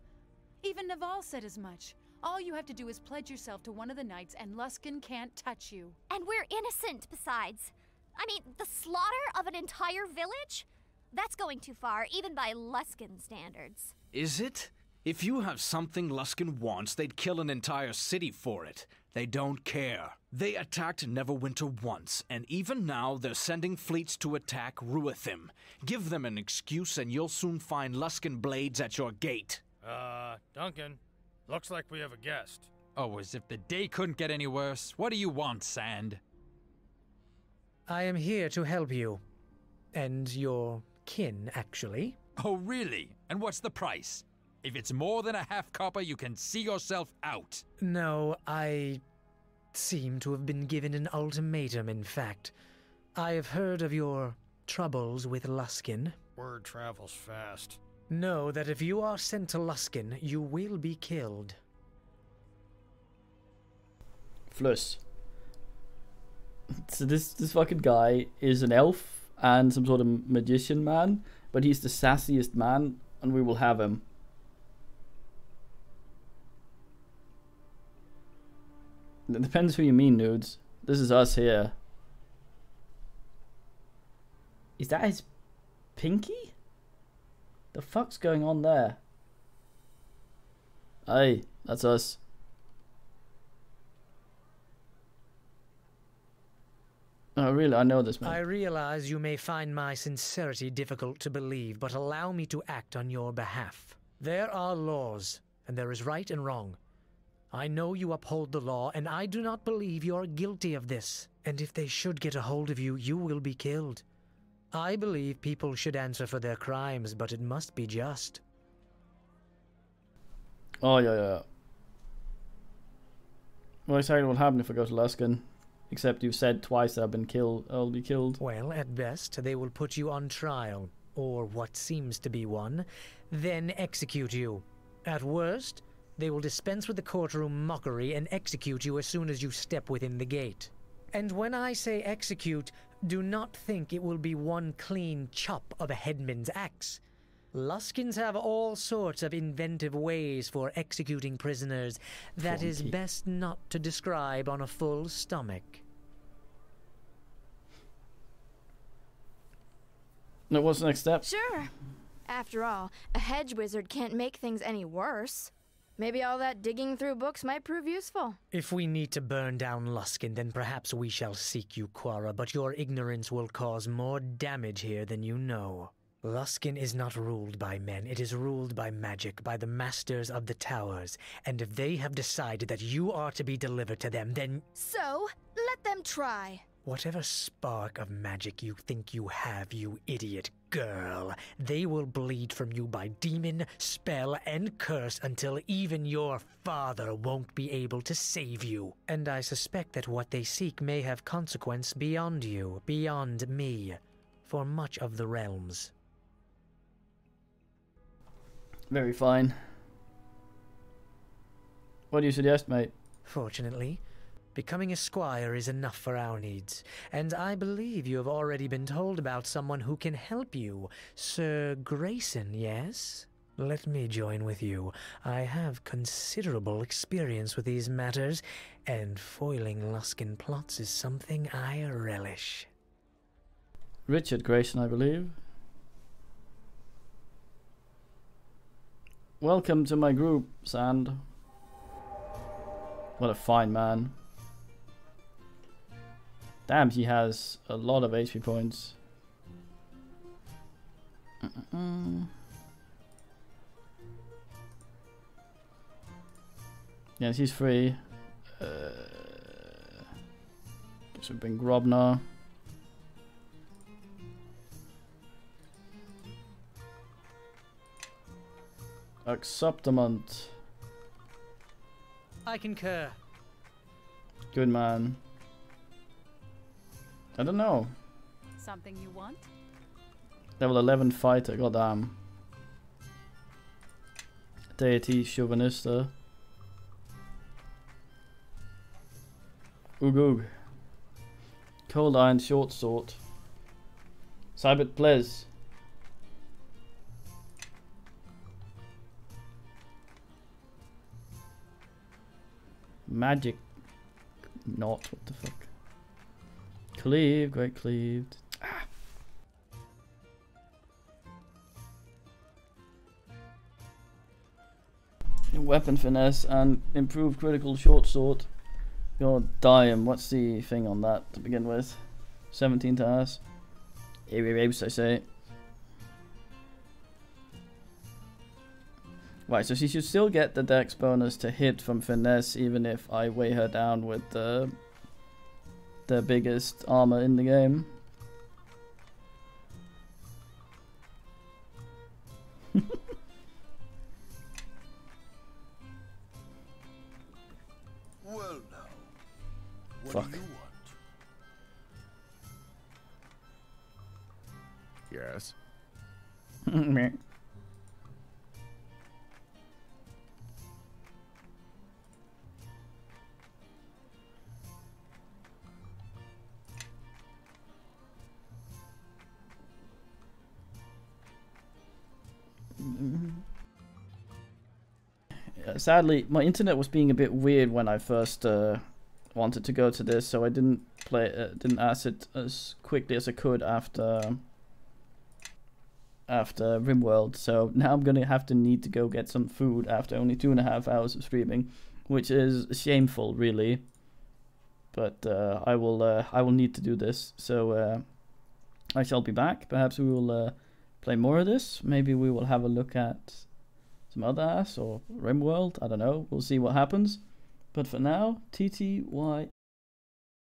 Even Naval said as much. All you have to do is pledge yourself to one of the knights and Luskan can't touch you. And we're innocent, besides. I mean, the slaughter of an entire village? That's going too far, even by Luskan standards. Is it? If you have something Luskan wants, they'd kill an entire city for it. They don't care. They attacked Neverwinter once, and even now they're sending fleets to attack Ruithim. Give them an excuse and you'll soon find Luskan blades at your gate. Duncan, looks like we have a guest. Oh, as if the day couldn't get any worse. What do you want, Sand? I am here to help you. And your kin, actually. Oh, really? And what's the price? If it's more than a half copper, you can see yourself out. No, I seem to have been given an ultimatum, in fact. I have heard of your troubles with Luskan. Word travels fast. Know that if you are sent to Luskan, you will be killed. Fluss. So this fucking guy is an elf and some sort of magician man, but he's the sassiest man, and we will have him. It depends who you mean, nudes. This is us here. Is that his pinky? The fuck's going on there? Hey, that's us. Oh, really? I know this man. I realize you may find my sincerity difficult to believe, but allow me to act on your behalf. There are laws, and there is right and wrong. I know you uphold the law, and I do not believe you are guilty of this. And if they should get a hold of you, you will be killed. I believe people should answer for their crimes, but it must be just. Oh, yeah. Well, exactly what happened if I go to Luskan. Except you've said twice that I'll be killed. Well, at best, they will put you on trial, or what seems to be one, then execute you. At worst, they will dispense with the courtroom mockery and execute you as soon as you step within the gate. And when I say execute, do not think it will be one clean chop of a headman's axe. Luskins have all sorts of inventive ways for executing prisoners that is best not to describe on a full stomach. Now, what's the next step? Sure. After all, a hedge wizard can't make things any worse. Maybe all that digging through books might prove useful. If we need to burn down Luskan, then perhaps we shall seek you, Quara, but your ignorance will cause more damage here than you know. Luskan is not ruled by men, it is ruled by magic, by the masters of the towers, and if they have decided that you are to be delivered to them, then... So, let them try. Whatever spark of magic you think you have, you idiot girl, they will bleed from you by demon, spell, and curse until even your father won't be able to save you. And I suspect that what they seek may have consequence beyond you, beyond me, for much of the realms. Very fine. What do you suggest, mate? Fortunately, becoming a squire is enough for our needs, and I believe you have already been told about someone who can help you. Sir Grayson, yes? Let me join with you. I have considerable experience with these matters, and foiling Luskan plots is something I relish. Richard Grayson, I believe. Welcome to my group, Sand. What a fine man. Damn, he has a lot of HP points. Yes, he's free. Guess we bring Grobnar. Acceptament. I concur. Good man. I don't know. Something you want? Level 11 fighter, goddamn. Deity Chauvinista. Oog oog. Cold Iron Short Sword. Cybert Plez. Magic. Not, what the fuck. Cleave, great cleaved. Ah. Weapon finesse and improved critical short sword. God damn, what's the thing on that to begin with? 17 to us. I say. Right, so she should still get the dex bonus to hit from finesse even if I weigh her down with the biggest armor in the game. Well now, what Fuck. do you want? Yes. sadly, my internet was being a bit weird when I first wanted to go to this, so I didn't ask it as quickly as I could after RimWorld. So now I'm gonna have to need to go get some food after only 2.5 hours of streaming, which is shameful, really. But I will need to do this. So I shall be back. Perhaps we will play more of this. Maybe we will have a look at some other ass or RimWorld. I don't know. We'll see what happens. But for now, TTY.